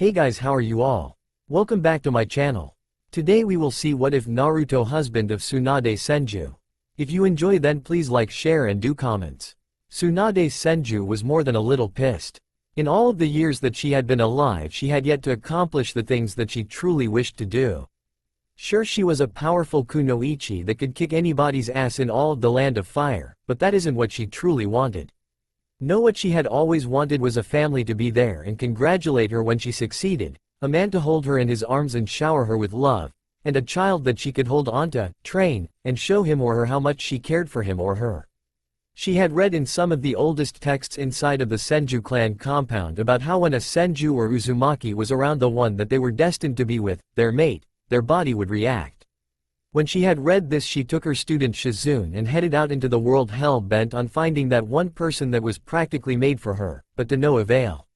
Hey guys, how are you all? Welcome back to my channel. Today we will see what if Naruto husband of Tsunade Senju. If you enjoy then please like, share and do comments. Tsunade Senju was more than a little pissed. In all of the years that she had been alive she had yet to accomplish the things that she truly wished to do. Sure, she was a powerful kunoichi that could kick anybody's ass in all of the land of fire, but that isn't what she truly wanted. No, what she had always wanted was a family to be there and congratulate her when she succeeded, a man to hold her in his arms and shower her with love, and a child that she could hold onto, train, and show him or her how much she cared for him or her. She had read in some of the oldest texts inside of the Senju clan compound about how when a Senju or Uzumaki was around the one that they were destined to be with, their mate, their body would react. When she had read this she took her student Shizune and headed out into the world hell-bent on finding that one person that was practically made for her, but to no avail.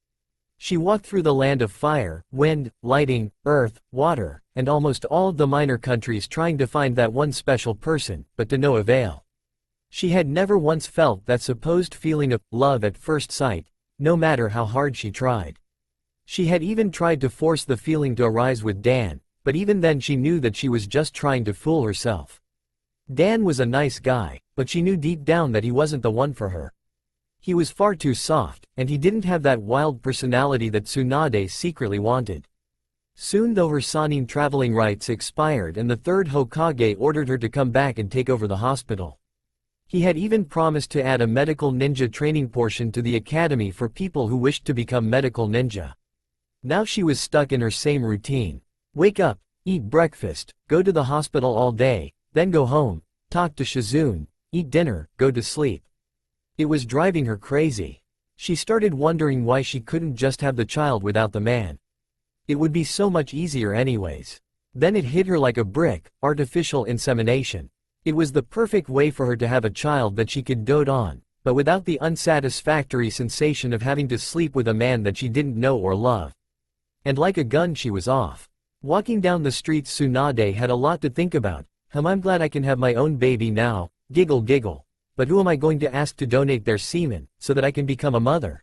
She walked through the land of fire, wind, lighting, earth, water, and almost all of the minor countries trying to find that one special person, but to no avail. She had never once felt that supposed feeling of love at first sight, no matter how hard she tried. She had even tried to force the feeling to arise with Dan, but even then she knew that she was just trying to fool herself. Dan was a nice guy, but she knew deep down that he wasn't the one for her. He was far too soft, and he didn't have that wild personality that Tsunade secretly wanted. Soon though her Sannin traveling rights expired and the third Hokage ordered her to come back and take over the hospital. He had even promised to add a medical ninja training portion to the academy for people who wished to become medical ninja. Now she was stuck in her same routine. Wake up, eat breakfast, go to the hospital all day, then go home, talk to Shizune, eat dinner, go to sleep. It was driving her crazy. She started wondering why she couldn't just have the child without the man. It would be so much easier anyways. Then it hit her like a brick: artificial insemination. It was the perfect way for her to have a child that she could dote on, but without the unsatisfactory sensation of having to sleep with a man that she didn't know or love. And like a gun she was off. Walking down the streets Tsunade had a lot to think about. I'm glad I can have my own baby now, giggle giggle. But who am I going to ask to donate their semen, so that I can become a mother?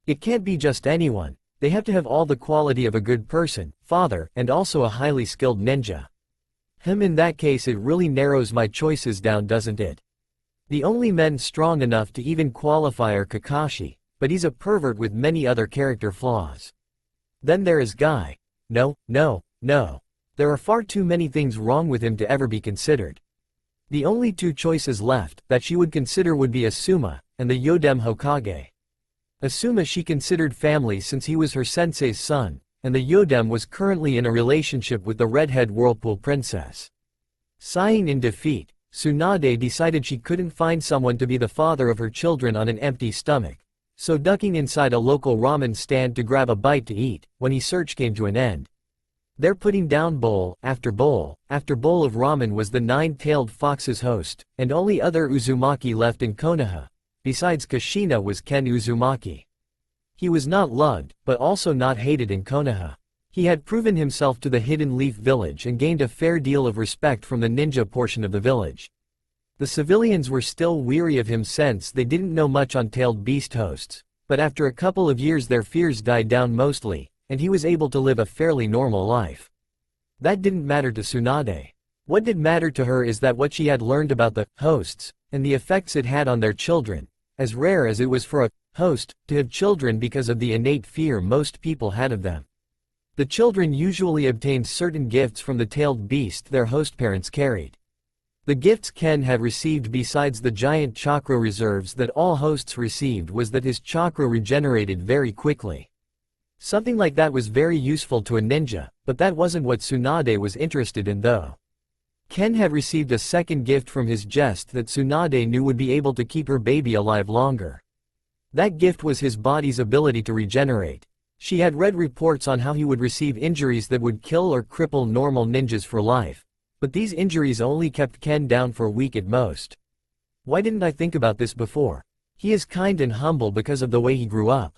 It can't be just anyone. They have to have all the quality of a good person, father, and also a highly skilled ninja. In that case it really narrows my choices down, doesn't it? The only men strong enough to even qualify are Kakashi, but he's a pervert with many other character flaws. Then there is Guy. No. There are far too many things wrong with him to ever be considered. The only two choices left that she would consider would be Asuma, and the Yodem Hokage. Asuma she considered family since he was her sensei's son, and the Yodem was currently in a relationship with the redhead whirlpool princess. Sighing in defeat, Tsunade decided she couldn't find someone to be the father of her children on an empty stomach, so ducking inside a local ramen stand to grab a bite to eat, when his search came to an end. There, putting down bowl after bowl after bowl of ramen, was the nine-tailed fox's host, and only other Uzumaki left in Konoha, besides Kushina, was Ken Uzumaki. He was not loved, but also not hated in Konoha. He had proven himself to the Hidden Leaf village and gained a fair deal of respect from the ninja portion of the village. The civilians were still weary of him since they didn't know much on tailed beast hosts, but after a couple of years their fears died down mostly, and he was able to live a fairly normal life. That didn't matter to Tsunade. What did matter to her is that what she had learned about the hosts, and the effects it had on their children, as rare as it was for a host to have children because of the innate fear most people had of them. The children usually obtained certain gifts from the tailed beast their host parents carried. The gifts Ken had received besides the giant chakra reserves that all hosts received was that his chakra regenerated very quickly. Something like that was very useful to a ninja, but that wasn't what Tsunade was interested in though. Ken had received a second gift from his jest that Tsunade knew would be able to keep her baby alive longer. That gift was his body's ability to regenerate. She had read reports on how he would receive injuries that would kill or cripple normal ninjas for life, but these injuries only kept Ken down for a week at most. Why didn't I think about this before? He is kind and humble because of the way he grew up.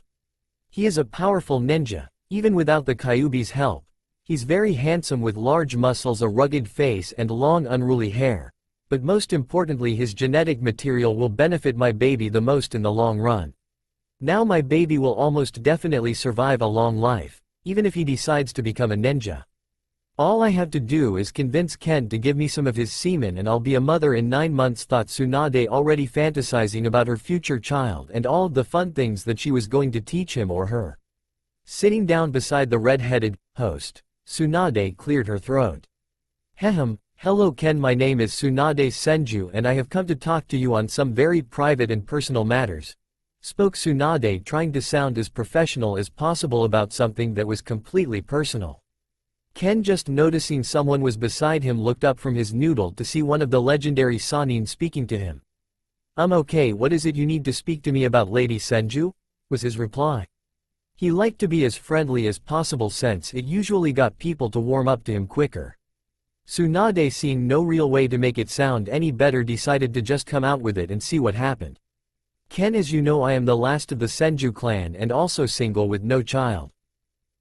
He is a powerful ninja, even without the Kyuubi's help. He's very handsome with large muscles, a rugged face and long unruly hair. But most importantly, his genetic material will benefit my baby the most in the long run. Now my baby will almost definitely survive a long life, even if he decides to become a ninja. All I have to do is convince Ken to give me some of his semen and I'll be a mother in 9 months, thought Tsunade, already fantasizing about her future child and all of the fun things that she was going to teach him or her. Sitting down beside the red-headed host, Tsunade cleared her throat. Hello Ken, my name is Tsunade Senju and I have come to talk to you on some very private and personal matters, spoke Tsunade, trying to sound as professional as possible about something that was completely personal. Ken, just noticing someone was beside him, looked up from his noodle to see one of the legendary Sannin speaking to him. Okay, what is it you need to speak to me about, Lady Senju? Was his reply. He liked to be as friendly as possible since it usually got people to warm up to him quicker. Tsunade, seeing no real way to make it sound any better, decided to just come out with it and see what happened. Ken, as you know, I am the last of the Senju clan and also single with no child.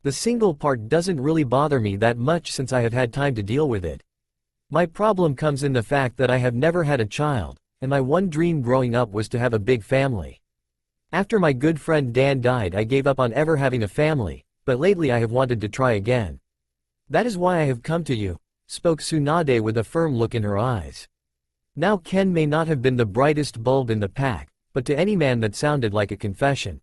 The single part doesn't really bother me that much since I have had time to deal with it. My problem comes in the fact that I have never had a child, and my one dream growing up was to have a big family. After my good friend Dan died, I gave up on ever having a family, but lately I have wanted to try again. That is why I have come to you, spoke Tsunade with a firm look in her eyes. Now Ken may not have been the brightest bulb in the pack, but to any man that sounded like a confession.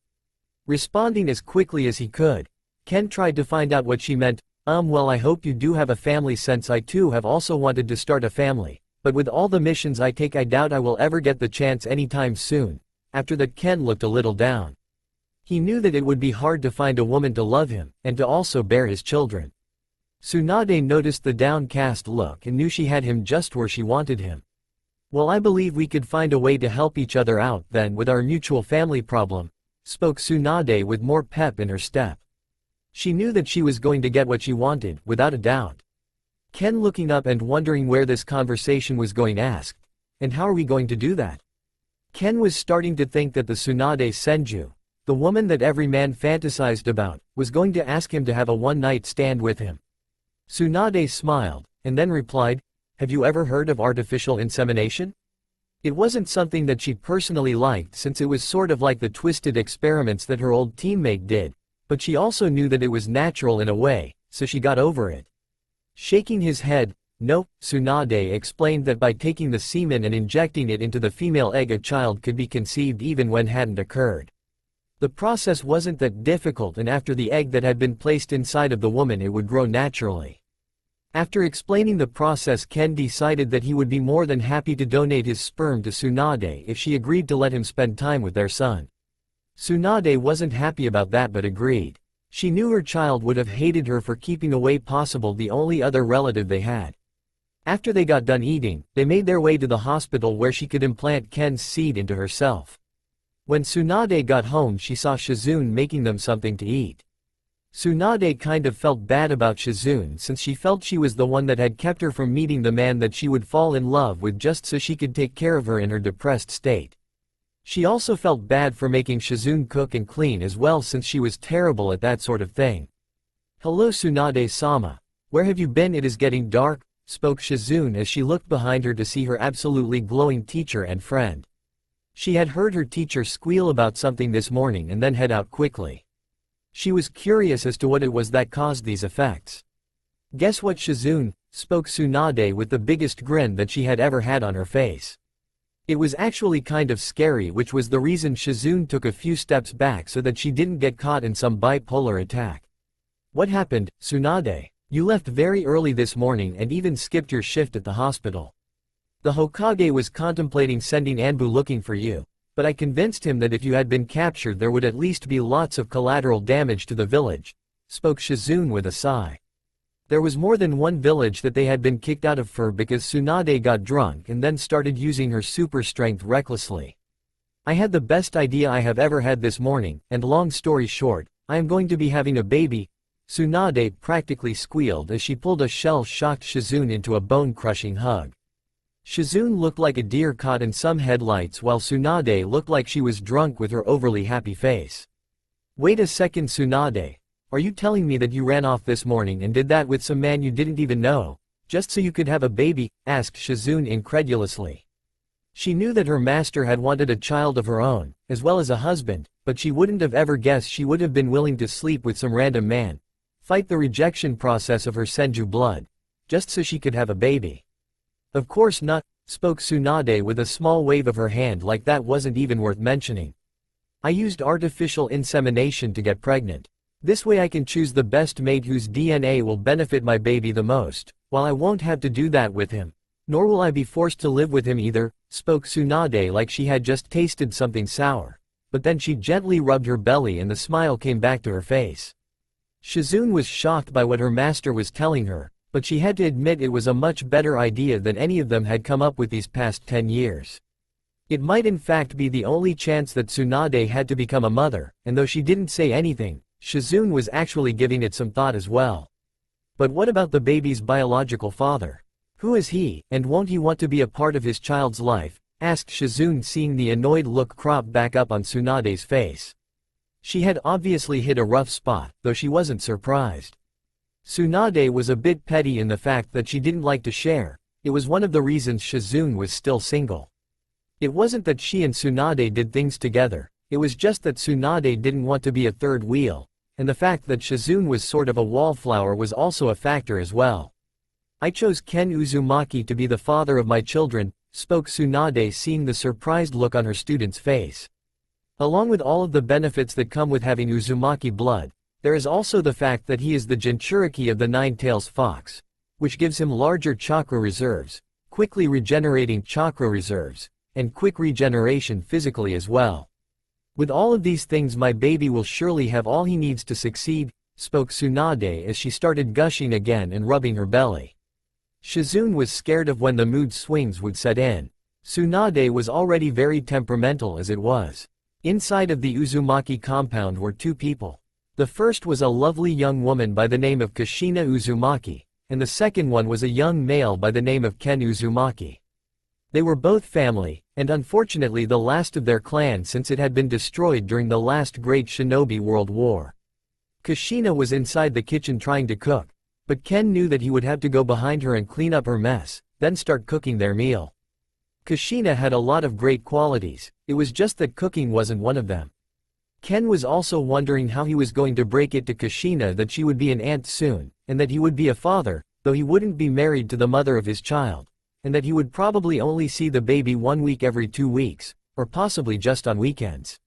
Responding as quickly as he could, Ken tried to find out what she meant. Well, I hope you do have a family, since I too have also wanted to start a family, but with all the missions I take I doubt I will ever get the chance anytime soon. After that, Ken looked a little down. He knew that it would be hard to find a woman to love him, and to also bear his children. Tsunade noticed the downcast look and knew she had him just where she wanted him. Well, I believe we could find a way to help each other out then with our mutual family problem, spoke Tsunade with more pep in her step. She knew that she was going to get what she wanted, without a doubt. Ken, looking up and wondering where this conversation was going, asked, and how are we going to do that? Ken was starting to think that the Tsunade Senju, the woman that every man fantasized about, was going to ask him to have a one-night stand with him. Tsunade smiled, and then replied, have you ever heard of artificial insemination? It wasn't something that she personally liked, since it was sort of like the twisted experiments that her old teammate did, but she also knew that it was natural in a way, so she got over it. Shaking his head, no, Tsunade explained that by taking the semen and injecting it into the female egg, a child could be conceived even when hadn't occurred. The process wasn't that difficult, and after the egg that had been placed inside of the woman, it would grow naturally. After explaining the process, Ken decided that he would be more than happy to donate his sperm to Tsunade if she agreed to let him spend time with their son. Tsunade wasn't happy about that but agreed. She knew her child would have hated her for keeping away possible the only other relative they had. After they got done eating, they made their way to the hospital where she could implant Ken's seed into herself. When Tsunade got home, she saw Shizune making them something to eat. Tsunade kind of felt bad about Shizune, since she felt she was the one that had kept her from meeting the man that she would fall in love with just so she could take care of her in her depressed state. She also felt bad for making Shizune cook and clean as well, since she was terrible at that sort of thing. Hello Tsunade-sama. Where have you been? It is getting dark, spoke Shizune as she looked behind her to see her absolutely glowing teacher and friend. She had heard her teacher squeal about something this morning and then head out quickly. She was curious as to what it was that caused these effects. Guess what, Shizune, spoke Tsunade with the biggest grin that she had ever had on her face. It was actually kind of scary, which was the reason Shizune took a few steps back so that she didn't get caught in some bipolar attack. What happened, Tsunade? You left very early this morning and even skipped your shift at the hospital. The Hokage was contemplating sending Anbu looking for you, but I convinced him that if you had been captured there would at least be lots of collateral damage to the village, spoke Shizune with a sigh. There was more than one village that they had been kicked out of for because Tsunade got drunk and then started using her super strength recklessly. I had the best idea I have ever had this morning, and long story short, I am going to be having a baby, Tsunade practically squealed as she pulled a shell-shocked Shizune into a bone-crushing hug. Shizune looked like a deer caught in some headlights, while Tsunade looked like she was drunk with her overly happy face. Wait a second, Tsunade. Are you telling me that you ran off this morning and did that with some man you didn't even know, just so you could have a baby? Asked Shizune incredulously. She knew that her master had wanted a child of her own, as well as a husband, but she wouldn't have ever guessed she would have been willing to sleep with some random man, fight the rejection process of her Senju blood, just so she could have a baby. Of course not, spoke Tsunade with a small wave of her hand like that wasn't even worth mentioning. I used artificial insemination to get pregnant. This way I can choose the best mate whose DNA will benefit my baby the most, while I won't have to do that with him. Nor will I be forced to live with him either, spoke Tsunade like she had just tasted something sour. But then she gently rubbed her belly and the smile came back to her face. Shizune was shocked by what her master was telling her, but she had to admit it was a much better idea than any of them had come up with these past 10 years. It might in fact be the only chance that Tsunade had to become a mother, and though she didn't say anything, Shizune was actually giving it some thought as well. But what about the baby's biological father? Who is he, and won't he want to be a part of his child's life? Asked Shizune, seeing the annoyed look crop back up on Tsunade's face. She had obviously hit a rough spot, though she wasn't surprised. Tsunade was a bit petty in the fact that she didn't like to share. It was one of the reasons Shizune was still single. It wasn't that she and Tsunade did things together, it was just that Tsunade didn't want to be a third wheel, and the fact that Shizune was sort of a wallflower was also a factor as well. I chose Ken Uzumaki to be the father of my children, spoke Tsunade, seeing the surprised look on her student's face. Along with all of the benefits that come with having Uzumaki blood, there is also the fact that he is the Jinchuriki of the Nine-Tails Fox, which gives him larger chakra reserves, quickly regenerating chakra reserves, and quick regeneration physically as well. With all of these things, my baby will surely have all he needs to succeed, spoke Tsunade as she started gushing again and rubbing her belly. Shizune was scared of when the mood swings would set in. Tsunade was already very temperamental as it was. Inside of the Uzumaki compound were two people. The first was a lovely young woman by the name of Kushina Uzumaki, and the second one was a young male by the name of Ken Uzumaki. They were both family, and unfortunately the last of their clan since it had been destroyed during the last Great Shinobi World War. Kushina was inside the kitchen trying to cook, but Ken knew that he would have to go behind her and clean up her mess, then start cooking their meal. Kushina had a lot of great qualities, it was just that cooking wasn't one of them. Ken was also wondering how he was going to break it to Kushina that she would be an aunt soon, and that he would be a father, though he wouldn't be married to the mother of his child, and that he would probably only see the baby 1 week every 2 weeks, or possibly just on weekends.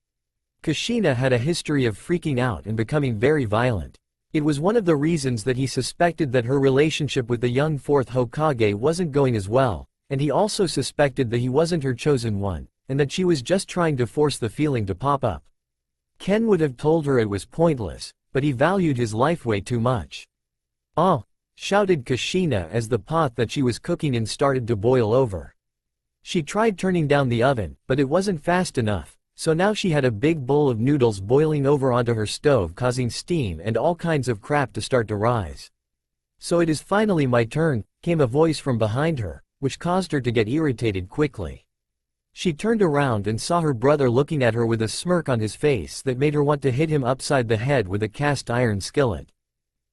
Kushina had a history of freaking out and becoming very violent. It was one of the reasons that he suspected that her relationship with the young 4th Hokage wasn't going as well, and he also suspected that he wasn't her chosen one, and that she was just trying to force the feeling to pop up. Ken would have told her it was pointless, but he valued his life way too much. "Oh!" shouted Kushina as the pot that she was cooking in started to boil over. She tried turning down the oven, but it wasn't fast enough, so now she had a big bowl of noodles boiling over onto her stove, causing steam and all kinds of crap to start to rise. "So it is finally my turn," came a voice from behind her, which caused her to get irritated quickly. She turned around and saw her brother looking at her with a smirk on his face that made her want to hit him upside the head with a cast iron skillet.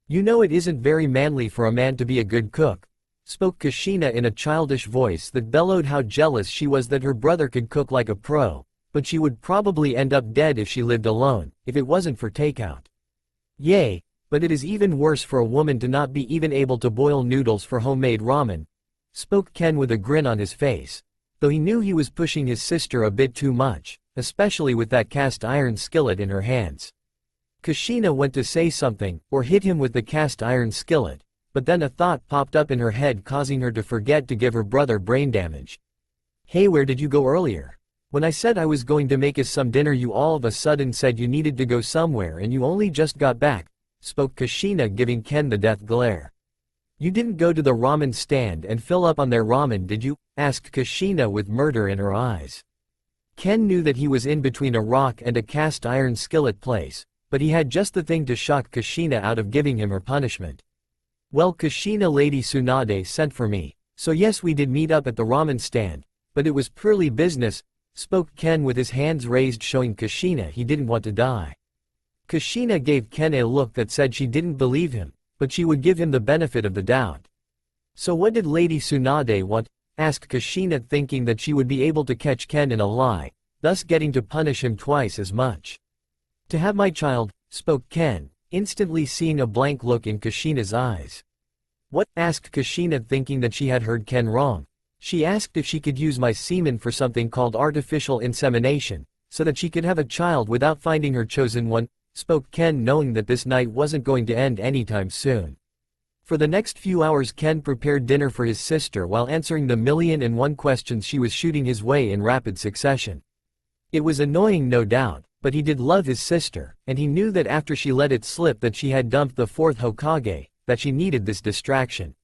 "You know it isn't very manly for a man to be a good cook," spoke Kushina in a childish voice that bellowed how jealous she was that her brother could cook like a pro, but she would probably end up dead if she lived alone, if it wasn't for takeout. "Yay, but it is even worse for a woman to not be even able to boil noodles for homemade ramen," spoke Ken with a grin on his face, though he knew he was pushing his sister a bit too much, especially with that cast iron skillet in her hands. Kushina went to say something, or hit him with the cast iron skillet, but then a thought popped up in her head, causing her to forget to give her brother brain damage. "Hey, where did you go earlier? When I said I was going to make us some dinner, you all of a sudden said you needed to go somewhere and you only just got back," spoke Kushina, giving Ken the death glare. "You didn't go to the ramen stand and fill up on their ramen, did you?" asked Kushina with murder in her eyes. Ken knew that he was in between a rock and a cast iron skillet place, but he had just the thing to shock Kushina out of giving him her punishment. "Well, Kushina, Lady Tsunade sent for me, so yes, we did meet up at the ramen stand, but it was purely business," spoke Ken with his hands raised, showing Kushina he didn't want to die. Kushina gave Ken a look that said she didn't believe him, but she would give him the benefit of the doubt. "So what did Lady Tsunade want?" asked Kushina, thinking that she would be able to catch Ken in a lie, thus getting to punish him twice as much. "To have my child," spoke Ken, instantly seeing a blank look in Kushina's eyes. "What?" asked Kushina, thinking that she had heard Ken wrong. "She asked if she could use my semen for something called artificial insemination, so that she could have a child without finding her chosen one," spoke Ken, knowing that this night wasn't going to end anytime soon. For the next few hours Ken prepared dinner for his sister while answering the 1,000,001 questions she was shooting his way in rapid succession. It was annoying, no doubt, but he did love his sister, and he knew that after she let it slip that she had dumped the fourth Hokage, that she needed this distraction.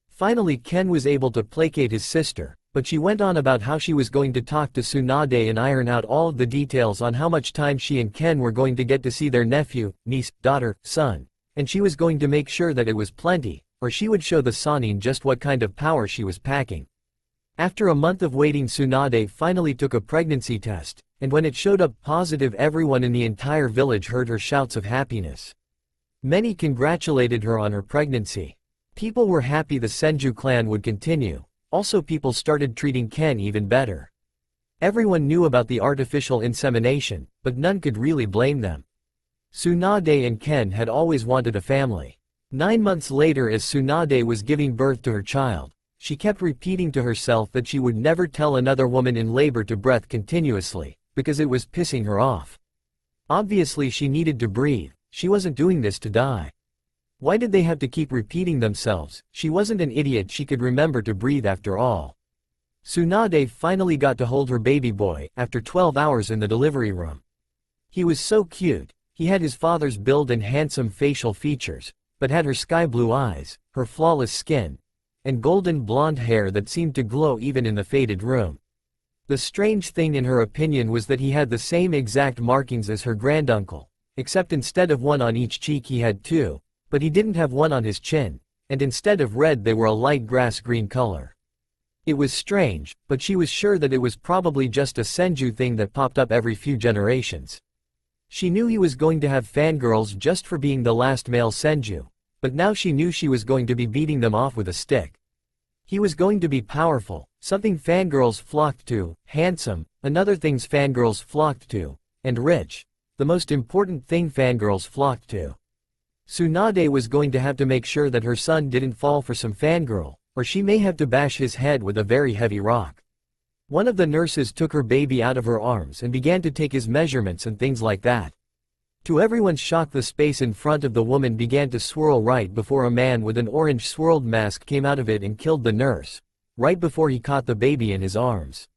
Finally Ken was able to placate his sister, but she went on about how she was going to talk to Tsunade and iron out all of the details on how much time she and Ken were going to get to see their nephew, niece, daughter, son. And she was going to make sure that it was plenty, or she would show the Sannin just what kind of power she was packing. After a month of waiting, Tsunade finally took a pregnancy test, and when it showed up positive, everyone in the entire village heard her shouts of happiness. Many congratulated her on her pregnancy. People were happy the Senju clan would continue. Also, people started treating Ken even better. Everyone knew about the artificial insemination, but none could really blame them. Tsunade and Ken had always wanted a family. 9 months later, as Tsunade was giving birth to her child, she kept repeating to herself that she would never tell another woman in labor to breathe continuously, because it was pissing her off. Obviously she needed to breathe, she wasn't doing this to die. Why did they have to keep repeating themselves? She wasn't an idiot, she could remember to breathe after all. Tsunade finally got to hold her baby boy, after 12 hours in the delivery room. He was so cute. He had his father's build and handsome facial features, but had her sky blue eyes, her flawless skin, and golden blonde hair that seemed to glow even in the faded room. The strange thing in her opinion was that he had the same exact markings as her granduncle, except instead of one on each cheek he had two, but he didn't have one on his chin, and instead of red they were a light grass green color. It was strange, but she was sure that it was probably just a Senju thing that popped up every few generations. She knew he was going to have fangirls just for being the last male Senju, but now she knew she was going to be beating them off with a stick. He was going to be powerful, something fangirls flocked to, handsome, another things fangirls flocked to, and rich, the most important thing fangirls flocked to. Tsunade was going to have to make sure that her son didn't fall for some fangirl, or she may have to bash his head with a very heavy rock. One of the nurses took her baby out of her arms and began to take his measurements and things like that. To everyone's shock, the space in front of the woman began to swirl right before a man with an orange swirled mask came out of it and killed the nurse, right before he caught the baby in his arms.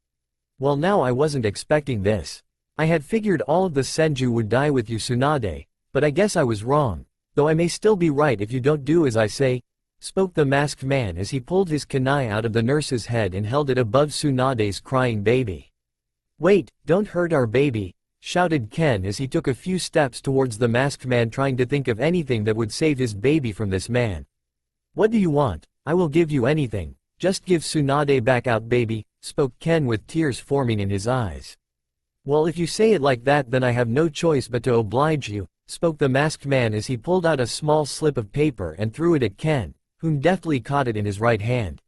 Well, now I wasn't expecting this. I had figured all of the Senju would die with you, Tsunade, but I guess I was wrong, though I may still be right if you don't do as I say, spoke the masked man as he pulled his kunai out of the nurse's head and held it above Tsunade's crying baby. "Wait, don't hurt our baby," shouted Ken as he took a few steps towards the masked man, trying to think of anything that would save his baby from this man. "What do you want? I will give you anything. Just give Tsunade back out, baby," spoke Ken with tears forming in his eyes. "Well, if you say it like that, then I have no choice but to oblige you," spoke the masked man as he pulled out a small slip of paper and threw it at Ken, whom deftly caught it in his right hand.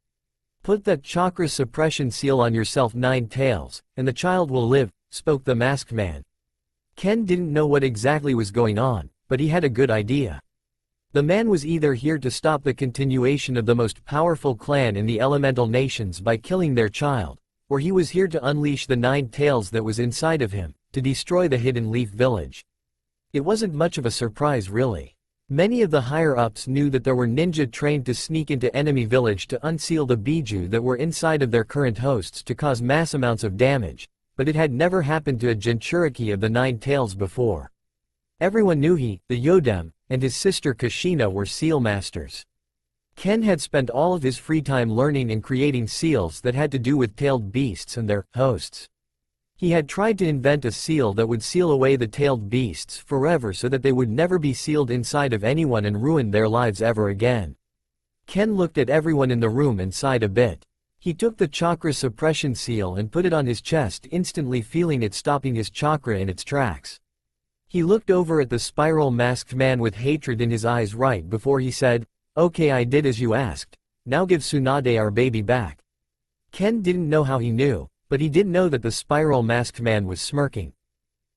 "Put that chakra suppression seal on yourself, 9 tails, and the child will live," spoke the masked man. Ken didn't know what exactly was going on, but he had a good idea. The man was either here to stop the continuation of the most powerful clan in the elemental nations by killing their child, or he was here to unleash the 9 tails that was inside of him, to destroy the Hidden Leaf Village. It wasn't much of a surprise, really. Many of the higher-ups knew that there were ninja trained to sneak into enemy village to unseal the Biju that were inside of their current hosts to cause mass amounts of damage, but it had never happened to a Jinchuriki of the 9 tails before. Everyone knew he, the Yodem, and his sister Kushina were seal masters. Ken had spent all of his free time learning and creating seals that had to do with tailed beasts and their hosts. He had tried to invent a seal that would seal away the tailed beasts forever so that they would never be sealed inside of anyone and ruin their lives ever again. Ken looked at everyone in the room and sighed a bit. He took the chakra suppression seal and put it on his chest, instantly feeling it stopping his chakra in its tracks. He looked over at the spiral masked man with hatred in his eyes right before he said, "Okay, I did as you asked. Now give Tsunade our baby back." Ken didn't know how he knew, but he did know that the spiral masked man was smirking.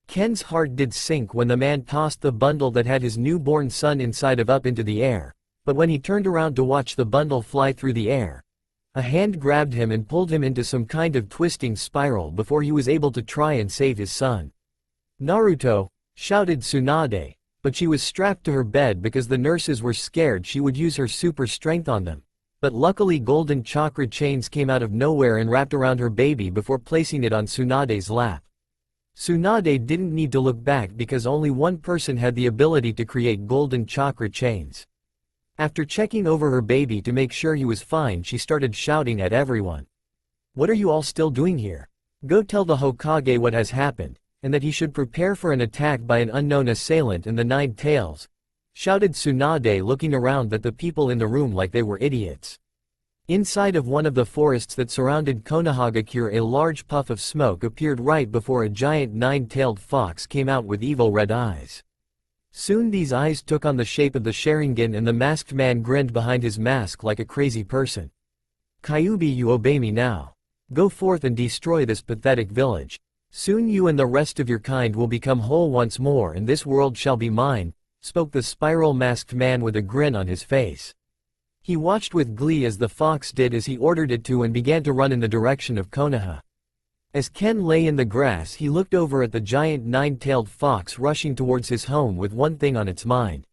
Ken's heart did sink when the man tossed the bundle that had his newborn son inside of up into the air, but when he turned around to watch the bundle fly through the air, a hand grabbed him and pulled him into some kind of twisting spiral before he was able to try and save his son. "Naruto!" shouted Tsunade, but she was strapped to her bed because the nurses were scared she would use her super strength on them. But luckily golden chakra chains came out of nowhere and wrapped around her baby before placing it on Tsunade's lap. Tsunade didn't need to look back because only one person had the ability to create golden chakra chains. After checking over her baby to make sure he was fine, she started shouting at everyone. "What are you all still doing here? Go tell the Hokage what has happened, and that he should prepare for an attack by an unknown assailant and the Nine Tails," shouted Tsunade, looking around at the people in the room like they were idiots. Inside of one of the forests that surrounded Konohagakure, a large puff of smoke appeared right before a giant nine-tailed fox came out with evil red eyes. Soon these eyes took on the shape of the Sharingan and the masked man grinned behind his mask like a crazy person. "Kyuubi, you obey me now. Go forth and destroy this pathetic village. Soon you and the rest of your kind will become whole once more and this world shall be mine," spoke the spiral masked man with a grin on his face. He watched with glee as the fox did as he ordered it to and began to run in the direction of Konoha. As Ken lay in the grass, he looked over at the giant nine-tailed fox rushing towards his home with one thing on its mind.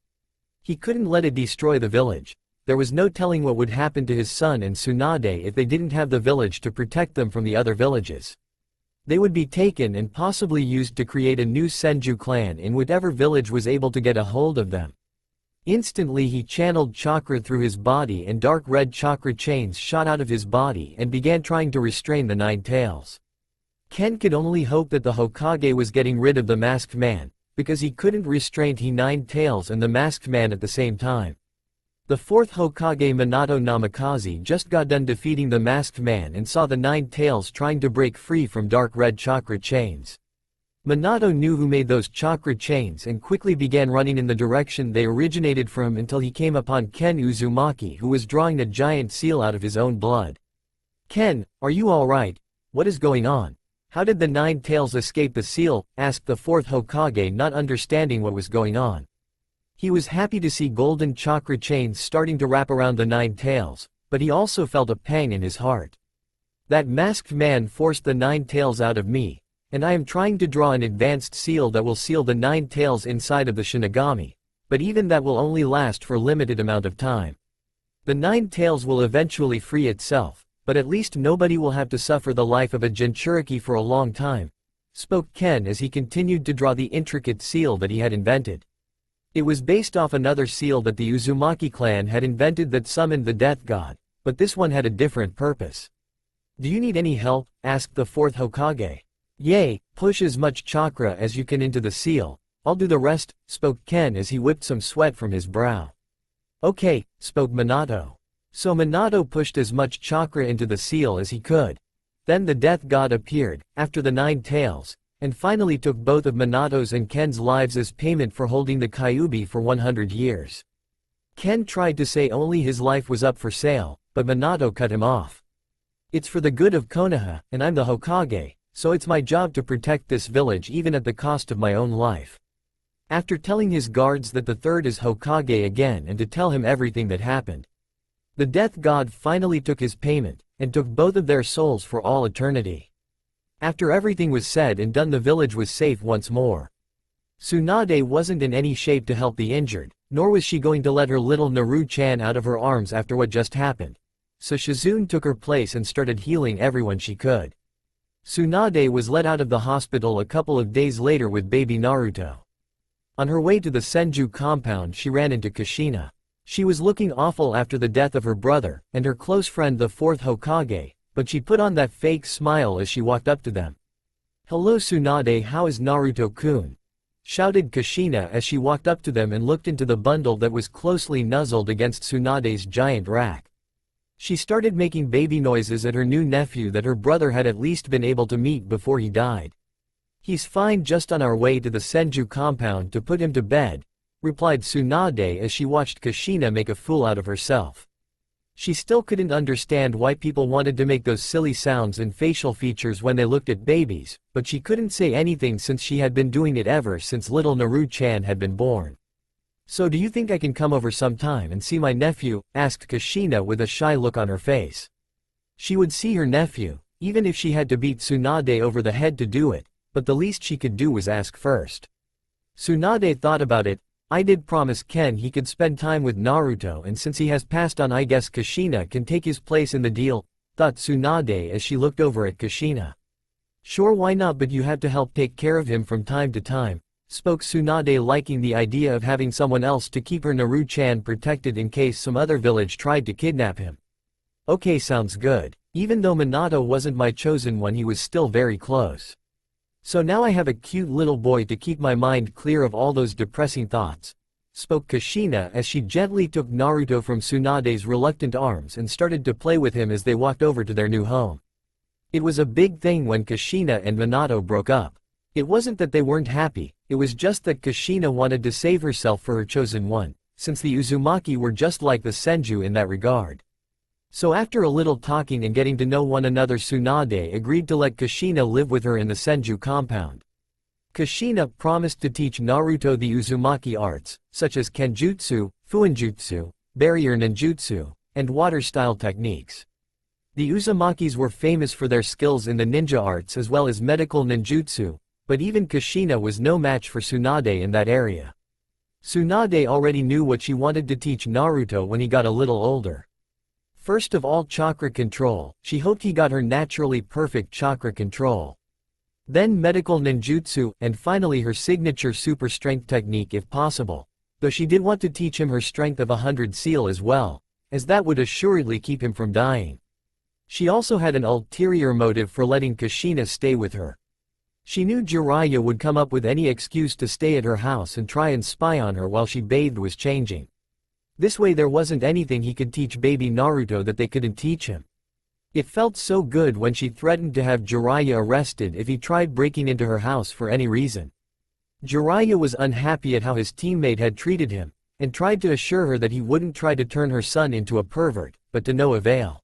He couldn't let it destroy the village. There was no telling what would happen to his son and Tsunade if they didn't have the village to protect them from the other villages. They would be taken and possibly used to create a new Senju clan in whatever village was able to get a hold of them. Instantly he channeled chakra through his body and dark red chakra chains shot out of his body and began trying to restrain the Nine Tails. Ken could only hope that the Hokage was getting rid of the masked man, because he couldn't restrain the Nine Tails and the masked man at the same time. The fourth Hokage, Minato Namikaze, just got done defeating the masked man and saw the Nine Tails trying to break free from dark red chakra chains. Minato knew who made those chakra chains and quickly began running in the direction they originated from until he came upon Ken Uzumaki, who was drawing a giant seal out of his own blood. "Ken, are you alright? What is going on? How did the Nine Tails escape the seal?" asked the fourth Hokage, not understanding what was going on. He was happy to see golden chakra chains starting to wrap around the Nine Tails, but he also felt a pang in his heart. "That masked man forced the Nine Tails out of me, and I am trying to draw an advanced seal that will seal the Nine Tails inside of the Shinigami, but even that will only last for a limited amount of time. The Nine Tails will eventually free itself, but at least nobody will have to suffer the life of a Jinchuriki for a long time," spoke Ken as he continued to draw the intricate seal that he had invented. It was based off another seal that the Uzumaki clan had invented that summoned the death god, but this one had a different purpose. "Do you need any help?" asked the fourth Hokage. "Yay, push as much chakra as you can into the seal, I'll do the rest," spoke Ken as he whipped some sweat from his brow. "Okay," spoke Minato. So Minato pushed as much chakra into the seal as he could. Then the death god appeared, after the Nine Tails, and finally took both of Minato's and Ken's lives as payment for holding the Kyuubi for 100 years. Ken tried to say only his life was up for sale, but Minato cut him off. "It's for the good of Konoha, and I'm the Hokage, so it's my job to protect this village even at the cost of my own life." After telling his guards that the third is Hokage again and to tell him everything that happened, the death god finally took his payment, and took both of their souls for all eternity. After everything was said and done, the village was safe once more. Tsunade wasn't in any shape to help the injured, nor was she going to let her little Naru-chan out of her arms after what just happened. So Shizune took her place and started healing everyone she could. Tsunade was let out of the hospital a couple of days later with baby Naruto. On her way to the Senju compound, she ran into Kushina. She was looking awful after the death of her brother, and her close friend the fourth Hokage, but she put on that fake smile as she walked up to them. "Hello Tsunade, how is Naruto-kun?" shouted Kushina as she walked up to them and looked into the bundle that was closely nuzzled against Tsunade's giant rack. She started making baby noises at her new nephew that her brother had at least been able to meet before he died. "He's fine, just on our way to the Senju compound to put him to bed," replied Tsunade as she watched Kushina make a fool out of herself. She still couldn't understand why people wanted to make those silly sounds and facial features when they looked at babies, but she couldn't say anything since she had been doing it ever since little Naru-chan had been born. "So do you think I can come over sometime and see my nephew?" asked Kushina with a shy look on her face. She would see her nephew, even if she had to beat Tsunade over the head to do it, but the least she could do was ask first. Tsunade thought about it. "I did promise Ken he could spend time with Naruto, and since he has passed on I guess Kushina can take his place in the deal," thought Tsunade as she looked over at Kushina. "Sure, why not, but you have to help take care of him from time to time," spoke Tsunade, liking the idea of having someone else to keep her Naru-chan protected in case some other village tried to kidnap him. "Okay, sounds good. Even though Minato wasn't my chosen one, he was still very close. So now I have a cute little boy to keep my mind clear of all those depressing thoughts," spoke Kushina as she gently took Naruto from Tsunade's reluctant arms and started to play with him as they walked over to their new home. It was a big thing when Kushina and Minato broke up. It wasn't that they weren't happy, it was just that Kushina wanted to save herself for her chosen one, since the Uzumaki were just like the Senju in that regard. So after a little talking and getting to know one another, Tsunade agreed to let Kushina live with her in the Senju compound. Kushina promised to teach Naruto the Uzumaki arts, such as Kenjutsu, Fuinjutsu, barrier ninjutsu, and water-style techniques. The Uzumakis were famous for their skills in the ninja arts as well as medical ninjutsu, but even Kushina was no match for Tsunade in that area. Tsunade already knew what she wanted to teach Naruto when he got a little older. First of all, chakra control. She hoped he got her naturally perfect chakra control. Then medical ninjutsu, and finally her signature super strength technique if possible. Though she did want to teach him her strength of 100 seal as well, as that would assuredly keep him from dying. She also had an ulterior motive for letting Kushina stay with her. She knew Jiraiya would come up with any excuse to stay at her house and try and spy on her while she bathed was changing. This way there wasn't anything he could teach baby Naruto that they couldn't teach him. It felt so good when she threatened to have Jiraiya arrested if he tried breaking into her house for any reason. Jiraiya was unhappy at how his teammate had treated him, and tried to assure her that he wouldn't try to turn her son into a pervert, but to no avail.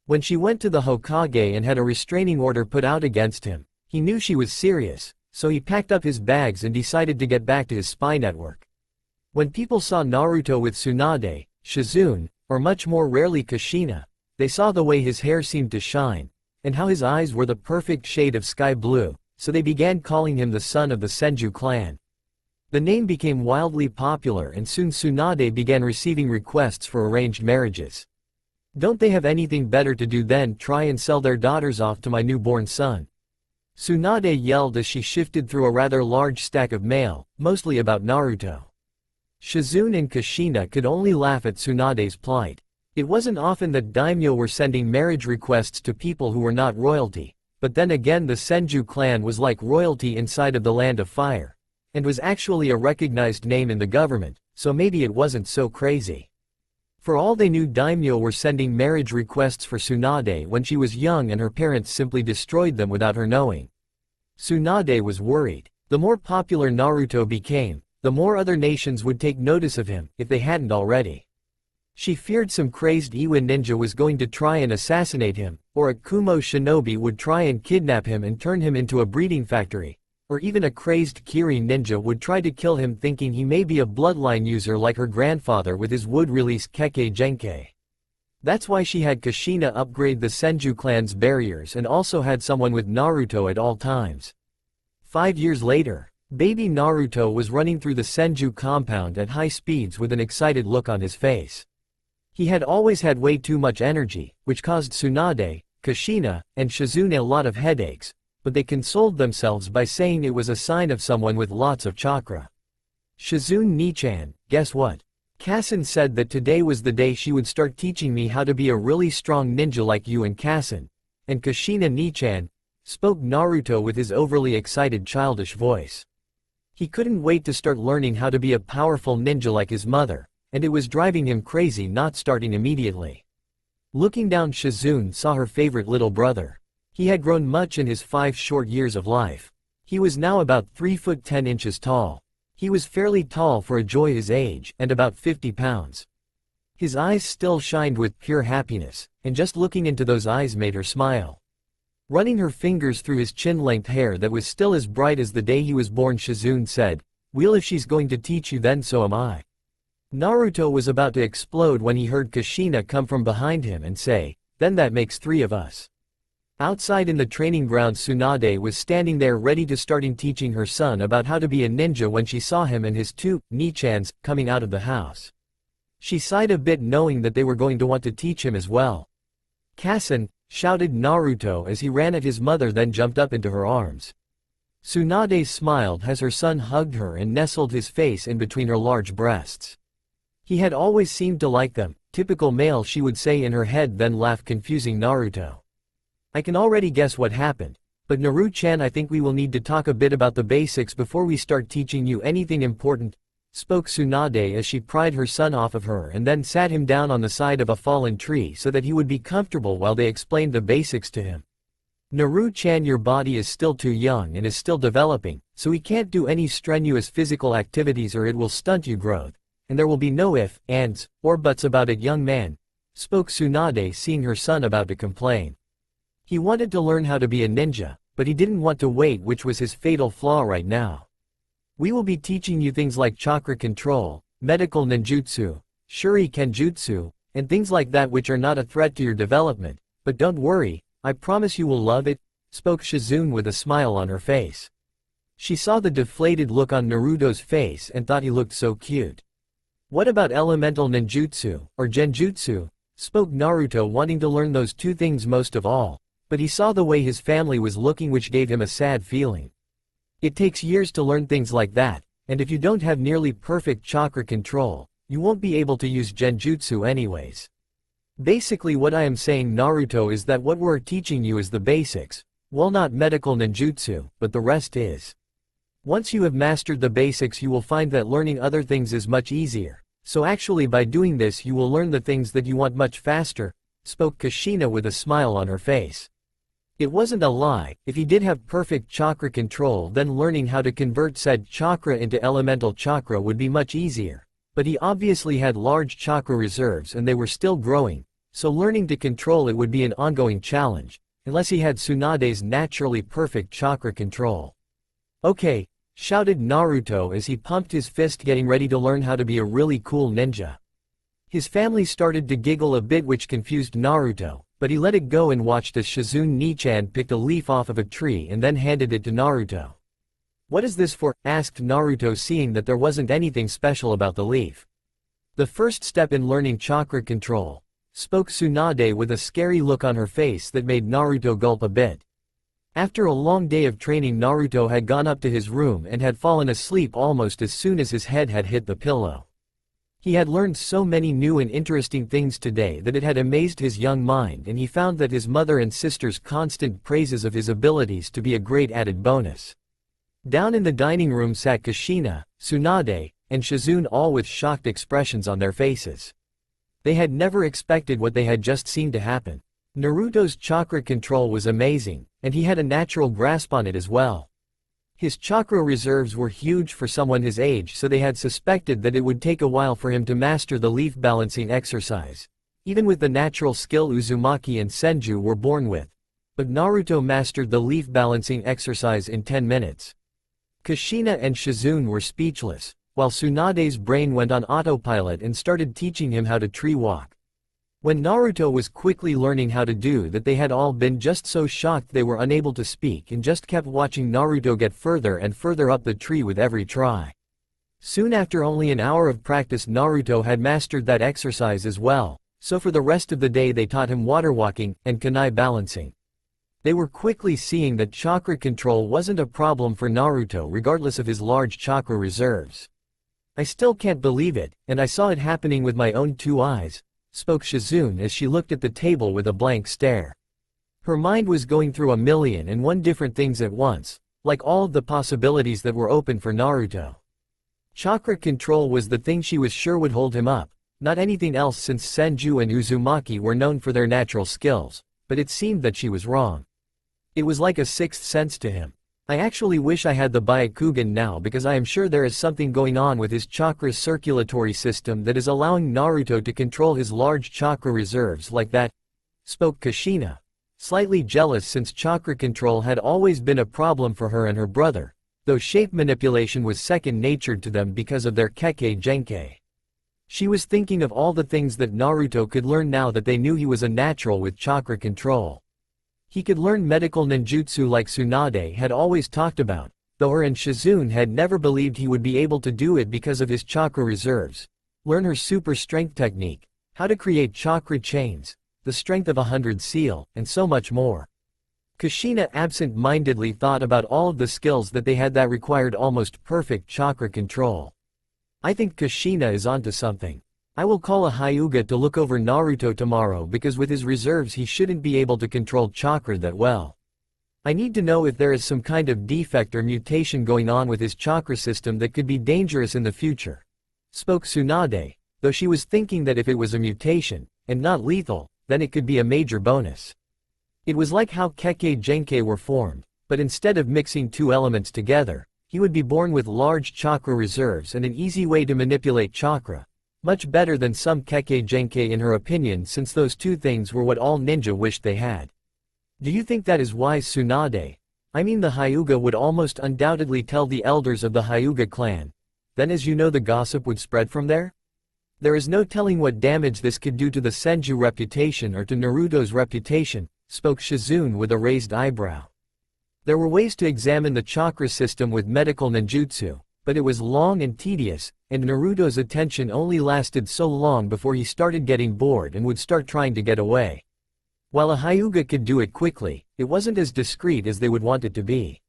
When she went to the Hokage and had a restraining order put out against him, he knew she was serious, so he packed up his bags and decided to get back to his spy network. When people saw Naruto with Tsunade, Shizune, or much more rarely Kushina, they saw the way his hair seemed to shine, and how his eyes were the perfect shade of sky blue, so they began calling him the son of the Senju clan. The name became wildly popular and soon Tsunade began receiving requests for arranged marriages. "Don't they have anything better to do than try and sell their daughters off to my newborn son?" Tsunade yelled as she shifted through a rather large stack of mail, mostly about Naruto. Shizune and Kushina could only laugh at Tsunade's plight. It wasn't often that daimyo were sending marriage requests to people who were not royalty, but then again the Senju clan was like royalty inside of the Land of Fire, and was actually a recognized name in the government, so maybe it wasn't so crazy. For all they knew, daimyo were sending marriage requests for Tsunade when she was young and her parents simply destroyed them without her knowing. Tsunade was worried. The more popular Naruto became, the more other nations would take notice of him, if they hadn't already. She feared some crazed Iwa ninja was going to try and assassinate him, or a Kumo shinobi would try and kidnap him and turn him into a breeding factory, or even a crazed Kiri ninja would try to kill him thinking he may be a bloodline user like her grandfather with his wood-release Kekkei Genkei. That's why she had Kushina upgrade the Senju clan's barriers and also had someone with Naruto at all times. 5 years later, baby Naruto was running through the Senju compound at high speeds with an excited look on his face. He had always had way too much energy, which caused Tsunade, Kushina, and Shizune a lot of headaches, but they consoled themselves by saying it was a sign of someone with lots of chakra. "Shizune Nichan, guess what? Kassen said that today was the day she would start teaching me how to be a really strong ninja like you and Kassen." And Kushina Nichan, spoke Naruto with his overly excited childish voice. He couldn't wait to start learning how to be a powerful ninja like his mother, and it was driving him crazy not starting immediately. Looking down, Shizune saw her favorite little brother. He had grown much in his 5 short years of life. He was now about 3 foot 10 inches tall. He was fairly tall for a boy his age, and about 50 pounds. His eyes still shined with pure happiness, and just looking into those eyes made her smile. Running her fingers through his chin-length hair that was still as bright as the day he was born, Shizune said, "Well, if she's going to teach you, then so am I." Naruto was about to explode when he heard Kushina come from behind him and say, "Then that makes 3 of us." Outside in the training ground, Tsunade was standing there ready to start teaching her son about how to be a ninja when she saw him and his 2 Nichans coming out of the house. She sighed a bit knowing that they were going to want to teach him as well. "Kasen!" shouted Naruto as he ran at his mother, then jumped up into her arms. Tsunade smiled as her son hugged her and nestled his face in between her large breasts. He had always seemed to like them, typical male, she would say in her head, then laugh, confusing Naruto. "I can already guess what happened, but Naru-chan, I think we will need to talk a bit about the basics before we start teaching you anything important," spoke Tsunade as she pried her son off of her and then sat him down on the side of a fallen tree so that he would be comfortable while they explained the basics to him. "Naru-chan, your body is still too young and is still developing, so we can't do any strenuous physical activities or it will stunt your growth, and there will be no ifs, ands, or buts about it, young man," spoke Tsunade, seeing her son about to complain. He wanted to learn how to be a ninja, but he didn't want to wait, which was his fatal flaw right now. "We will be teaching you things like chakra control, medical ninjutsu, shuri kenjutsu, and things like that which are not a threat to your development, but don't worry, I promise you will love it," spoke Shizune with a smile on her face. She saw the deflated look on Naruto's face and thought he looked so cute. "What about elemental ninjutsu, or genjutsu?" spoke Naruto, wanting to learn those 2 things most of all, but he saw the way his family was looking, which gave him a sad feeling. It takes years to learn things like that, and if you don't have nearly perfect chakra control, you won't be able to use genjutsu anyways. Basically what I am saying, Naruto, is that what we're teaching you is the basics, well, not medical ninjutsu, but the rest is. Once you have mastered the basics, you will find that learning other things is much easier, so actually by doing this you will learn the things that you want much faster, spoke Kushina with a smile on her face. It wasn't a lie. If he did have perfect chakra control, then learning how to convert said chakra into elemental chakra would be much easier. But he obviously had large chakra reserves and they were still growing, so learning to control it would be an ongoing challenge, unless he had Tsunade's naturally perfect chakra control. "Okay," shouted Naruto as he pumped his fist, getting ready to learn how to be a really cool ninja. His family started to giggle a bit, which confused Naruto, but he let it go and watched as Shizune Nichan picked a leaf off of a tree and then handed it to Naruto. "What is this for?" asked Naruto, seeing that there wasn't anything special about the leaf. "The first step in learning chakra control," spoke Tsunade with a scary look on her face that made Naruto gulp a bit. After a long day of training, Naruto had gone up to his room and had fallen asleep almost as soon as his head had hit the pillow. He had learned so many new and interesting things today that it had amazed his young mind, and he found that his mother and sister's constant praises of his abilities to be a great added bonus. Down in the dining room sat Kushina, Tsunade, and Shizune, all with shocked expressions on their faces. They had never expected what they had just seen to happen. Naruto's chakra control was amazing, and he had a natural grasp on it as well. His chakra reserves were huge for someone his age, so they had suspected that it would take a while for him to master the leaf balancing exercise, even with the natural skill Uzumaki and Senju were born with. But Naruto mastered the leaf balancing exercise in 10 minutes. Kushina and Shizune were speechless, while Tsunade's brain went on autopilot and started teaching him how to tree walk. When Naruto was quickly learning how to do that, they had all been just so shocked they were unable to speak and just kept watching Naruto get further and further up the tree with every try. Soon after only an hour of practice, Naruto had mastered that exercise as well, so for the rest of the day they taught him water walking and kunai balancing. They were quickly seeing that chakra control wasn't a problem for Naruto regardless of his large chakra reserves. "I still can't believe it, and I saw it happening with my own 2 eyes, spoke Shizune as she looked at the table with a blank stare. Her mind was going through 1,000,001 different things at once, like all of the possibilities that were open for Naruto. Chakra control was the thing she was sure would hold him up, not anything else, since Senju and Uzumaki were known for their natural skills, but it seemed that she was wrong. It was like a sixth sense to him. I actually wish I had the Byakugan now because I am sure there is something going on with his chakra circulatory system that is allowing Naruto to control his large chakra reserves like that," spoke Kushina, slightly jealous since chakra control had always been a problem for her and her brother, though shape manipulation was second-natured to them because of their Kekkei Genkai. She was thinking of all the things that Naruto could learn now that they knew he was a natural with chakra control. He could learn medical ninjutsu like Tsunade had always talked about, though her and Shizune had never believed he would be able to do it because of his chakra reserves. Learn her super strength technique, how to create chakra chains, the strength of 100 seal, and so much more. Kushina absent-mindedly thought about all of the skills that they had that required almost perfect chakra control. I think Kushina is onto something. I will call a Hyuga to look over Naruto tomorrow because with his reserves he shouldn't be able to control chakra that well. I need to know if there is some kind of defect or mutation going on with his chakra system that could be dangerous in the future," spoke Tsunade, though she was thinking that if it was a mutation, and not lethal, then it could be a major bonus. It was like how Kekkei Genkai were formed, but instead of mixing two elements together, he would be born with large chakra reserves and an easy way to manipulate chakra. Much better than some Kekkei Genkai in her opinion since those two things were what all ninja wished they had. Do you think that is wise, Tsunade? I mean the Hyuga would almost undoubtedly tell the elders of the Hyuga clan. Then as you know the gossip would spread from there? There is no telling what damage this could do to the Senju reputation or to Naruto's reputation, spoke Shizune with a raised eyebrow. There were ways to examine the chakra system with medical ninjutsu, but it was long and tedious, and Naruto's attention only lasted so long before he started getting bored and would start trying to get away. While a Hyuga could do it quickly, it wasn't as discreet as they would want it to be.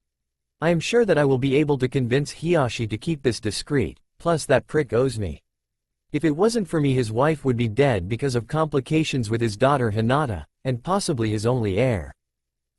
I am sure that I will be able to convince Hiyashi to keep this discreet, plus that prick owes me. If it wasn't for me his wife would be dead because of complications with his daughter Hinata, and possibly his only heir.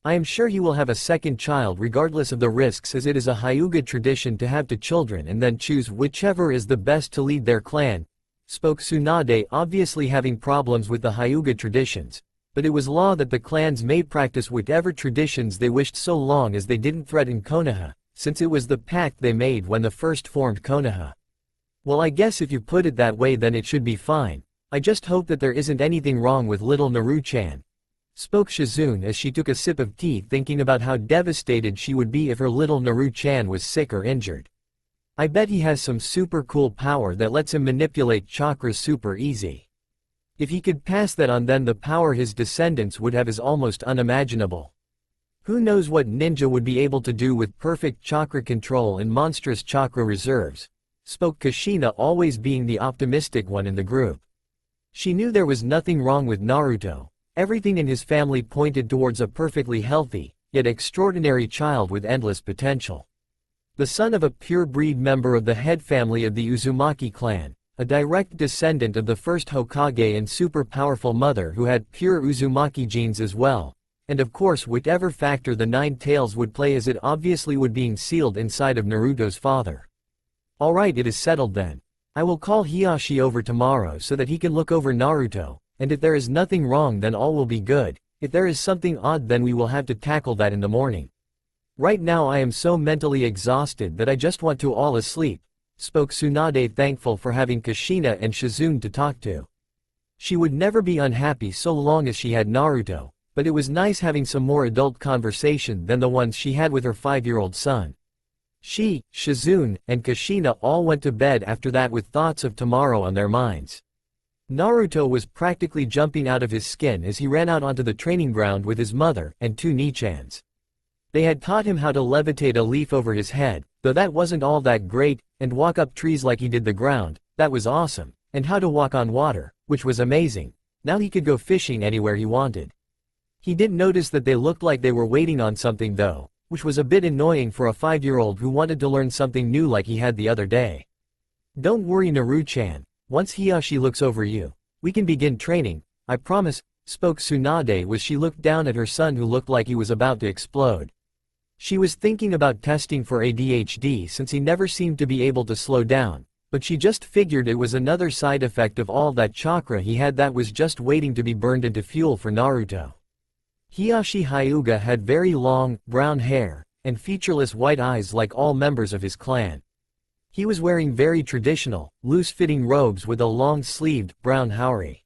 I am sure he will have a second child regardless of the risks as it is a Hyuga tradition to have two children and then choose whichever is the best to lead their clan, spoke Tsunade, obviously having problems with the Hyuga traditions, but it was law that the clans may practice whatever traditions they wished so long as they didn't threaten Konoha, since it was the pact they made when they first formed Konoha. Well, I guess if you put it that way then it should be fine. I just hope that there isn't anything wrong with little Naru-chan, spoke Shizune as she took a sip of tea thinking about how devastated she would be if her little Naru-chan was sick or injured. I bet he has some super cool power that lets him manipulate chakras super easy. If he could pass that on then the power his descendants would have is almost unimaginable. Who knows what ninja would be able to do with perfect chakra control and monstrous chakra reserves, spoke Kushina, always being the optimistic one in the group. She knew there was nothing wrong with Naruto. Everything in his family pointed towards a perfectly healthy, yet extraordinary child with endless potential. The son of a pure-breed member of the head family of the Uzumaki clan, a direct descendant of the first Hokage and super-powerful mother who had pure Uzumaki genes as well, and of course whatever factor the Nine Tails would play as it obviously would being sealed inside of Naruto's father. Alright, it is settled then. I will call Hiyashi over tomorrow so that he can look over Naruto. And if there is nothing wrong then all will be good, if there is something odd then we will have to tackle that in the morning. Right now I am so mentally exhausted that I just want to all asleep, spoke Tsunade, thankful for having Kushina and Shizune to talk to. She would never be unhappy so long as she had Naruto, but it was nice having some more adult conversation than the ones she had with her 5-year-old son. She, Shizune, and Kushina all went to bed after that with thoughts of tomorrow on their minds. Naruto was practically jumping out of his skin as he ran out onto the training ground with his mother and 2 Nichans. They had taught him how to levitate a leaf over his head, though that wasn't all that great, and walk up trees like he did the ground, that was awesome, and how to walk on water, which was amazing. Now he could go fishing anywhere he wanted. He didn't notice that they looked like they were waiting on something though, which was a bit annoying for a 5-year-old who wanted to learn something new like he had the other day. Don't worry Naru-chan. Once Hiyashi looks over you, we can begin training, I promise, spoke Tsunade as she looked down at her son who looked like he was about to explode. She was thinking about testing for ADHD since he never seemed to be able to slow down, but she just figured it was another side effect of all that chakra he had that was just waiting to be burned into fuel for Naruto. Hiyashi Hyuga had very long, brown hair, and featureless white eyes like all members of his clan. He was wearing very traditional, loose-fitting robes with a long-sleeved, brown haori.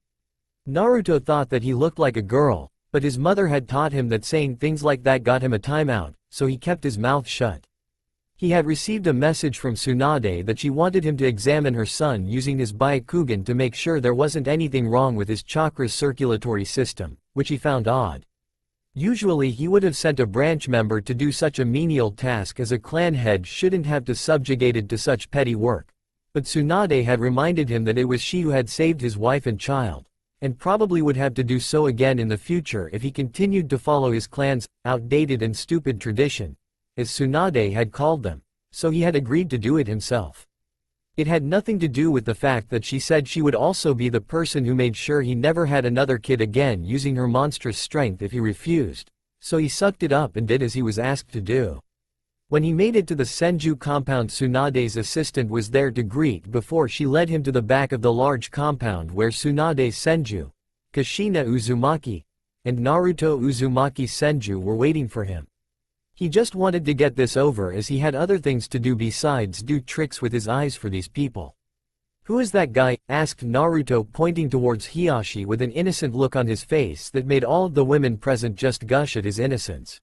Naruto thought that he looked like a girl, but his mother had taught him that saying things like that got him a timeout, so he kept his mouth shut. He had received a message from Tsunade that she wanted him to examine her son using his Byakugan to make sure there wasn't anything wrong with his chakra's circulatory system, which he found odd. Usually he would have sent a branch member to do such a menial task, as a clan head shouldn't have to subjugated to such petty work. But Tsunade had reminded him that it was she who had saved his wife and child, and probably would have to do so again in the future if he continued to follow his clan's outdated and stupid tradition, as Tsunade had called them, so he had agreed to do it himself. It had nothing to do with the fact that she said she would also be the person who made sure he never had another kid again using her monstrous strength if he refused, so he sucked it up and did as he was asked to do. When he made it to the Senju compound, Tsunade's assistant was there to greet before she led him to the back of the large compound where Tsunade's Senju, Kushina Uzumaki, and Naruto Uzumaki Senju were waiting for him. He just wanted to get this over as he had other things to do besides do tricks with his eyes for these people. "Who is that guy?" asked Naruto, pointing towards Hiyashi with an innocent look on his face that made all of the women present just gush at his innocence.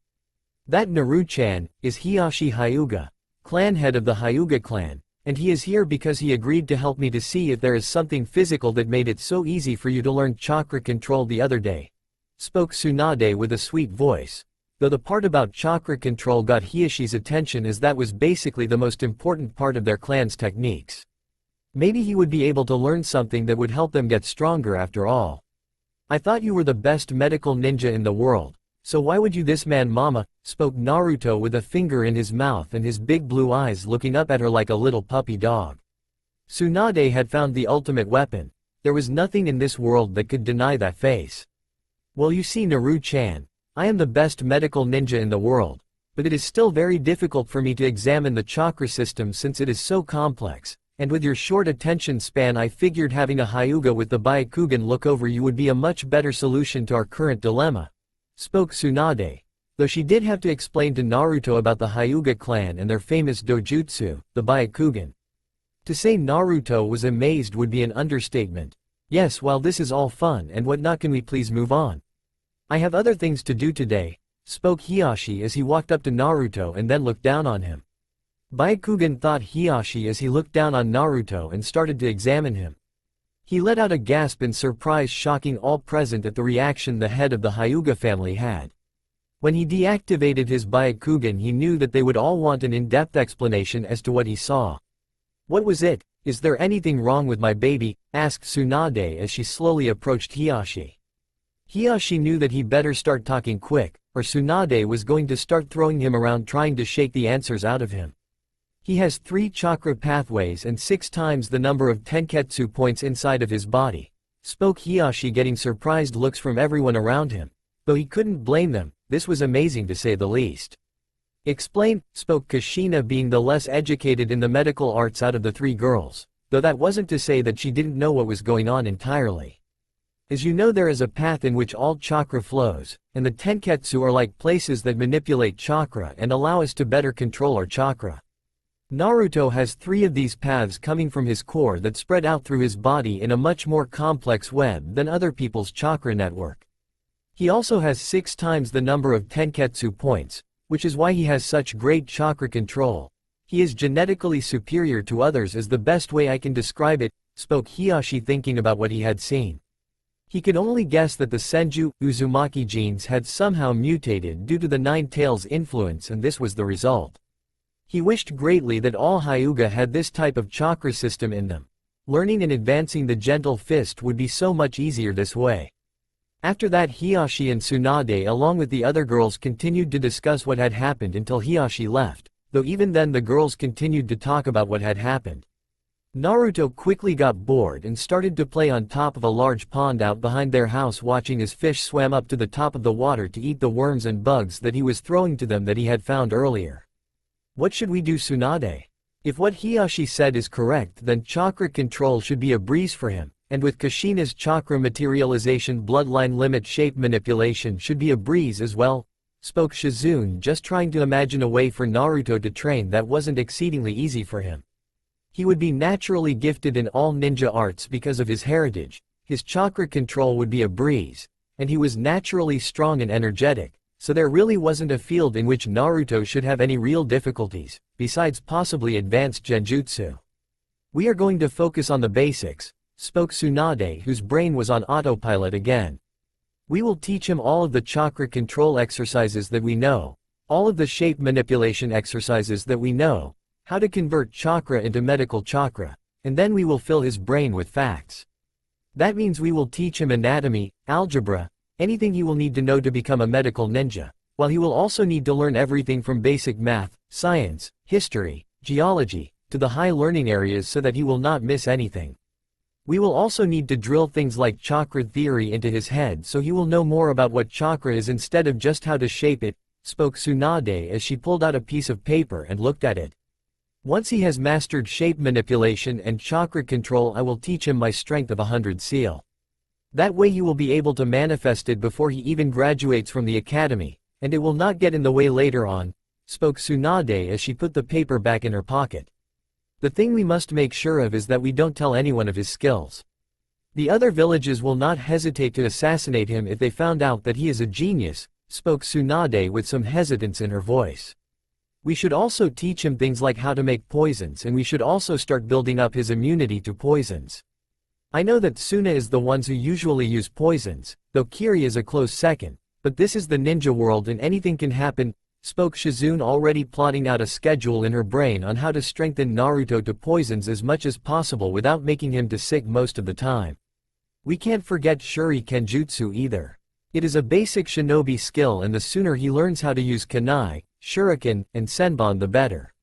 "That Naru-chan is Hiyashi Hyuga, clan head of the Hyuga clan, and he is here because he agreed to help me to see if there is something physical that made it so easy for you to learn chakra control the other day," spoke Tsunade with a sweet voice. Though the part about chakra control got Hiyashi's attention, as that was basically the most important part of their clan's techniques. Maybe he would be able to learn something that would help them get stronger after all. "I thought you were the best medical ninja in the world, so why would you this man, mama?" spoke Naruto with a finger in his mouth and his big blue eyes looking up at her like a little puppy dog. Tsunade had found the ultimate weapon. There was nothing in this world that could deny that face. "Well, you see, Naru-chan, I am the best medical ninja in the world, but it is still very difficult for me to examine the chakra system since it is so complex, and with your short attention span I figured having a Hyuga with the Byakugan look over you would be a much better solution to our current dilemma," spoke Tsunade, though she did have to explain to Naruto about the Hyuga clan and their famous dojutsu, the Byakugan. To say Naruto was amazed would be an understatement. "Yes, while this is all fun and whatnot, can we please move on? I have other things to do today," spoke Hiyashi as he walked up to Naruto and then looked down on him. Byakugan thought Hiyashi as he looked down on Naruto and started to examine him. He let out a gasp in surprise, shocking all present at the reaction the head of the Hyuga family had. When he deactivated his Byakugan, he knew that they would all want an in-depth explanation as to what he saw. "What was it? Is there anything wrong with my baby?" asked Tsunade as she slowly approached Hiyashi. Hiyashi knew that he better start talking quick, or Tsunade was going to start throwing him around trying to shake the answers out of him. "He has 3 chakra pathways and 6 times the number of tenketsu points inside of his body," spoke Hiyashi, getting surprised looks from everyone around him. Though he couldn't blame them, this was amazing to say the least. "Explain," spoke Kushina, being the less educated in the medical arts out of the 3 girls, though that wasn't to say that she didn't know what was going on entirely. "As you know, there is a path in which all chakra flows, and the tenketsu are like places that manipulate chakra and allow us to better control our chakra. Naruto has 3 of these paths coming from his core that spread out through his body in a much more complex web than other people's chakra network. He also has 6 times the number of tenketsu points, which is why he has such great chakra control. He is genetically superior to others, is the best way I can describe it," spoke Hiyashi, thinking about what he had seen. He could only guess that the Senju, Uzumaki genes had somehow mutated due to the Nine Tails influence, and this was the result. He wished greatly that all Hyuga had this type of chakra system in them. Learning and advancing the gentle fist would be so much easier this way. After that, Hiyashi and Tsunade along with the other girls continued to discuss what had happened until Hiyashi left, though even then the girls continued to talk about what had happened. Naruto quickly got bored and started to play on top of a large pond out behind their house, watching as fish swam up to the top of the water to eat the worms and bugs that he was throwing to them that he had found earlier. "What should we do, Tsunade? If what Hiyashi said is correct, then chakra control should be a breeze for him, and with Kushina's chakra materialization bloodline limit shape manipulation should be a breeze as well," spoke Shizune, just trying to imagine a way for Naruto to train that wasn't exceedingly easy for him. He would be naturally gifted in all ninja arts because of his heritage, his chakra control would be a breeze, and he was naturally strong and energetic, so there really wasn't a field in which Naruto should have any real difficulties, besides possibly advanced genjutsu. We are going to focus on the basics, spoke Tsunade, whose brain was on autopilot again. We will teach him all of the chakra control exercises that we know, all of the shape manipulation exercises that we know, how to convert chakra into medical chakra, and then we will fill his brain with facts. That means we will teach him anatomy, algebra, anything he will need to know to become a medical ninja, while he will also need to learn everything from basic math, science, history, geology, to the high learning areas so that he will not miss anything. We will also need to drill things like chakra theory into his head so he will know more about what chakra is instead of just how to shape it, spoke Tsunade as she pulled out a piece of paper and looked at it. Once he has mastered shape manipulation and chakra control, I will teach him my strength of 100 seal. That way he will be able to manifest it before he even graduates from the academy, and it will not get in the way later on, spoke Tsunade as she put the paper back in her pocket. The thing we must make sure of is that we don't tell anyone of his skills. The other villages will not hesitate to assassinate him if they found out that he is a genius, spoke Tsunade with some hesitance in her voice. We should also teach him things like how to make poisons, and we should also start building up his immunity to poisons. I know that Suna is the ones who usually use poisons, though Kiri is a close second, but this is the ninja world and anything can happen, spoke Shizune, already plotting out a schedule in her brain on how to strengthen Naruto to poisons as much as possible without making him to sick most of the time. We can't forget Shuri Kenjutsu either. It is a basic shinobi skill, and the sooner he learns how to use kunai, shuriken, and senbon the better.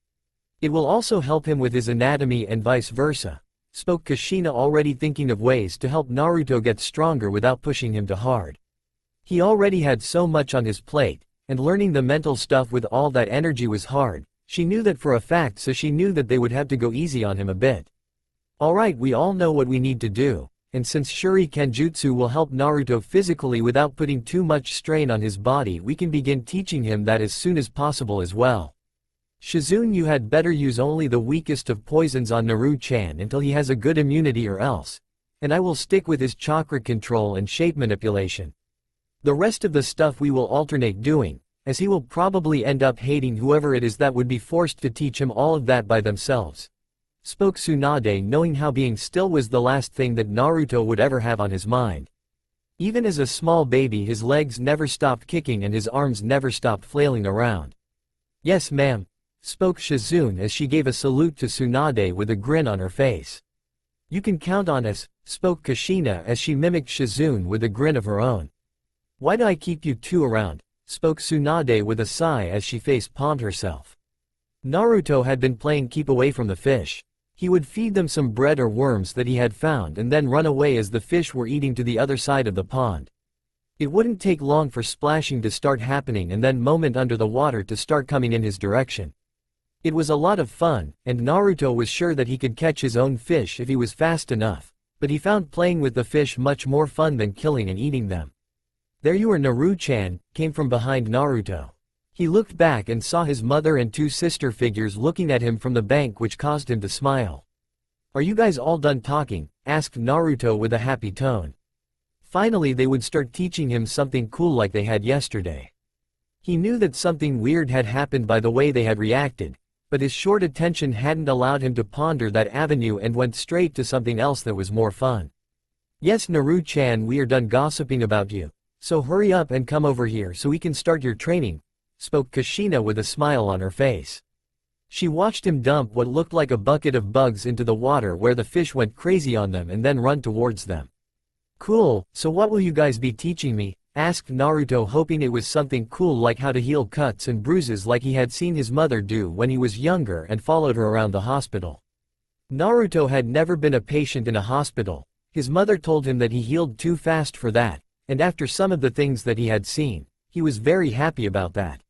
It will also help him with his anatomy and vice versa, spoke Kushina, already thinking of ways to help Naruto get stronger without pushing him too hard. He already had so much on his plate, and learning the mental stuff with all that energy was hard. She knew that for a fact, so she knew that they would have to go easy on him a bit. Alright, we all know what we need to do, and since Shuri Kenjutsu will help Naruto physically without putting too much strain on his body, we can begin teaching him that as soon as possible as well. Shizune, you had better use only the weakest of poisons on Naru-chan until he has a good immunity, or else. And I will stick with his chakra control and shape manipulation. The rest of the stuff we will alternate doing, as he will probably end up hating whoever it is that would be forced to teach him all of that by themselves, spoke Tsunade, knowing how being still was the last thing that Naruto would ever have on his mind. Even as a small baby, his legs never stopped kicking and his arms never stopped flailing around. Yes, ma'am, spoke Shizune as she gave a salute to Tsunade with a grin on her face. You can count on us, spoke Kushina as she mimicked Shizune with a grin of her own. Why do I keep you two around, spoke Tsunade with a sigh as she face-palmed herself. Naruto had been playing keep away from the fish. He would feed them some bread or worms that he had found and then run away as the fish were eating to the other side of the pond. It wouldn't take long for splashing to start happening and then moment under the water to start coming in his direction. It was a lot of fun, and Naruto was sure that he could catch his own fish if he was fast enough, but he found playing with the fish much more fun than killing and eating them. There you are, Naru-chan, came from behind Naruto. He looked back and saw his mother and two sister figures looking at him from the bank, which caused him to smile. Are you guys all done talking? Asked Naruto with a happy tone. Finally they would start teaching him something cool like they had yesterday. He knew that something weird had happened by the way they had reacted, but his short attention hadn't allowed him to ponder that avenue and went straight to something else that was more fun. Yes, Naru-chan, we are done gossiping about you, so hurry up and come over here so we can start your training, spoke Kushina with a smile on her face. She watched him dump what looked like a bucket of bugs into the water, where the fish went crazy on them and then run towards them. Cool, so what will you guys be teaching me? Asked Naruto, hoping it was something cool like how to heal cuts and bruises like he had seen his mother do when he was younger and followed her around the hospital. Naruto had never been a patient in a hospital. His mother told him that he healed too fast for that, and after some of the things that he had seen, he was very happy about that.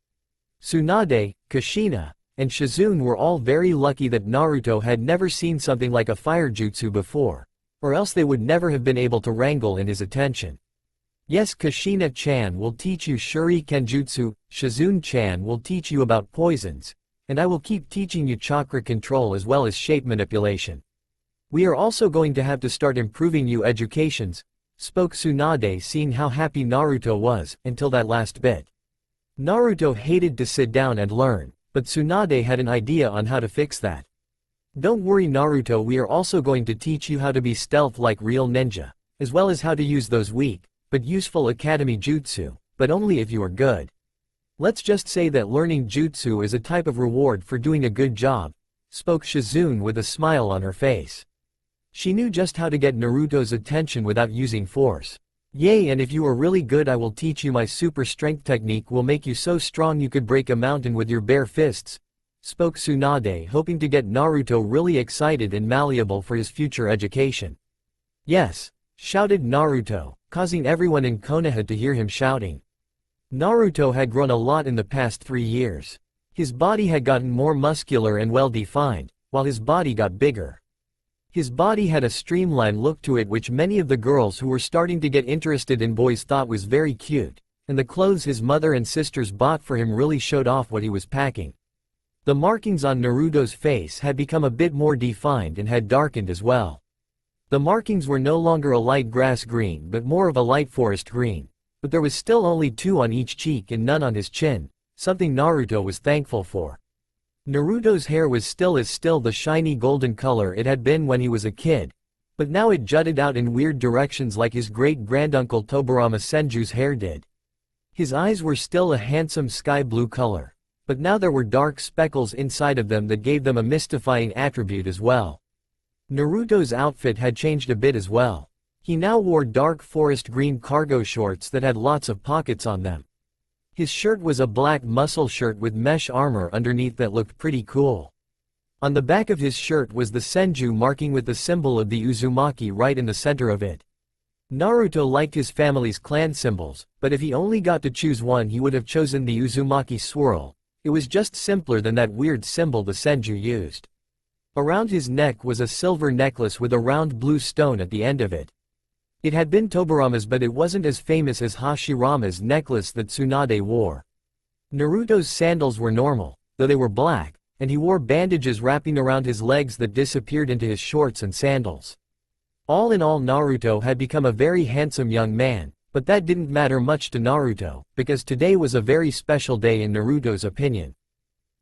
Tsunade, Kushina, and Shizune were all very lucky that Naruto had never seen something like a fire jutsu before, or else they would never have been able to wrangle in his attention. Yes, Kushina-chan will teach you Shuri Kenjutsu, Shizune-chan will teach you about poisons, and I will keep teaching you chakra control as well as shape manipulation. We are also going to have to start improving you educations, spoke Tsunade, seeing how happy Naruto was, until that last bit. Naruto hated to sit down and learn, but Tsunade had an idea on how to fix that. Don't worry Naruto, we are also going to teach you how to be stealth like real ninja, as well as how to use those weak, but useful academy jutsu, but only if you are good. Let's just say that learning jutsu is a type of reward for doing a good job, spoke Shizune with a smile on her face. She knew just how to get Naruto's attention without using force. Yay, and if you are really good I will teach you my super strength technique will make you so strong you could break a mountain with your bare fists, spoke Tsunade, hoping to get Naruto really excited and malleable for his future education. Yes, shouted Naruto, causing everyone in Konoha to hear him shouting. Naruto had grown a lot in the past 3 years. His body had gotten more muscular and well-defined, while his body got bigger. His body had a streamlined look to it which many of the girls who were starting to get interested in boys thought was very cute, and the clothes his mother and sisters bought for him really showed off what he was packing. The markings on Naruto's face had become a bit more defined and had darkened as well. The markings were no longer a light grass green but more of a light forest green, but there was still only 2 on each cheek and none on his chin, something Naruto was thankful for. Naruto's hair was still the shiny golden color it had been when he was a kid, but now it jutted out in weird directions like his great-granduncle Tobirama Senju's hair did. His eyes were still a handsome sky blue color, but now there were dark speckles inside of them that gave them a mystifying attribute as well. Naruto's outfit had changed a bit as well. He now wore dark forest green cargo shorts that had lots of pockets on them. His shirt was a black muscle shirt with mesh armor underneath that looked pretty cool. On the back of his shirt was the Senju marking with the symbol of the Uzumaki right in the center of it. Naruto liked his family's clan symbols, but if he only got to choose one he would have chosen the Uzumaki swirl. It was just simpler than that weird symbol the Senju used. Around his neck was a silver necklace with a round blue stone at the end of it. It had been Tobirama's but it wasn't as famous as Hashirama's necklace that Tsunade wore. Naruto's sandals were normal, though they were black, and he wore bandages wrapping around his legs that disappeared into his shorts and sandals. All in all Naruto had become a very handsome young man, but that didn't matter much to Naruto, because today was a very special day in Naruto's opinion.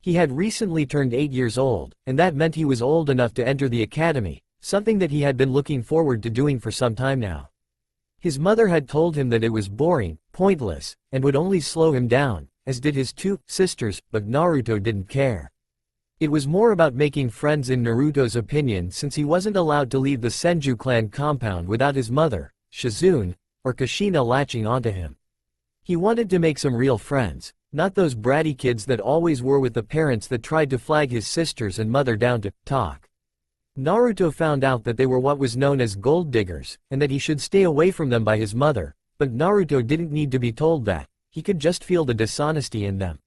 He had recently turned 8 years old, and that meant he was old enough to enter the academy, something that he had been looking forward to doing for some time now. His mother had told him that it was boring, pointless, and would only slow him down, as did his 2 sisters, but Naruto didn't care. It was more about making friends in Naruto's opinion since he wasn't allowed to leave the Senju clan compound without his mother, Shizune, or Kushina latching onto him. He wanted to make some real friends, not those bratty kids that always were with the parents that tried to flag his sisters and mother down to talk. Naruto found out that they were what was known as gold diggers, and that he should stay away from them by his mother, but Naruto didn't need to be told that, he could just feel the dishonesty in them.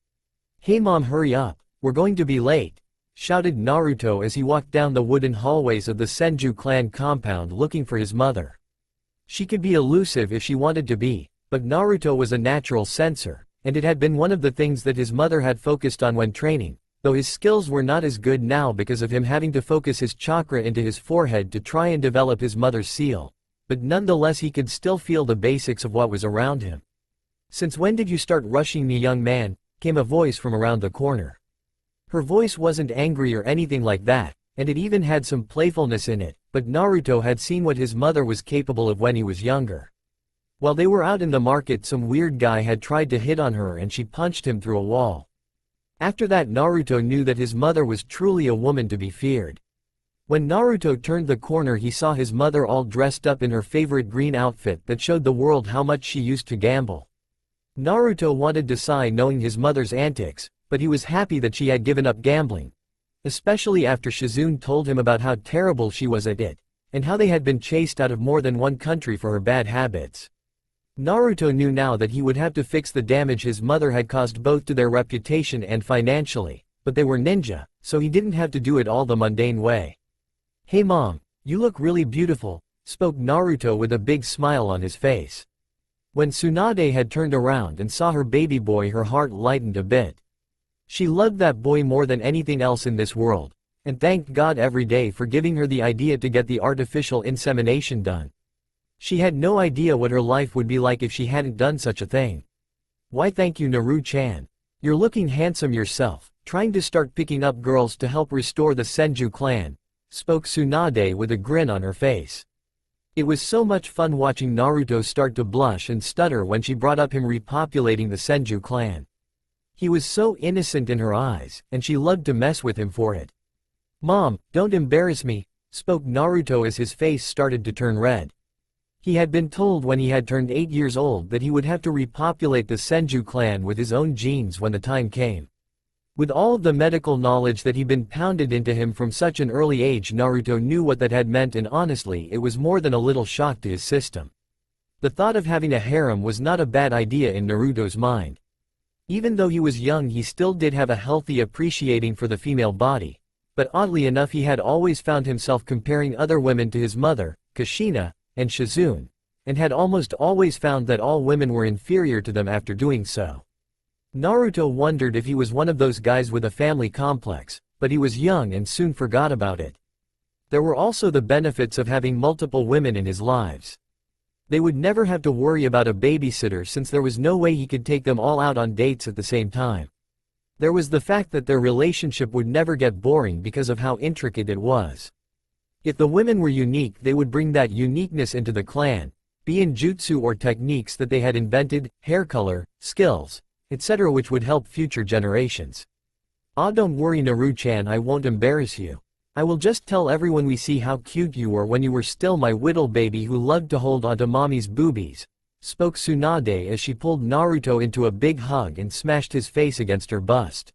"Hey mom, hurry up, we're going to be late," shouted Naruto as he walked down the wooden hallways of the Senju clan compound looking for his mother. She could be elusive if she wanted to be, but Naruto was a natural censor, and it had been one of the things that his mother had focused on when training. Though his skills were not as good now because of him having to focus his chakra into his forehead to try and develop his mother's seal, but nonetheless he could still feel the basics of what was around him. "Since when did you start rushing me, young man?" came a voice from around the corner. Her voice wasn't angry or anything like that, and it even had some playfulness in it, but Naruto had seen what his mother was capable of when he was younger. While they were out in the market, some weird guy had tried to hit on her and she punched him through a wall. After that Naruto knew that his mother was truly a woman to be feared. When Naruto turned the corner he saw his mother all dressed up in her favorite green outfit that showed the world how much she used to gamble. Naruto wanted to sigh knowing his mother's antics, but he was happy that she had given up gambling. Especially after Shizune told him about how terrible she was at it, and how they had been chased out of more than one country for her bad habits. Naruto knew now that he would have to fix the damage his mother had caused both to their reputation and financially, but they were ninja, so he didn't have to do it all the mundane way. "Hey mom, you look really beautiful," spoke Naruto with a big smile on his face. When Tsunade had turned around and saw her baby boy, her heart lightened a bit. She loved that boy more than anything else in this world, and thanked God every day for giving her the idea to get the artificial insemination done. She had no idea what her life would be like if she hadn't done such a thing. Why, thank you, Naru-chan. You're looking handsome yourself, trying to start picking up girls to help restore the Senju clan, spoke Tsunade with a grin on her face. It was so much fun watching Naruto start to blush and stutter when she brought up him repopulating the Senju clan. He was so innocent in her eyes, and she loved to mess with him for it. Mom, don't embarrass me, spoke Naruto as his face started to turn red. He had been told when he had turned 8 years old that he would have to repopulate the Senju clan with his own genes when the time came. With all of the medical knowledge that had been pounded into him from such an early age, Naruto knew what that had meant, and honestly it was more than a little shock to his system. The thought of having a harem was not a bad idea in Naruto's mind. Even though he was young, he still did have a healthy appreciating for the female body, but oddly enough he had always found himself comparing other women to his mother, Kushina, and Shizune, and had almost always found that all women were inferior to them after doing so. Naruto wondered if he was one of those guys with a family complex, but he was young and soon forgot about it. There were also the benefits of having multiple women in his lives. They would never have to worry about a babysitter since there was no way he could take them all out on dates at the same time. There was the fact that their relationship would never get boring because of how intricate it was. If the women were unique, they would bring that uniqueness into the clan, be in jutsu or techniques that they had invented, hair color, skills, etc., which would help future generations. Ah, don't worry, Naru-chan, I won't embarrass you. I will just tell everyone we see how cute you were when you were still my whittle baby who loved to hold onto mommy's boobies, spoke Tsunade as she pulled Naruto into a big hug and smashed his face against her bust.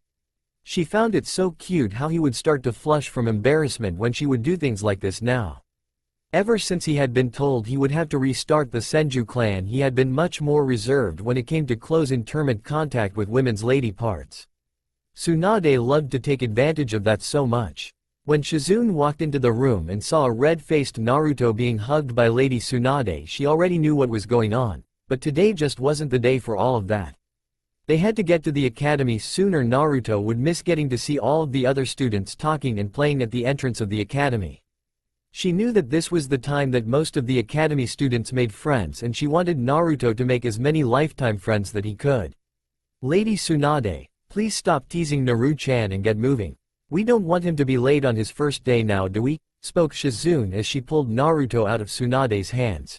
She found it so cute how he would start to flush from embarrassment when she would do things like this now. Ever since he had been told he would have to restart the Senju clan, he had been much more reserved when it came to close intimate contact with women's lady parts. Tsunade loved to take advantage of that so much. When Shizune walked into the room and saw a red-faced Naruto being hugged by Lady Tsunade, she already knew what was going on, but today just wasn't the day for all of that. They had to get to the academy sooner. Naruto would miss getting to see all of the other students talking and playing at the entrance of the academy. She knew that this was the time that most of the academy students made friends, and she wanted Naruto to make as many lifetime friends that he could. Lady Tsunade, please stop teasing Naru-chan and get moving. We don't want him to be late on his first day now, do we? Spoke Shizune as she pulled Naruto out of Tsunade's hands.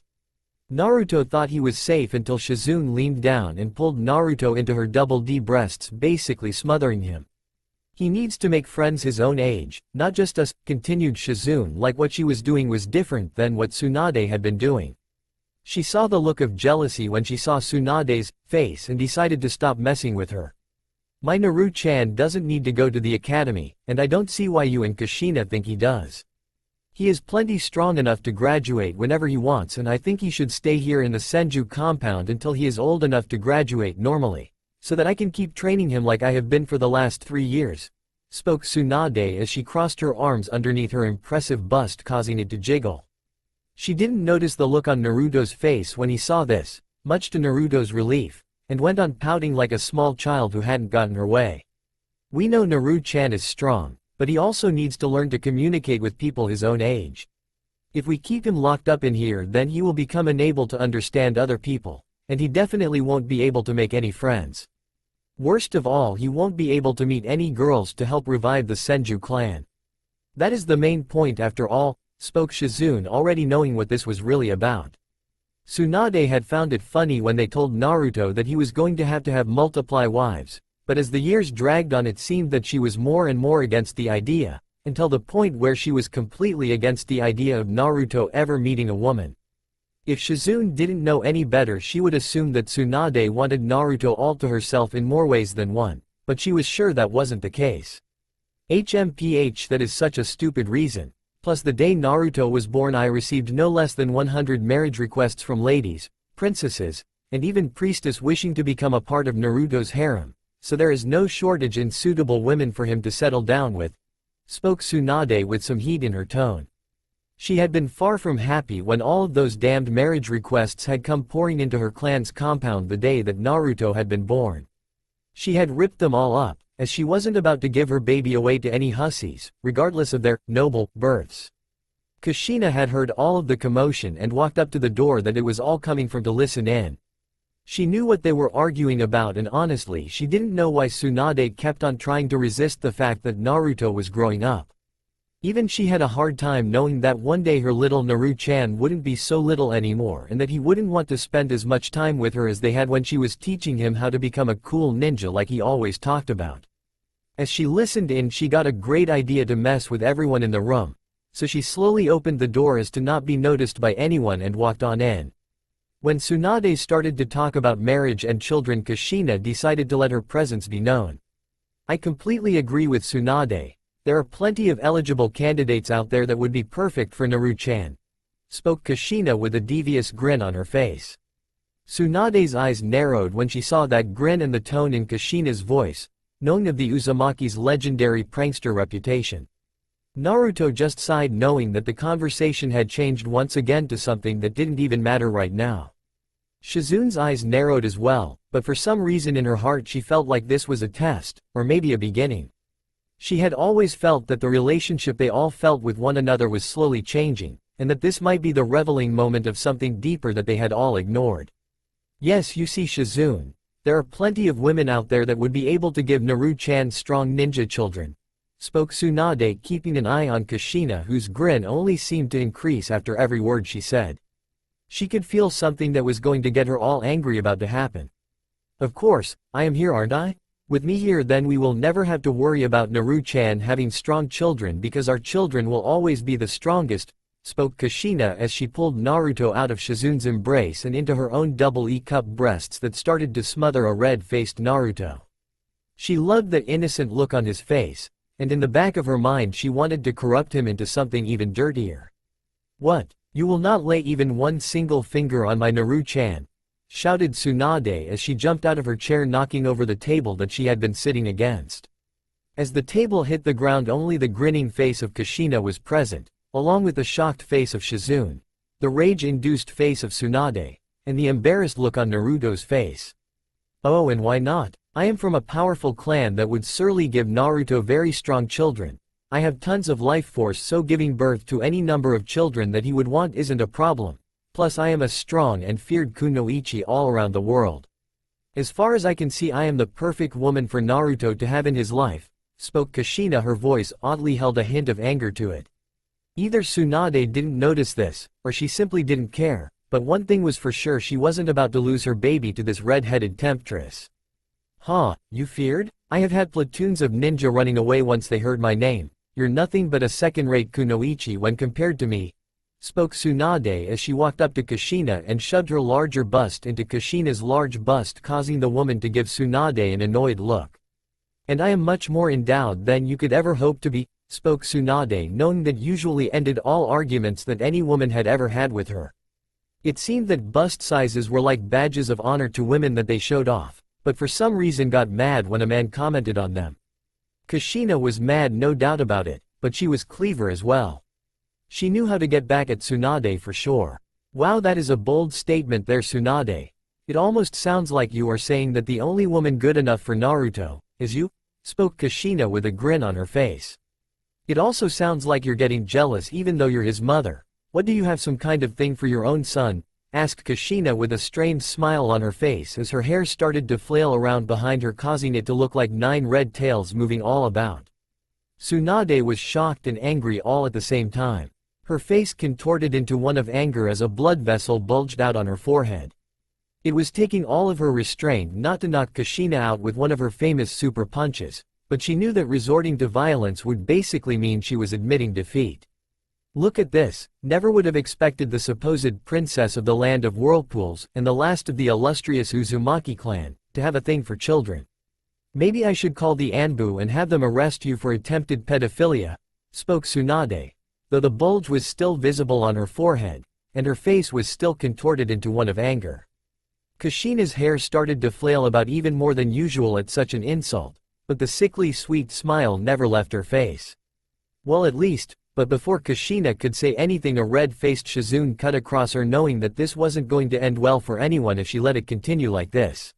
Naruto thought he was safe until Shizune leaned down and pulled Naruto into her double D breasts, basically smothering him. He needs to make friends his own age, not just us, continued Shizune, like what she was doing was different than what Tsunade had been doing. She saw the look of jealousy when she saw Tsunade's face and decided to stop messing with her. My Naru-chan doesn't need to go to the academy, and I don't see why you and Kushina think he does. He is plenty strong enough to graduate whenever he wants, and I think he should stay here in the Senju compound until he is old enough to graduate normally, so that I can keep training him like I have been for the last 3 years, spoke Tsunade as she crossed her arms underneath her impressive bust, causing it to jiggle. She didn't notice the look on Naruto's face when he saw this, much to Naruto's relief, and went on pouting like a small child who hadn't gotten her way. We know Naru-chan is strong, but he also needs to learn to communicate with people his own age. If we keep him locked up in here, then he will become unable to understand other people, and he definitely won't be able to make any friends. Worst of all, he won't be able to meet any girls to help revive the Senju clan. That is the main point after all, spoke Shizune, already knowing what this was really about. Tsunade had found it funny when they told Naruto that he was going to have multiple wives, but as the years dragged on it seemed that she was more and more against the idea, until the point where she was completely against the idea of Naruto ever meeting a woman. If Shizune didn't know any better, she would assume that Tsunade wanted Naruto all to herself in more ways than one, but she was sure that wasn't the case. HMPH, that is such a stupid reason. Plus, the day Naruto was born I received no less than 100 marriage requests from ladies, princesses, and even priestess wishing to become a part of Naruto's harem, so there is no shortage in suitable women for him to settle down with, spoke Tsunade with some heat in her tone. She had been far from happy when all of those damned marriage requests had come pouring into her clan's compound the day that Naruto had been born. She had ripped them all up, as she wasn't about to give her baby away to any hussies, regardless of their noble births. Kushina had heard all of the commotion and walked up to the door that it was all coming from to listen in. She knew what they were arguing about, and honestly she didn't know why Tsunade kept on trying to resist the fact that Naruto was growing up. Even she had a hard time knowing that one day her little Naru-chan wouldn't be so little anymore and that he wouldn't want to spend as much time with her as they had when she was teaching him how to become a cool ninja like he always talked about. As she listened in, she got a great idea to mess with everyone in the room, so she slowly opened the door as to not be noticed by anyone and walked on in. When Tsunade started to talk about marriage and children, Kushina decided to let her presence be known. I completely agree with Tsunade. There are plenty of eligible candidates out there that would be perfect for Naru-chan, spoke Kushina with a devious grin on her face. Tsunade's eyes narrowed when she saw that grin and the tone in Kushina's voice, knowing of the Uzumaki's legendary prankster reputation. Naruto just sighed, knowing that the conversation had changed once again to something that didn't even matter right now. Shizune's eyes narrowed as well, but for some reason in her heart she felt like this was a test, or maybe a beginning. She had always felt that the relationship they all felt with one another was slowly changing, and that this might be the revealing moment of something deeper that they had all ignored. Yes, you see, Shizune, there are plenty of women out there that would be able to give Naru-chan strong ninja children, spoke Tsunade, keeping an eye on Kushina, whose grin only seemed to increase after every word she said. She could feel something that was going to get her all angry about to happen. Of course, I am here, aren't I? With me here, then we will never have to worry about Naru-chan having strong children because our children will always be the strongest, spoke Kushina as she pulled Naruto out of Shizune's embrace and into her own double E-cup breasts that started to smother a red-faced Naruto. She loved the innocent look on his face, and in the back of her mind she wanted to corrupt him into something even dirtier. What? You will not lay even one single finger on my Naru-chan, shouted Tsunade as she jumped out of her chair, knocking over the table that she had been sitting against. As the table hit the ground, only the grinning face of Kushina was present, along with the shocked face of Shizune, the rage-induced face of Tsunade, and the embarrassed look on Naruto's face. Oh, and why not? I am from a powerful clan that would surely give Naruto very strong children. I have tons of life force, so giving birth to any number of children that he would want isn't a problem. Plus I am a strong and feared kunoichi all around the world. As far as I can see, I am the perfect woman for Naruto to have in his life, spoke Kushina. Her voice oddly held a hint of anger to it. Either Tsunade didn't notice this, or she simply didn't care, but one thing was for sure: she wasn't about to lose her baby to this red-headed temptress. Huh, you feared? I have had platoons of ninja running away once they heard my name. You're nothing but a second-rate kunoichi when compared to me, spoke Tsunade as she walked up to Kushina and shoved her larger bust into Kushina's large bust, causing the woman to give Tsunade an annoyed look. And I am much more endowed than you could ever hope to be, spoke Tsunade, knowing that usually ended all arguments that any woman had ever had with her. It seemed that bust sizes were like badges of honor to women that they showed off, but for some reason got mad when a man commented on them. Kushina was mad, no doubt about it, but she was clever as well. She knew how to get back at Tsunade for sure. Wow, that is a bold statement there, Tsunade. It almost sounds like you are saying that the only woman good enough for Naruto is you, spoke Kushina with a grin on her face. It also sounds like you're getting jealous even though you're his mother. What, do you have some kind of thing for your own son? Asked Kushina with a strained smile on her face as her hair started to flail around behind her, causing it to look like 9 red tails moving all about. Tsunade was shocked and angry all at the same time. Her face contorted into one of anger as a blood vessel bulged out on her forehead. It was taking all of her restraint not to knock Kushina out with one of her famous super punches, but she knew that resorting to violence would basically mean she was admitting defeat. Look at this, never would have expected the supposed princess of the land of whirlpools and the last of the illustrious Uzumaki clan to have a thing for children. Maybe I should call the Anbu and have them arrest you for attempted pedophilia, spoke Tsunade, though the bulge was still visible on her forehead, and her face was still contorted into one of anger. Kushina's hair started to flail about even more than usual at such an insult, but the sickly sweet smile never left her face. Well, at least, But before Kushina could say anything, a red-faced Shizune cut across her, knowing that this wasn't going to end well for anyone if she let it continue like this.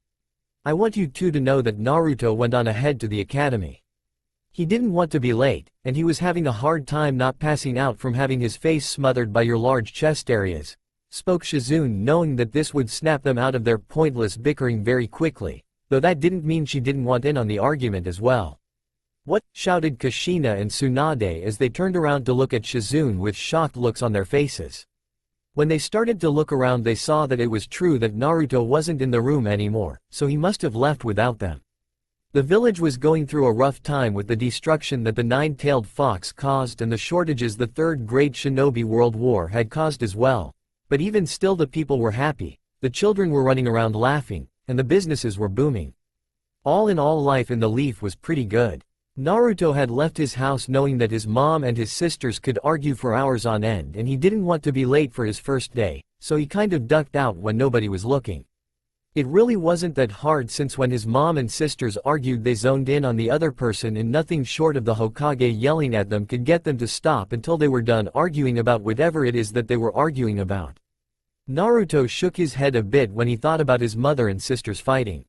I want you two to know that Naruto went on ahead to the academy. He didn't want to be late, and he was having a hard time not passing out from having his face smothered by your large chest areas, spoke Shizune, knowing that this would snap them out of their pointless bickering very quickly, though that didn't mean she didn't want in on the argument as well. What? Shouted Kushina and Tsunade as they turned around to look at Shizune with shocked looks on their faces. When they started to look around, they saw that it was true that Naruto wasn't in the room anymore, so he must have left without them. The village was going through a rough time with the destruction that the nine-tailed fox caused and the shortages the Third Great Shinobi World War had caused as well, but even still the people were happy, the children were running around laughing, and the businesses were booming. All in all, life in the Leaf was pretty good. Naruto had left his house knowing that his mom and his sisters could argue for hours on end, and he didn't want to be late for his first day, so he kind of ducked out when nobody was looking. It really wasn't that hard, since when his mom and sisters argued they zoned in on the other person, and nothing short of the Hokage yelling at them could get them to stop until they were done arguing about whatever it is that they were arguing about. Naruto shook his head a bit when he thought about his mother and sisters fighting.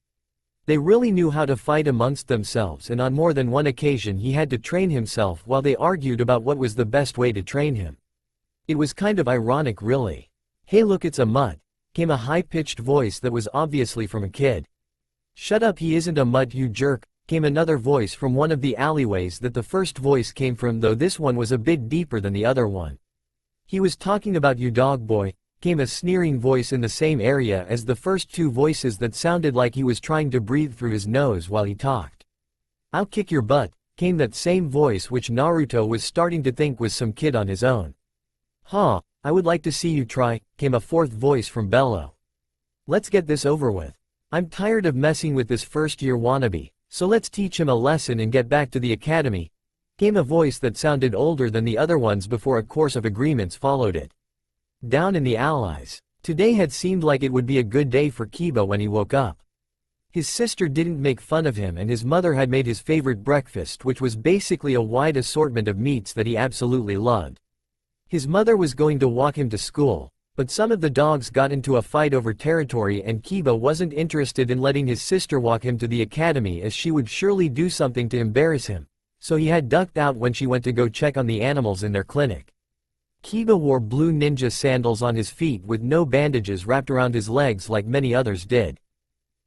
They really knew how to fight amongst themselves, and on more than one occasion he had to train himself while they argued about what was the best way to train him. It was kind of ironic, really. "Hey look, it's a mutt," came a high-pitched voice that was obviously from a kid. "Shut up, he isn't a mutt, you jerk," came another voice from one of the alleyways that the first voice came from, though this one was a bit deeper than the other one. "He was talking about you, dog boy," came a sneering voice in the same area as the first two voices that sounded like he was trying to breathe through his nose while he talked. "I'll kick your butt," came that same voice, which Naruto was starting to think was some kid on his own. "Huh, I would like to see you try," came a fourth voice from below. "Let's get this over with. I'm tired of messing with this first-year wannabe, so let's teach him a lesson and get back to the academy," came a voice that sounded older than the other ones before a course of agreements followed it. Down in the Allies, today had seemed like it would be a good day for Kiba when he woke up. His sister didn't make fun of him, and his mother had made his favorite breakfast, which was basically a wide assortment of meats that he absolutely loved. His mother was going to walk him to school, but some of the dogs got into a fight over territory, and Kiba wasn't interested in letting his sister walk him to the academy, as she would surely do something to embarrass him, so he had ducked out when she went to go check on the animals in their clinic. Kiba wore blue ninja sandals on his feet with no bandages wrapped around his legs like many others did.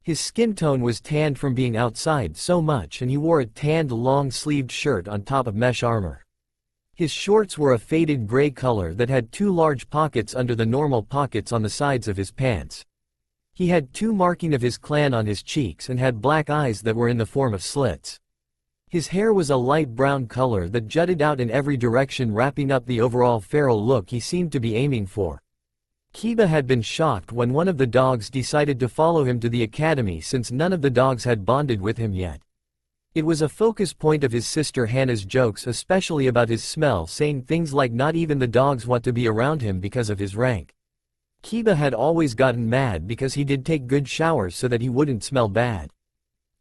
His skin tone was tanned from being outside so much, and he wore a tanned long-sleeved shirt on top of mesh armor. His shorts were a faded gray color that had two large pockets under the normal pockets on the sides of his pants. He had two marking of his clan on his cheeks and had black eyes that were in the form of slits. His hair was a light brown color that jutted out in every direction, wrapping up the overall feral look he seemed to be aiming for. Kiba had been shocked when one of the dogs decided to follow him to the academy, since none of the dogs had bonded with him yet. It was a focus point of his sister Hannah's jokes, especially about his smell, saying things like not even the dogs want to be around him because of his rank. Kiba had always gotten mad because he did take good showers so that he wouldn't smell bad.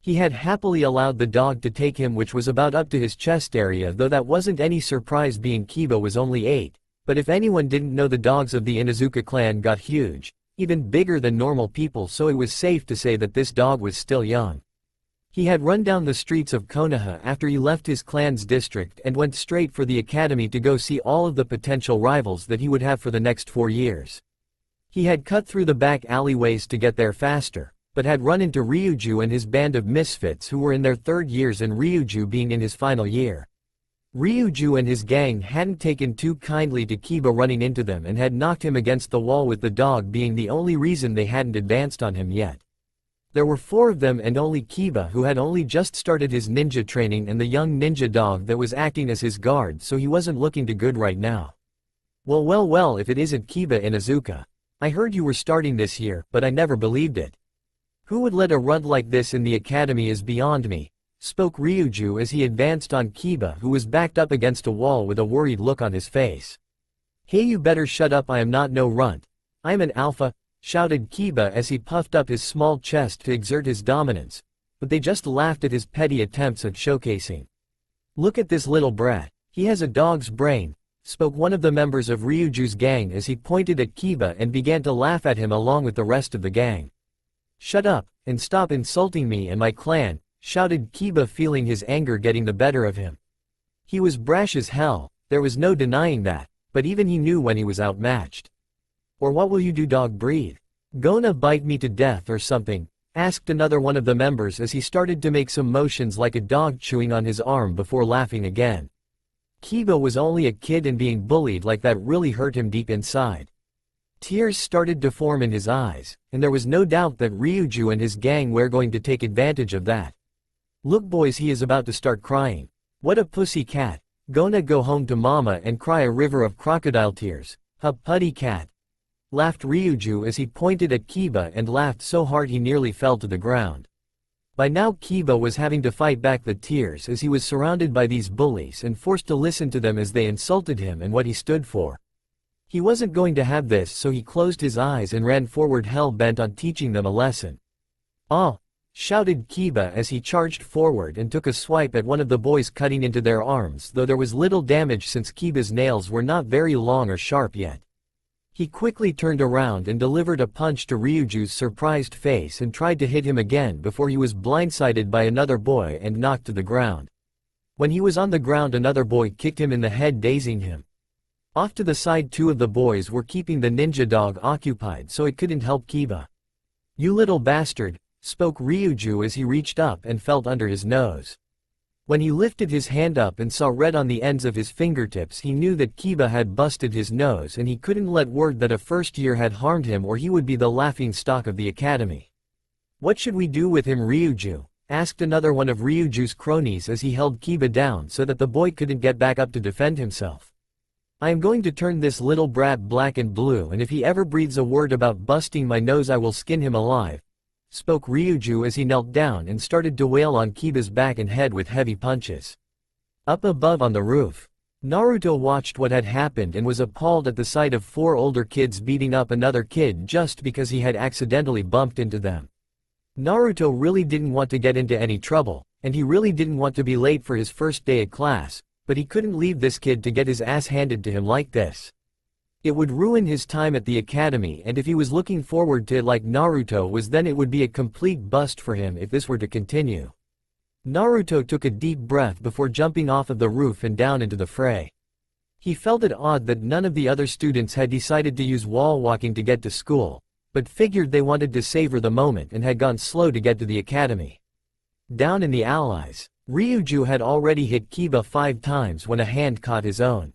He had happily allowed the dog to take him, which was about up to his chest area, though that wasn't any surprise being Kiba was only 8, but if anyone didn't know, the dogs of the Inuzuka clan got huge, even bigger than normal people, so it was safe to say that this dog was still young. He had run down the streets of Konoha after he left his clan's district and went straight for the academy to go see all of the potential rivals that he would have for the next 4 years. He had cut through the back alleyways to get there faster, but had run into Ryuju and his band of misfits who were in their 3rd years, and Ryuju being in his final year. Ryuju and his gang hadn't taken too kindly to Kiba running into them and had knocked him against the wall, with the dog being the only reason they hadn't advanced on him yet. There were 4 of them, and only Kiba, who had only just started his ninja training, and the young ninja dog that was acting as his guard, so he wasn't looking too good right now. Well, if it isn't Kiba Inuzuka. I heard you were starting this year, but I never believed it. Who would let a runt like this in the academy is beyond me, spoke Ryuju as he advanced on Kiba, who was backed up against a wall with a worried look on his face. "Hey, you better shut up, I am not no runt. I am an alpha," shouted Kiba as he puffed up his small chest to exert his dominance, but they just laughed at his petty attempts at showcasing. "Look at this little brat, he has a dog's brain," spoke one of the members of Ryuju's gang as he pointed at Kiba and began to laugh at him along with the rest of the gang. "Shut up, and stop insulting me and my clan," shouted Kiba, feeling his anger getting the better of him. He was brash as hell, there was no denying that, but even he knew when he was outmatched. "Or what will you do, dog breed? Gonna bite me to death or something?" asked another one of the members as he started to make some motions like a dog chewing on his arm before laughing again. Kiba was only a kid, and being bullied like that really hurt him deep inside. Tears started to form in his eyes, and there was no doubt that Ryuju and his gang were going to take advantage of that. "Look boys, he is about to start crying. What a pussy cat. Gonna go home to mama and cry a river of crocodile tears. Ha putty cat," laughed Ryuju as he pointed at Kiba and laughed so hard he nearly fell to the ground. By now Kiba was having to fight back the tears as he was surrounded by these bullies and forced to listen to them as they insulted him and what he stood for. He wasn't going to have this, so he closed his eyes and ran forward, hell-bent on teaching them a lesson. "Ah!" shouted Kiba as he charged forward and took a swipe at one of the boys, cutting into their arms, though there was little damage since Kiba's nails were not very long or sharp yet. He quickly turned around and delivered a punch to Ryuju's surprised face and tried to hit him again before he was blindsided by another boy and knocked to the ground. When he was on the ground, another boy kicked him in the head, dazing him. Off to the side, two of the boys were keeping the ninja dog occupied so it couldn't help Kiba. "You little bastard," spoke Ryuju as he reached up and felt under his nose. When he lifted his hand up and saw red on the ends of his fingertips, he knew that Kiba had busted his nose, and he couldn't let word that a first year had harmed him or he would be the laughing stock of the academy. "What should we do with him, Ryuju?" asked another one of Ryuju's cronies as he held Kiba down so that the boy couldn't get back up to defend himself. "I am going to turn this little brat black and blue, and if he ever breathes a word about busting my nose I will skin him alive," spoke Ryuju as he knelt down and started to wail on Kiba's back and head with heavy punches. Up above on the roof, Naruto watched what had happened and was appalled at the sight of four older kids beating up another kid just because he had accidentally bumped into them. Naruto really didn't want to get into any trouble, and he really didn't want to be late for his first day at class, but he couldn't leave this kid to get his ass handed to him like this. It would ruin his time at the academy, and if he was looking forward to it like Naruto was, then it would be a complete bust for him if this were to continue. Naruto took a deep breath before jumping off of the roof and down into the fray. He felt it odd that none of the other students had decided to use wall walking to get to school, but figured they wanted to savor the moment and had gone slow to get to the academy. Down in the allies, Ryuju had already hit Kiba 5 times when a hand caught his own.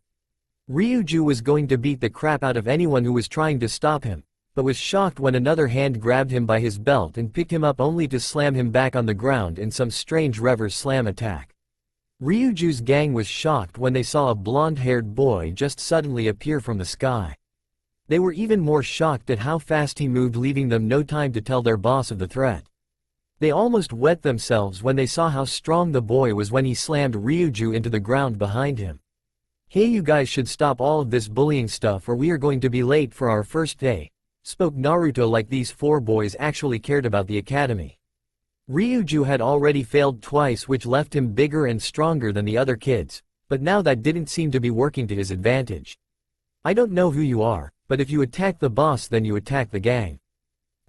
Ryuju was going to beat the crap out of anyone who was trying to stop him, but was shocked when another hand grabbed him by his belt and picked him up only to slam him back on the ground in some strange reverse slam attack. Ryuju's gang was shocked when they saw a blonde-haired boy just suddenly appear from the sky. They were even more shocked at how fast he moved, leaving them no time to tell their boss of the threat. They almost wet themselves when they saw how strong the boy was when he slammed Ryuju into the ground behind him. "Hey, you guys should stop all of this bullying stuff or we are going to be late for our first day," spoke Naruto like these 4 boys actually cared about the academy. Ryuju had already failed twice, which left him bigger and stronger than the other kids, but now that didn't seem to be working to his advantage. "I don't know who you are, but if you attack the boss then you attack the gang.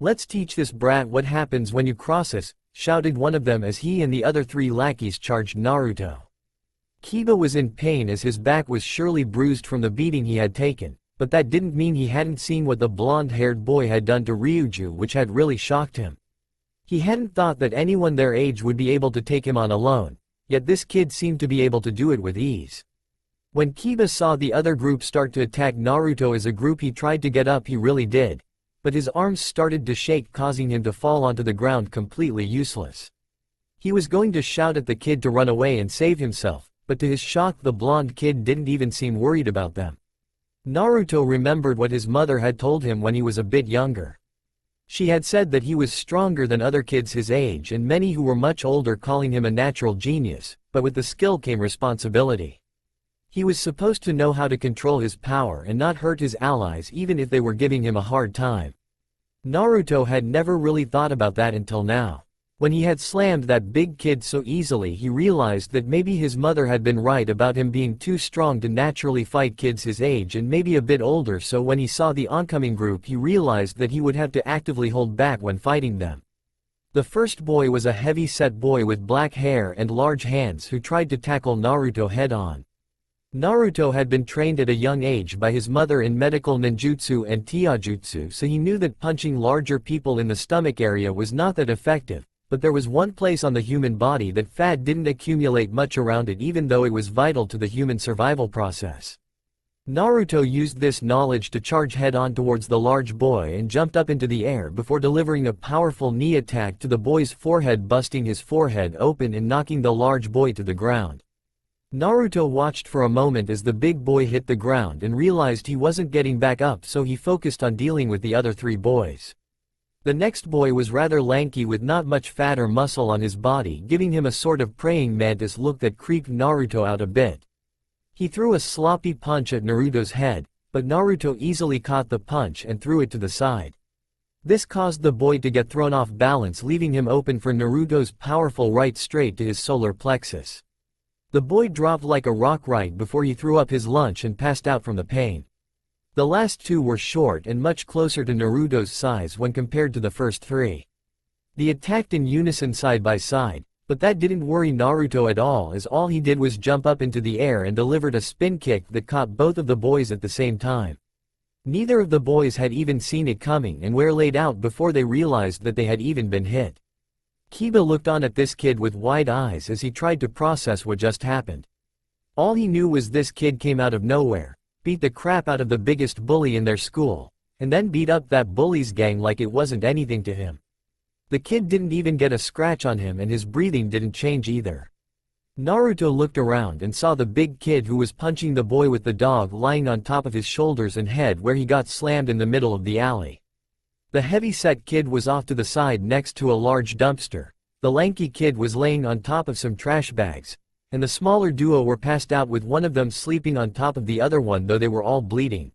Let's teach this brat what happens when you cross us," shouted one of them as he and the other 3 lackeys charged Naruto. Kiba was in pain as his back was surely bruised from the beating he had taken, but that didn't mean he hadn't seen what the blonde-haired boy had done to Ryuju, which had really shocked him. He hadn't thought that anyone their age would be able to take him on alone, yet this kid seemed to be able to do it with ease. When Kiba saw the other group start to attack Naruto as a group, he tried to get up, he really did, but his arms started to shake, causing him to fall onto the ground completely useless. He was going to shout at the kid to run away and save himself, but to his shock the blonde kid didn't even seem worried about them. Naruto remembered what his mother had told him when he was a bit younger. She had said that he was stronger than other kids his age and many who were much older, calling him a natural genius, but with the skill came responsibility. He was supposed to know how to control his power and not hurt his allies even if they were giving him a hard time. Naruto had never really thought about that until now. When he had slammed that big kid so easily, he realized that maybe his mother had been right about him being too strong to naturally fight kids his age and maybe a bit older, so when he saw the oncoming group he realized that he would have to actively hold back when fighting them. The first boy was a heavy-set boy with black hair and large hands who tried to tackle Naruto head-on. Naruto had been trained at a young age by his mother in medical ninjutsu and taijutsu, so he knew that punching larger people in the stomach area was not that effective. But there was one place on the human body that fat didn't accumulate much around it, even though it was vital to the human survival process. Naruto used this knowledge to charge head-on towards the large boy and jumped up into the air before delivering a powerful knee attack to the boy's forehead, busting his forehead open and knocking the large boy to the ground. Naruto watched for a moment as the big boy hit the ground and realized he wasn't getting back up, so he focused on dealing with the other three boys. The next boy was rather lanky with not much fat or muscle on his body, giving him a sort of praying mantis look that creeped Naruto out a bit. He threw a sloppy punch at Naruto's head, but Naruto easily caught the punch and threw it to the side. This caused the boy to get thrown off balance, leaving him open for Naruto's powerful right straight to his solar plexus. The boy dropped like a rock right before he threw up his lunch and passed out from the pain. The last two were short and much closer to Naruto's size when compared to the first three. They attacked in unison side by side, but that didn't worry Naruto at all, as all he did was jump up into the air and delivered a spin kick that caught both of the boys at the same time. Neither of the boys had even seen it coming and were laid out before they realized that they had even been hit. Kiba looked on at this kid with wide eyes as he tried to process what just happened. All he knew was this kid came out of nowhere, beat the crap out of the biggest bully in their school, and then beat up that bully's gang like it wasn't anything to him. The kid didn't even get a scratch on him and his breathing didn't change either. Naruto looked around and saw the big kid who was punching the boy with the dog lying on top of his shoulders and head, where he got slammed in the middle of the alley. The heavy-set kid was off to the side next to a large dumpster, the lanky kid was laying on top of some trash bags, and the smaller duo were passed out with one of them sleeping on top of the other one, though they were all bleeding.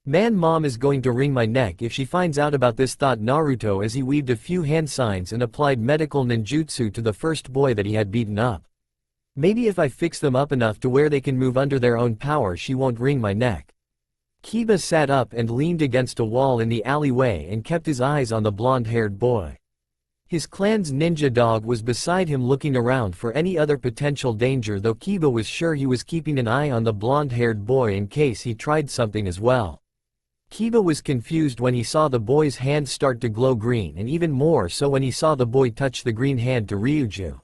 Man, mom is going to wring my neck if she finds out about this, thought Naruto as he weaved a few hand signs and applied medical ninjutsu to the first boy that he had beaten up. Maybe if I fix them up enough to where they can move under their own power, she won't wring my neck. Kiba sat up and leaned against a wall in the alleyway and kept his eyes on the blonde-haired boy. His clan's ninja dog was beside him, looking around for any other potential danger, though Kiba was sure he was keeping an eye on the blonde-haired boy in case he tried something as well. Kiba was confused when he saw the boy's hand start to glow green, and even more so when he saw the boy touch the green hand to Ryuju.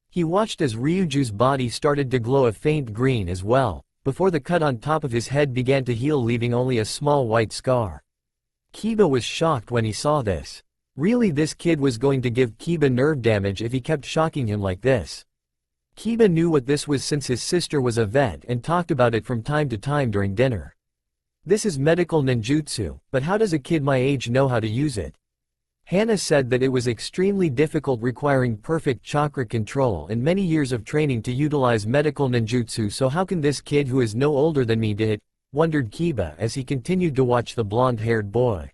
He watched as Ryuju's body started to glow a faint green as well, before the cut on top of his head began to heal, leaving only a small white scar. Kiba was shocked when he saw this. Really, this kid was going to give Kiba nerve damage if he kept shocking him like this. Kiba knew what this was since his sister was a vet and talked about it from time to time during dinner. This is medical ninjutsu, but how does a kid my age know how to use it? Hannah said that it was extremely difficult, requiring perfect chakra control and many years of training to utilize medical ninjutsu, so how can this kid who is no older than me do it? Wondered Kiba as he continued to watch the blonde-haired boy.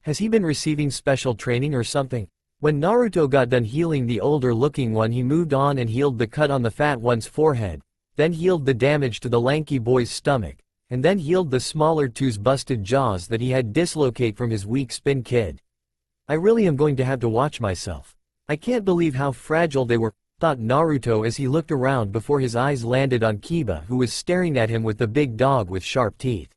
Has he been receiving special training or something? When Naruto got done healing the older-looking one, he moved on and healed the cut on the fat one's forehead, then healed the damage to the lanky boy's stomach, and then healed the smaller two's busted jaws that he had dislocate from his weak spin kid. I really am going to have to watch myself. I can't believe how fragile they were, thought Naruto as he looked around before his eyes landed on Kiba, who was staring at him with the big dog with sharp teeth.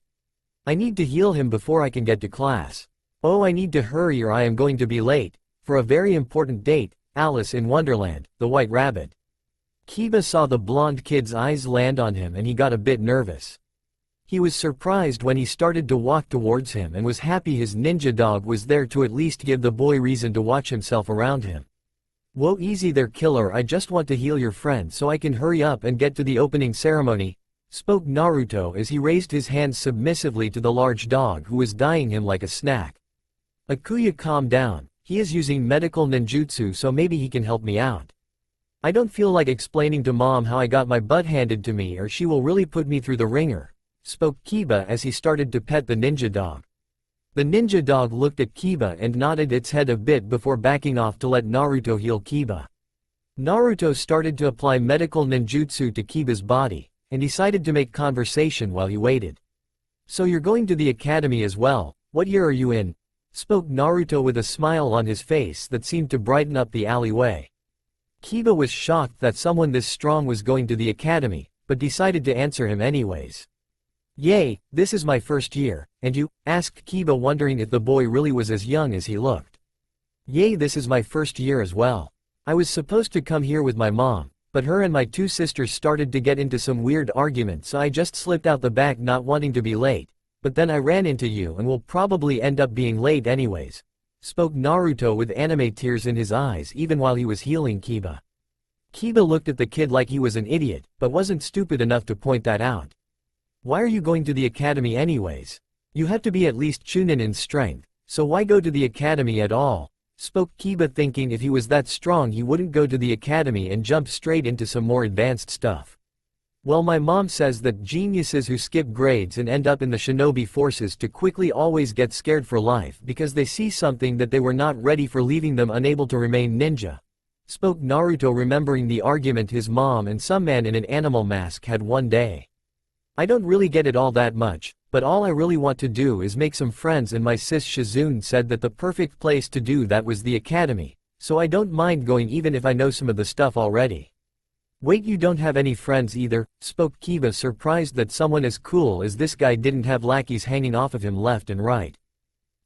I need to heal him before I can get to class. Oh, I need to hurry or I am going to be late for a very important date, Alice in Wonderland, the White Rabbit. Kiba saw the blonde kid's eyes land on him and he got a bit nervous. He was surprised when he started to walk towards him and was happy his ninja dog was there to at least give the boy reason to watch himself around him. Whoa, easy there, killer, I just want to heal your friend so I can hurry up and get to the opening ceremony, spoke Naruto as he raised his hands submissively to the large dog who was dying him like a snack. Akuya, calm down, he is using medical ninjutsu, so maybe he can help me out. I don't feel like explaining to mom how I got my butt handed to me or she will really put me through the ringer, spoke Kiba as he started to pet the ninja dog. The ninja dog looked at Kiba and nodded its head a bit before backing off to let Naruto heal Kiba. Naruto started to apply medical ninjutsu to Kiba's body, and decided to make conversation while he waited. "So you're going to the academy as well, what year are you in?" spoke Naruto with a smile on his face that seemed to brighten up the alleyway. Kiba was shocked that someone this strong was going to the academy, but decided to answer him anyways. "Yay, this is my first year, and you?" asked Kiba, wondering if the boy really was as young as he looked. "Yay, this is my first year as well. I was supposed to come here with my mom, but her and my two sisters started to get into some weird argument, so I just slipped out the back not wanting to be late, but then I ran into you and will probably end up being late anyways," spoke Naruto with anime tears in his eyes even while he was healing Kiba. Kiba looked at the kid like he was an idiot, but wasn't stupid enough to point that out. "Why are you going to the academy anyways? You have to be at least Chunin in strength, so why go to the academy at all?" spoke Kiba, thinking if he was that strong he wouldn't go to the academy and jump straight into some more advanced stuff. "Well, my mom says that geniuses who skip grades and end up in the shinobi forces to quickly always get scared for life because they see something that they were not ready for, leaving them unable to remain ninja," spoke Naruto, remembering the argument his mom and some man in an animal mask had one day. "I don't really get it all that much, but all I really want to do is make some friends, and my sis Shizune said that the perfect place to do that was the academy, so I don't mind going even if I know some of the stuff already." "Wait, you don't have any friends either?" spoke Kiba, surprised that someone as cool as this guy didn't have lackeys hanging off of him left and right.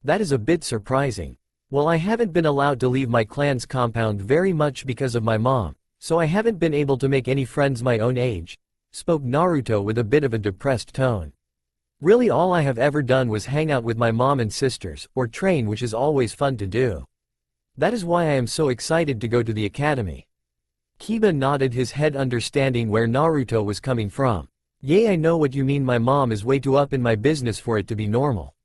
"That is a bit surprising. Well, I haven't been allowed to leave my clan's compound very much because of my mom, so I haven't been able to make any friends my own age," spoke Naruto with a bit of a depressed tone. "Really, all I have ever done was hang out with my mom and sisters, or train, which is always fun to do. That is why I am so excited to go to the academy." Kiba nodded his head, understanding where Naruto was coming from. "Yay, I know what you mean. My mom is way too up in my business for it to be normal.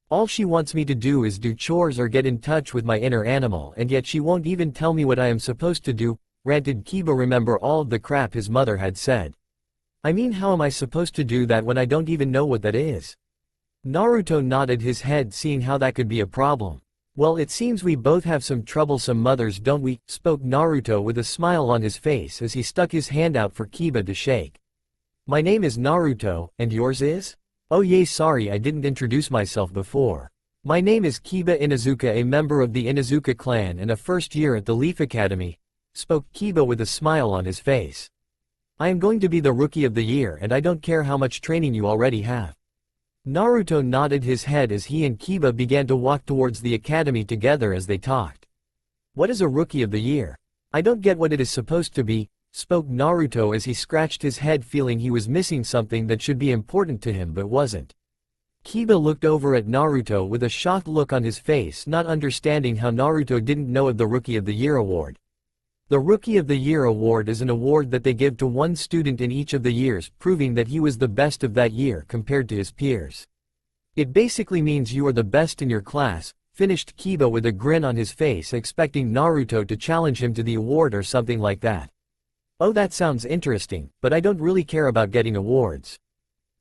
All she wants me to do is do chores or get in touch with my inner animal, and yet she won't even tell me what I am supposed to do," ranted Kiba, remember all of the crap his mother had said. "I mean, how am I supposed to do that when I don't even know what that is?" Naruto nodded his head, seeing how that could be a problem. "Well, it seems we both have some troublesome mothers, don't we?" spoke Naruto with a smile on his face as he stuck his hand out for Kiba to shake. "My name is Naruto, and yours is?" "Oh yay, sorry I didn't introduce myself before. My name is Kiba Inuzuka, a member of the Inuzuka clan and a first year at the Leaf Academy," spoke Kiba with a smile on his face. "I am going to be the rookie of the year, and I don't care how much training you already have." Naruto nodded his head as he and Kiba began to walk towards the academy together as they talked. "What is a rookie of the year? I don't get what it is supposed to be," spoke Naruto as he scratched his head, feeling he was missing something that should be important to him but wasn't. Kiba looked over at Naruto with a shocked look on his face, not understanding how Naruto didn't know of the Rookie of the Year award. The Rookie of the Year award is an award that they give to one student in each of the years, proving that he was the best of that year compared to his peers. "It basically means you are the best in your class," finished Kiba with a grin on his face, expecting Naruto to challenge him to the award or something like that. "Oh, that sounds interesting, but I don't really care about getting awards.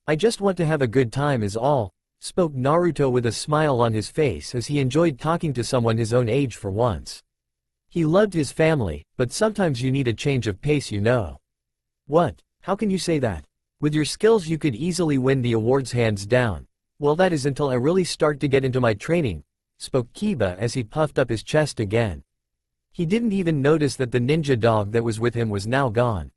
I just want to have a good time is all," spoke Naruto with a smile on his face as he enjoyed talking to someone his own age for once. He loved his family, but sometimes you need a change of pace, you know. "What? How can you say that? With your skills you could easily win the awards hands down." "Well, that is until I really start to get into my training," spoke Kiba as he puffed up his chest again. He didn't even notice that the ninja dog that was with him was now gone.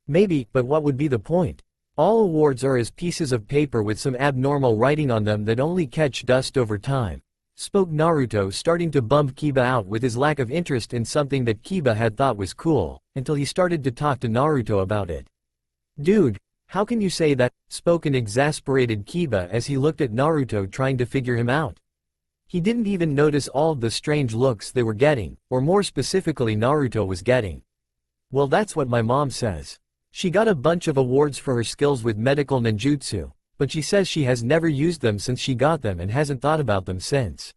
"Maybe, but what would be the point? All awards are as pieces of paper with some abnormal writing on them that only catch dust over time," spoke Naruto, starting to bump Kiba out with his lack of interest in something that Kiba had thought was cool, until he started to talk to Naruto about it. "Dude, how can you say that?" spoke an exasperated Kiba as he looked at Naruto, trying to figure him out. He didn't even notice all of the strange looks they were getting, or more specifically Naruto was getting. "Well, that's what my mom says. She got a bunch of awards for her skills with medical ninjutsu, but she says she has never used them since she got them and hasn't thought about them since.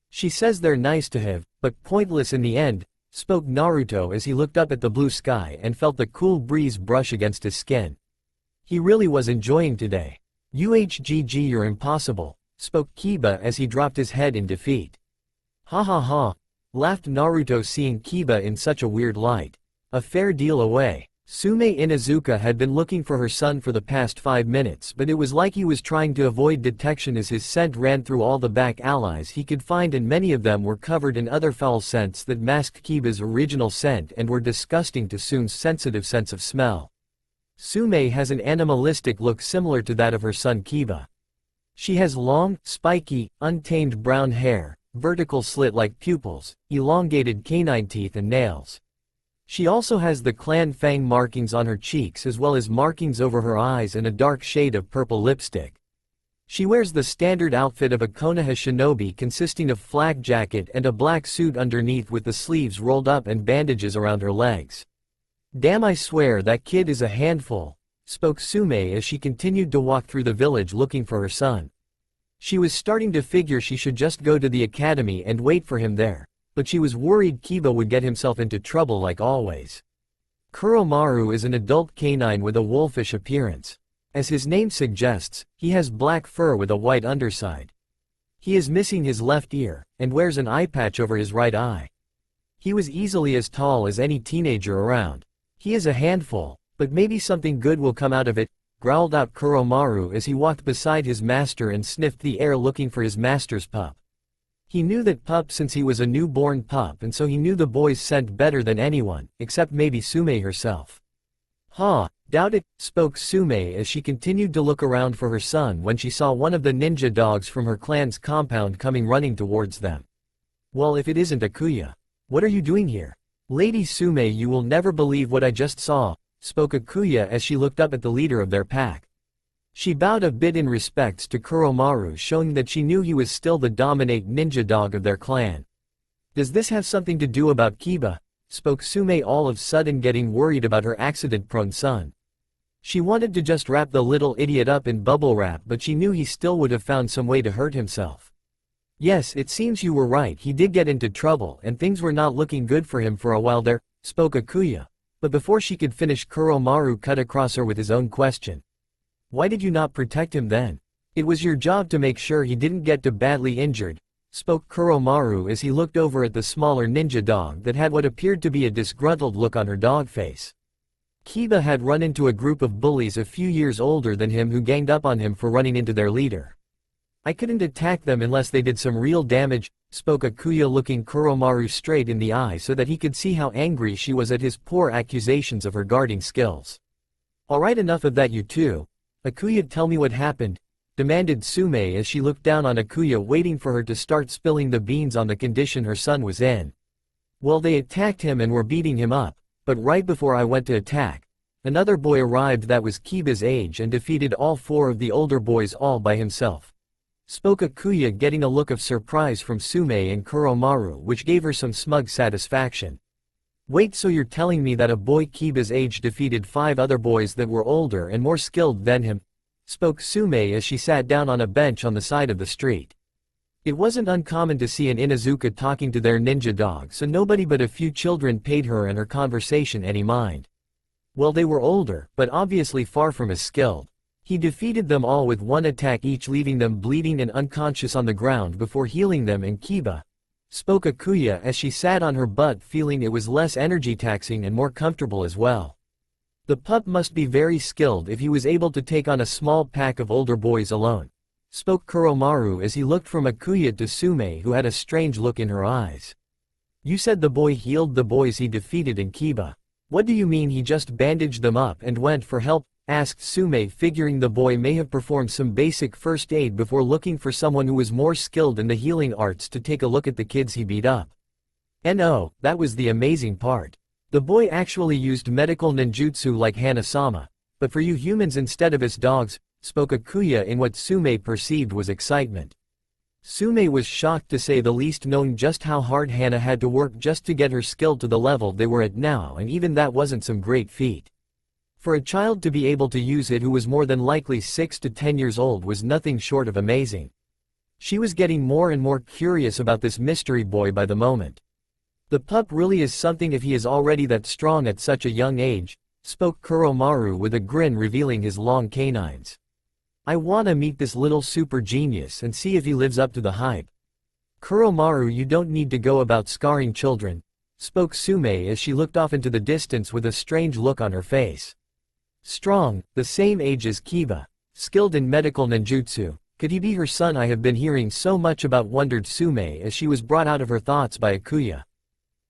She says they're nice to have, but pointless in the end," spoke Naruto as he looked up at the blue sky and felt the cool breeze brush against his skin. He really was enjoying today. "UHGG, you're impossible," spoke Kiba as he dropped his head in defeat. Ha ha ha, laughed Naruto seeing Kiba in such a weird light. A fair deal away. Sume Inuzuka had been looking for her son for the past 5 minutes, but it was like he was trying to avoid detection as his scent ran through all the back allies he could find, and many of them were covered in other foul scents that masked Kiba's original scent and were disgusting to Sune's sensitive sense of smell. Sume has an animalistic look similar to that of her son Kiba. She has long, spiky, untamed brown hair, vertical slit-like pupils, elongated canine teeth and nails. She also has the clan fang markings on her cheeks as well as markings over her eyes and a dark shade of purple lipstick. She wears the standard outfit of a Konoha shinobi consisting of flak jacket and a black suit underneath with the sleeves rolled up and bandages around her legs. Damn, I swear that kid is a handful, spoke Sume as she continued to walk through the village looking for her son. She was starting to figure she should just go to the academy and wait for him there, but she was worried Kiba would get himself into trouble like always. Kuromaru is an adult canine with a wolfish appearance. As his name suggests, he has black fur with a white underside. He is missing his left ear, and wears an eye patch over his right eye. He was easily as tall as any teenager around. He is a handful, but maybe something good will come out of it, growled out Kuromaru as he walked beside his master and sniffed the air looking for his master's pup. He knew that pup since he was a newborn pup, and so he knew the boy's scent better than anyone, except maybe Sume herself. Ha, doubt it, spoke Sume as she continued to look around for her son when she saw one of the ninja dogs from her clan's compound coming running towards them. Well, if it isn't Akuya. What are you doing here? Lady Sume, you will never believe what I just saw, spoke Akuya as she looked up at the leader of their pack. She bowed a bit in respects to Kuromaru, showing that she knew he was still the dominant ninja dog of their clan. Does this have something to do about Kiba? Spoke Sume, all of a sudden getting worried about her accident-prone son. She wanted to just wrap the little idiot up in bubble wrap, but she knew he still would have found some way to hurt himself. Yes, it seems you were right, he did get into trouble and things were not looking good for him for a while there, spoke Akuya. But before she could finish, Kuromaru cut across her with his own question. Why did you not protect him then? It was your job to make sure he didn't get too badly injured, spoke Kuromaru as he looked over at the smaller ninja dog that had what appeared to be a disgruntled look on her dog face. Kiba had run into a group of bullies a few years older than him who ganged up on him for running into their leader. I couldn't attack them unless they did some real damage, spoke Akuya, looking Kuromaru straight in the eye so that he could see how angry she was at his poor accusations of her guarding skills. Alright, enough of that, you two. Akuya, tell me what happened, demanded Sume as she looked down on Akuya, waiting for her to start spilling the beans on the condition her son was in. Well, they attacked him and were beating him up, but right before I went to attack, another boy arrived that was Kiba's age and defeated all 4 of the older boys all by himself, spoke Akuya, getting a look of surprise from Sume and Kuromaru which gave her some smug satisfaction. Wait, so you're telling me that a boy Kiba's age defeated 5 other boys that were older and more skilled than him? Spoke Sume as she sat down on a bench on the side of the street. It wasn't uncommon to see an Inuzuka talking to their ninja dog, so nobody but a few children paid her and her conversation any mind. Well, they were older, but obviously far from as skilled. He defeated them all with 1 attack each, leaving them bleeding and unconscious on the ground before healing them, and Kiba, spoke Akuya as she sat on her butt, feeling it was less energy taxing and more comfortable as well. The pup must be very skilled if he was able to take on a small pack of older boys alone, spoke Kuromaru as he looked from Akuya to Sume, who had a strange look in her eyes. You said the boy healed the boys he defeated in Kiba. What do you mean he just bandaged them up and went for help? Asked Sume, figuring the boy may have performed some basic first aid before looking for someone who was more skilled in the healing arts to take a look at the kids he beat up. And oh, that was the amazing part. The boy actually used medical ninjutsu like Hana-sama, but for you humans instead of as dogs, spoke Akuya in what Sume perceived was excitement. Sume was shocked to say the least, knowing just how hard Hana had to work just to get her skill to the level they were at now, and even that wasn't some great feat. For a child to be able to use it who was more than likely 6 to 10 years old was nothing short of amazing. She was getting more and more curious about this mystery boy by the moment. The pup really is something if he is already that strong at such a young age, spoke Kuromaru with a grin revealing his long canines. I wanna meet this little super genius and see if he lives up to the hype. Kuromaru, you don't need to go about scarring children, spoke Sume as she looked off into the distance with a strange look on her face. Strong, the same age as Kiba, skilled in medical ninjutsu, could he be her son? I have been hearing so much about, wondered Sume as she was brought out of her thoughts by Akuya.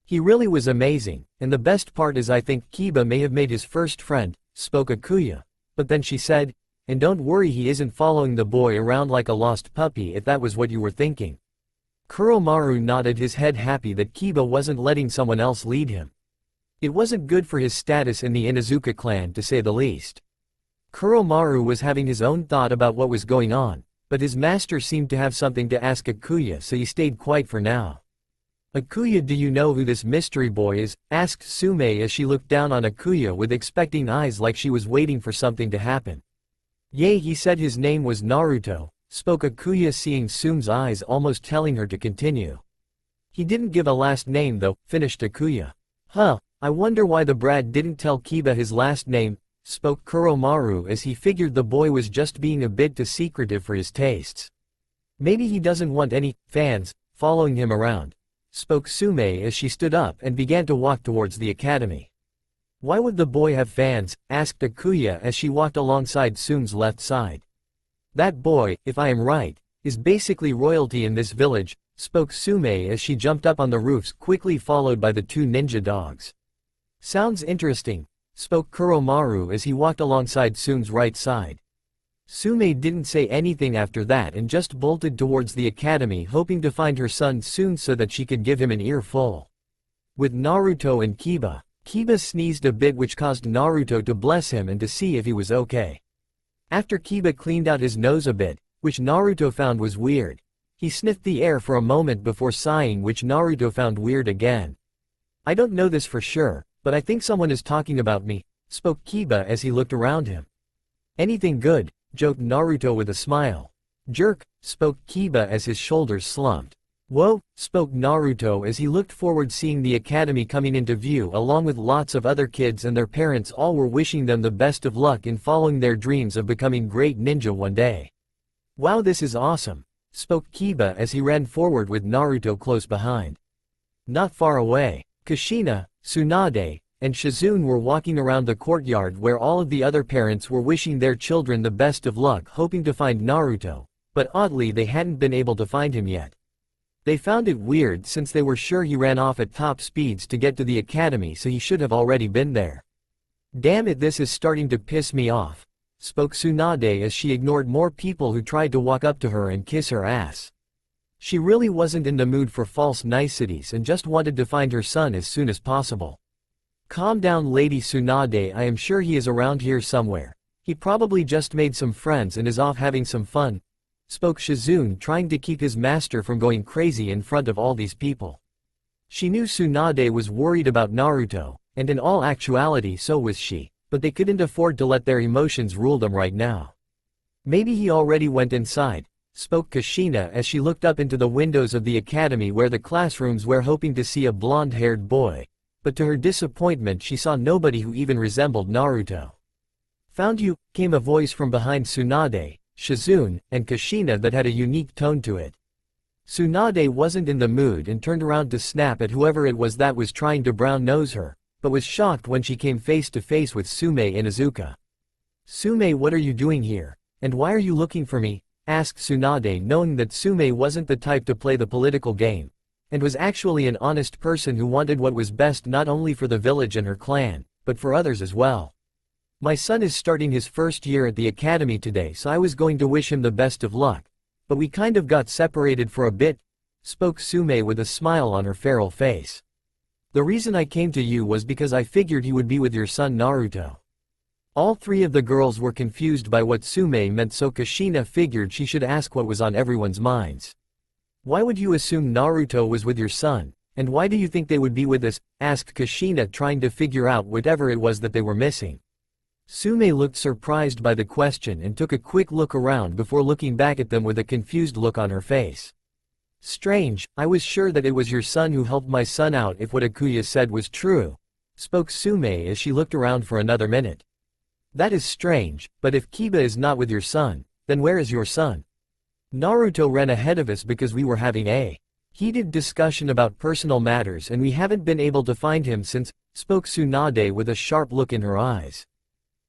He really was amazing, and the best part is I think Kiba may have made his first friend, spoke Akuya, but then she said, and don't worry, he isn't following the boy around like a lost puppy if that was what you were thinking. Kuromaru nodded his head, happy that Kiba wasn't letting someone else lead him. It wasn't good for his status in the Inuzuka clan, to say the least. Kuromaru was having his own thought about what was going on, but his master seemed to have something to ask Akuya, so he stayed quiet for now. Akuya, do you know who this mystery boy is? Asked Sume as she looked down on Akuya with expecting eyes, like she was waiting for something to happen. Yay, he said his name was Naruto, spoke Akuya, seeing Sume's eyes almost telling her to continue. He didn't give a last name though, finished Akuya. Huh, I wonder why the brat didn't tell Kiba his last name, spoke Kuromaru as he figured the boy was just being a bit too secretive for his tastes. Maybe he doesn't want any fans following him around, spoke Sume as she stood up and began to walk towards the academy. Why would the boy have fans? Asked Akuya as she walked alongside Sume's left side. That boy, if I am right, is basically royalty in this village, spoke Sume as she jumped up on the roofs, quickly followed by the two ninja dogs. Sounds interesting, spoke Kuromaru as he walked alongside Sume's right side. Sume didn't say anything after that and just bolted towards the academy, hoping to find her son soon so that she could give him an earful. With Naruto and Kiba, Kiba sneezed a bit, which caused Naruto to bless him and to see if he was okay. After Kiba cleaned out his nose a bit, which Naruto found was weird, he sniffed the air for a moment before sighing, which Naruto found weird again. I don't know this for sure, but I think someone is talking about me, spoke Kiba as he looked around him. Anything good? Joked Naruto with a smile. Jerk, spoke Kiba as his shoulders slumped. Whoa, spoke Naruto as he looked forward, seeing the academy coming into view along with lots of other kids and their parents. All were wishing them the best of luck in following their dreams of becoming great ninja one day. Wow, this is awesome, spoke Kiba as he ran forward with Naruto close behind. Not far away, Kushina, Tsunade, and Shizune were walking around the courtyard where all of the other parents were wishing their children the best of luck, hoping to find Naruto, but oddly they hadn't been able to find him yet. They found it weird since they were sure he ran off at top speeds to get to the academy, so he should have already been there. Damn it, this is starting to piss me off, spoke Tsunade as she ignored more people who tried to walk up to her and kiss her ass. She really wasn't in the mood for false niceties and just wanted to find her son as soon as possible. Calm down, Lady Tsunade, I am sure he is around here somewhere. He probably just made some friends and is off having some fun, spoke Shizune, trying to keep his master from going crazy in front of all these people. She knew Tsunade was worried about Naruto, and in all actuality so was she, but they couldn't afford to let their emotions rule them right now. Maybe he already went inside, spoke Kushina as she looked up into the windows of the academy where the classrooms were, hoping to see a blonde-haired boy, but to her disappointment she saw nobody who even resembled Naruto. Found you, came a voice from behind Tsunade, Shizune, and Kushina that had a unique tone to it. Tsunade wasn't in the mood and turned around to snap at whoever it was that was trying to brown-nose her, but was shocked when she came face to face with Sume Inuzuka. Sume, what are you doing here, and why are you looking for me? Asked Tsunade, knowing that Sume wasn't the type to play the political game, and was actually an honest person who wanted what was best not only for the village and her clan, but for others as well. My son is starting his first year at the academy today, so I was going to wish him the best of luck, but we kind of got separated for a bit, spoke Sume with a smile on her feral face. The reason I came to you was because I figured he would be with your son Naruto. All three of the girls were confused by what Sume meant, so Kushina figured she should ask what was on everyone's minds. Why would you assume Naruto was with your son, and why do you think they would be with us? Asked Kushina, trying to figure out whatever it was that they were missing. Sume looked surprised by the question and took a quick look around before looking back at them with a confused look on her face. Strange, I was sure that it was your son who helped my son out if what Akuya said was true, spoke Sume as she looked around for another minute. That is strange, but if Kiba is not with your son, Then where is your son? Naruto ran ahead of us because we were having a heated discussion about personal matters and we haven't been able to find him since, spoke Tsunade with a sharp look in her eyes.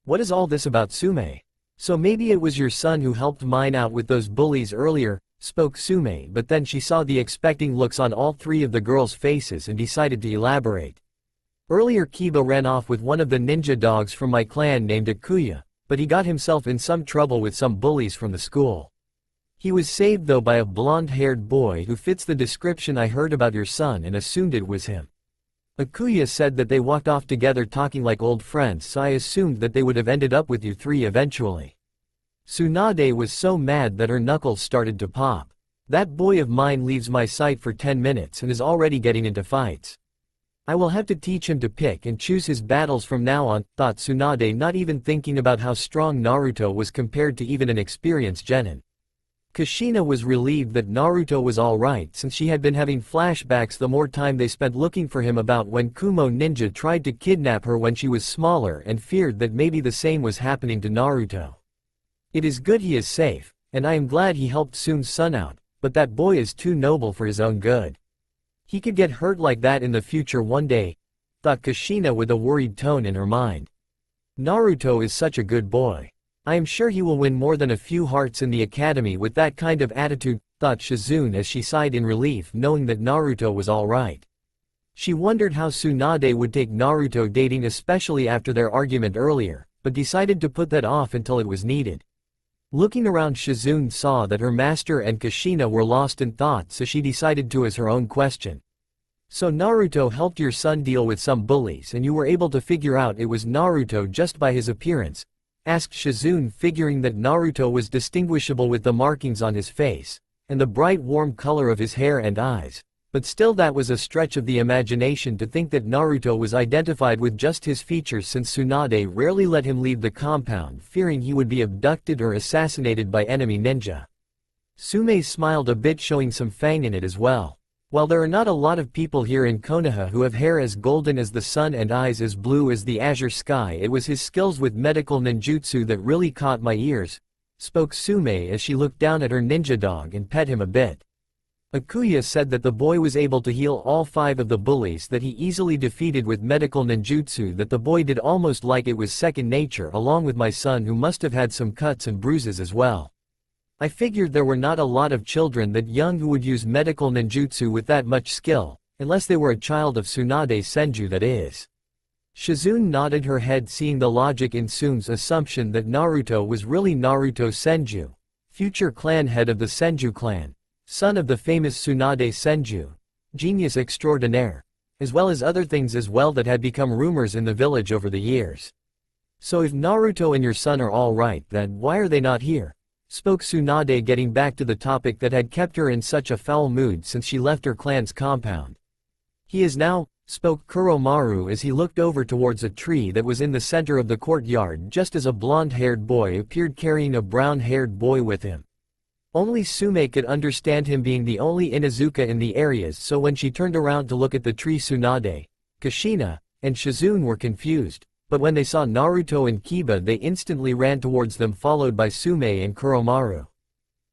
What is all this about Sume? So maybe it was your son who helped mine out with those bullies earlier, spoke Sume, but then she saw the expecting looks on all three of the girls' faces and decided to elaborate. Earlier Kiba ran off with one of the ninja dogs from my clan named Akuya, but he got himself in some trouble with some bullies from the school. He was saved though by a blonde-haired boy who fits the description I heard about your son and assumed it was him. Akuya said that they walked off together talking like old friends, so I assumed that they would have ended up with you three eventually. Tsunade was so mad that her knuckles started to pop. That boy of mine leaves my sight for 10 minutes and is already getting into fights. I will have to teach him to pick and choose his battles from now on, thought Tsunade, not even thinking about how strong Naruto was compared to even an experienced genin. Kushina was relieved that Naruto was alright since she had been having flashbacks the more time they spent looking for him about when Kumo Ninja tried to kidnap her when she was smaller and feared that maybe the same was happening to Naruto. It is good he is safe, and I am glad he helped Tsun's son out, but that boy is too noble for his own good. He could get hurt like that in the future one day, thought Kushina with a worried tone in her mind. Naruto is such a good boy. I am sure he will win more than a few hearts in the academy with that kind of attitude, thought Shizune as she sighed in relief knowing that Naruto was alright. She wondered how Tsunade would take Naruto dating, especially after their argument earlier, but decided to put that off until it was needed. Looking around, Shizune saw that her master and Kushina were lost in thought, so she decided to ask her own question. So Naruto helped your son deal with some bullies and you were able to figure out it was Naruto just by his appearance? Asked Shizune, figuring that Naruto was distinguishable with the markings on his face, and the bright warm color of his hair and eyes, but still that was a stretch of the imagination to think that Naruto was identified with just his features since Tsunade rarely let him leave the compound, fearing he would be abducted or assassinated by enemy ninja. Sume smiled a bit, showing some fang in it as well. While there are not a lot of people here in Konoha who have hair as golden as the sun and eyes as blue as the azure sky, it was his skills with medical ninjutsu that really caught my ears, spoke Sume as she looked down at her ninja dog and pet him a bit. Akuya said that the boy was able to heal all 5 of the bullies that he easily defeated with medical ninjutsu, that the boy did almost like it was second nature, along with my son who must have had some cuts and bruises as well. I figured there were not a lot of children that young who would use medical ninjutsu with that much skill, unless they were a child of Tsunade Senju, that is. Shizune nodded her head, seeing the logic in Tsun's assumption that Naruto was really Naruto Senju, future clan head of the Senju clan, son of the famous Tsunade Senju, genius extraordinaire, as well as other things as well that had become rumors in the village over the years. So if Naruto and your son are all right, then why are they not here? Spoke Tsunade, getting back to the topic that had kept her in such a foul mood since she left her clan's compound. He is now, spoke Kuromaru as he looked over towards a tree that was in the center of the courtyard just as a blonde-haired boy appeared carrying a brown-haired boy with him. Only Sume could understand him, being the only Inuzuka in the areas, so when she turned around to look at the tree, Tsunade, Kushina, and Shizune were confused. But when they saw Naruto and Kiba, they instantly ran towards them, followed by Sume and Kuromaru.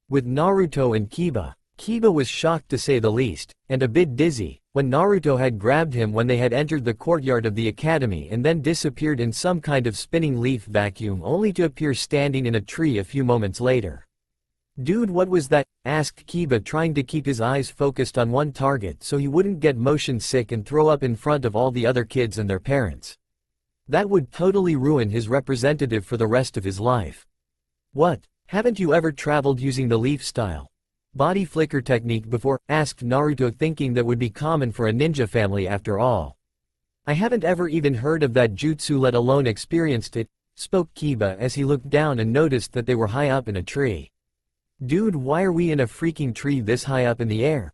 With Naruto and Kiba, Kiba was shocked to say the least, and a bit dizzy, when Naruto had grabbed him when they had entered the courtyard of the academy and then disappeared in some kind of spinning leaf vacuum, only to appear standing in a tree a few moments later. Dude, what was that? Asked Kiba, trying to keep his eyes focused on one target so he wouldn't get motion sick and throw up in front of all the other kids and their parents. That would totally ruin his representative for the rest of his life. What? Haven't you ever traveled using the leaf style body flicker technique before? Asked Naruto, thinking that would be common for a ninja family after all. I haven't ever even heard of that jutsu, let alone experienced it, spoke Kiba as he looked down and noticed that they were high up in a tree. Dude, why are we in a freaking tree this high up in the air?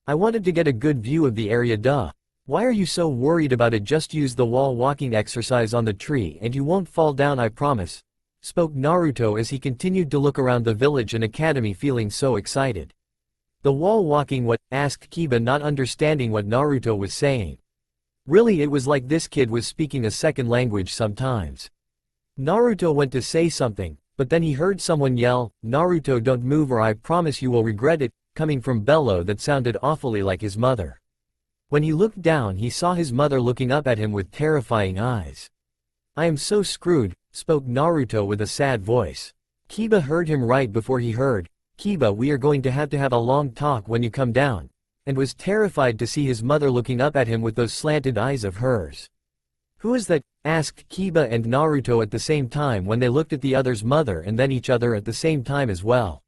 I wanted to get a good view of the area, duh. Why are you so worried about it? Just use the wall walking exercise on the tree and you won't fall down, I promise, spoke Naruto as he continued to look around the village and academy, feeling so excited. The wall walking, what? Asked Kiba, not understanding what Naruto was saying. Really, it was like this kid was speaking a second language sometimes. Naruto went to say something, But then he heard someone yell, "Naruto, don't move or I promise you will regret it," coming from below that sounded awfully like his mother. When he looked down he saw his mother looking up at him with terrifying eyes. "I am so screwed," spoke Naruto with a sad voice. Kiba heard him right before he heard, "Kiba, we are going to have a long talk when you come down," and was terrified to see his mother looking up at him with those slanted eyes of hers. "Who is that?" asked Kiba and Naruto at the same time when they looked at the other's mother and then each other at the same time as well.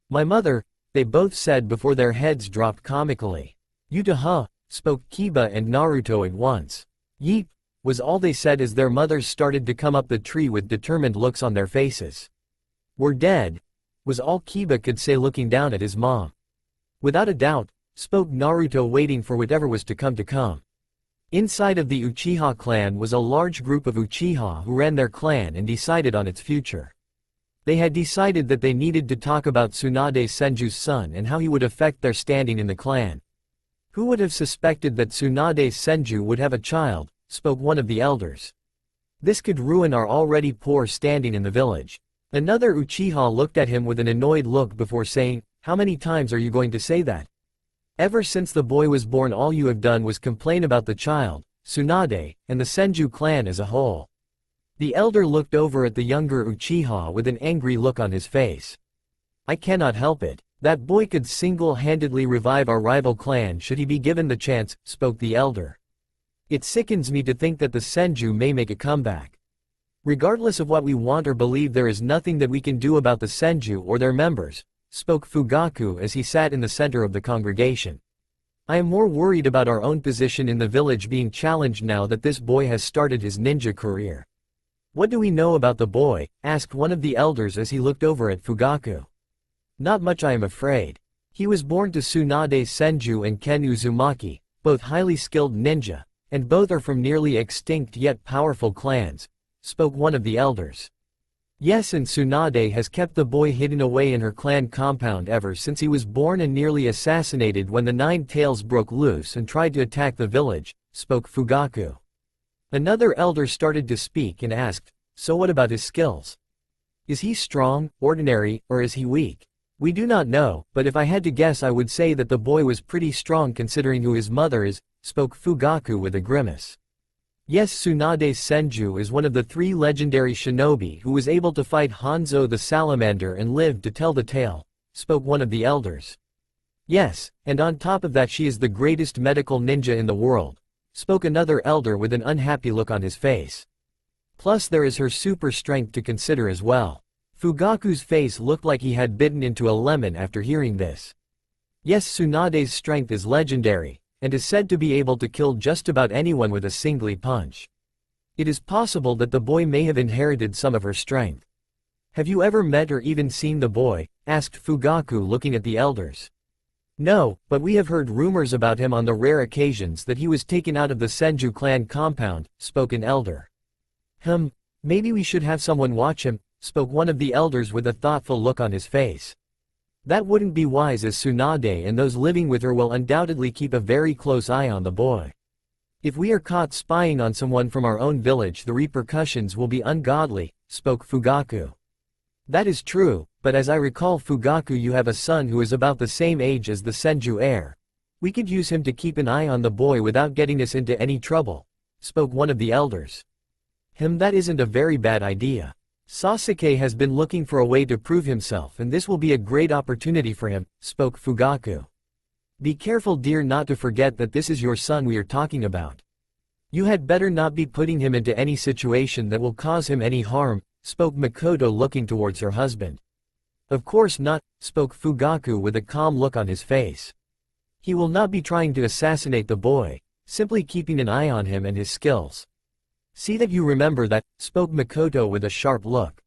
"My mother," they both said before their heads dropped comically. "Yuta, spoke Kiba and Naruto at once. "Yeep," was all they said as their mothers started to come up the tree with determined looks on their faces. "We're dead," was all Kiba could say looking down at his mom. "Without a doubt," spoke Naruto waiting for whatever was to come. Inside of the Uchiha clan was a large group of Uchiha who ran their clan and decided on its future. They had decided that they needed to talk about Tsunade Senju's son and how he would affect their standing in the clan. "Who would have suspected that Tsunade Senju would have a child," spoke one of the elders. "This could ruin our already poor standing in the village." Another Uchiha looked at him with an annoyed look before saying, "How many times are you going to say that? Ever since the boy was born all you have done was complain about the child, Tsunade, and the Senju clan as a whole." The elder looked over at the younger Uchiha with an angry look on his face. "I cannot help it. That boy could single-handedly revive our rival clan should he be given the chance," spoke the elder. "It sickens me to think that the Senju may make a comeback. Regardless of what we want or believe, there is nothing that we can do about the Senju or their members," spoke Fugaku as he sat in the center of the congregation. "I am more worried about our own position in the village being challenged now that this boy has started his ninja career." "What do we know about the boy?" asked one of the elders as he looked over at Fugaku. "Not much, I am afraid. He was born to Tsunade Senju and Ken Uzumaki, both highly skilled ninja, and both are from nearly extinct yet powerful clans," spoke one of the elders. "Yes, and Tsunade has kept the boy hidden away in her clan compound ever since he was born and nearly assassinated when the Nine Tails broke loose and tried to attack the village," spoke Fugaku. Another elder started to speak and asked, "So what about his skills? Is he strong, ordinary, or is he weak?" "We do not know, but if I had to guess I would say that the boy was pretty strong considering who his mother is," spoke Fugaku with a grimace. "Yes, Tsunade Senju is one of the 3 legendary shinobi who was able to fight Hanzo the Salamander and lived to tell the tale," spoke one of the elders. "Yes, and on top of that she is the greatest medical ninja in the world," spoke another elder with an unhappy look on his face. "Plus there is her super strength to consider as well." Fugaku's face looked like he had bitten into a lemon after hearing this. "Yes, Tsunade's strength is legendary, and is said to be able to kill just about anyone with a single punch. It is possible that the boy may have inherited some of her strength." "Have you ever met or even seen the boy?" asked Fugaku looking at the elders. "No, but we have heard rumors about him on the rare occasions that he was taken out of the Senju clan compound," spoke an elder. Maybe we should have someone watch him," spoke one of the elders with a thoughtful look on his face. "That wouldn't be wise as Tsunade and those living with her will undoubtedly keep a very close eye on the boy. If we are caught spying on someone from our own village the repercussions will be ungodly," spoke Fugaku. "That is true, but as I recall Fugaku, you have a son who is about the same age as the Senju heir. We could use him to keep an eye on the boy without getting us into any trouble," spoke one of the elders. That isn't a very bad idea. Sasuke has been looking for a way to prove himself and this will be a great opportunity for him," spoke Fugaku. "Be careful, dear, not to forget that this is your son we are talking about. You had better not be putting him into any situation that will cause him any harm," spoke Makoto looking towards her husband. "Of course not," spoke Fugaku with a calm look on his face. "He will not be trying to assassinate the boy, simply keeping an eye on him and his skills. See that you remember that," spoke Makoto with a sharp look.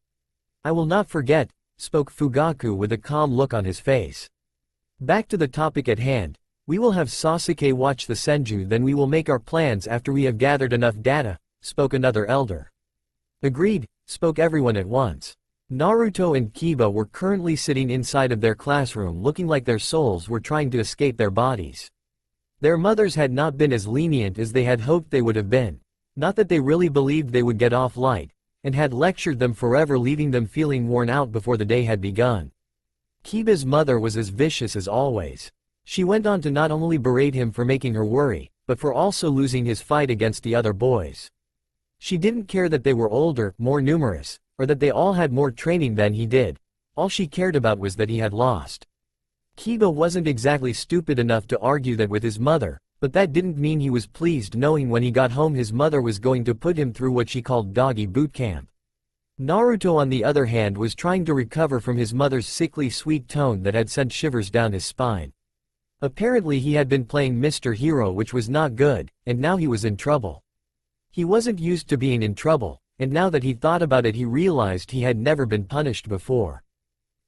"I will not forget," spoke Fugaku with a calm look on his face. "Back to the topic at hand, we will have Sasuke watch the Senju, then we will make our plans after we have gathered enough data," spoke another elder. "Agreed," spoke everyone at once. Naruto and Kiba were currently sitting inside of their classroom looking like their souls were trying to escape their bodies. Their mothers had not been as lenient as they had hoped they would have been. Not that they really believed they would get off light, and had lectured them forever, leaving them feeling worn out before the day had begun. Kiba's mother was as vicious as always. She went on to not only berate him for making her worry, but for also losing his fight against the other boys. She didn't care that they were older, more numerous, or that they all had more training than he did. All she cared about was that he had lost. Kiba wasn't exactly stupid enough to argue that with his mother, but that didn't mean he was pleased knowing when he got home his mother was going to put him through what she called doggy boot camp. Naruto on the other hand was trying to recover from his mother's sickly sweet tone that had sent shivers down his spine. Apparently he had been playing Mr. Hero, which was not good, and now he was in trouble. He wasn't used to being in trouble, and now that he thought about it he realized he had never been punished before.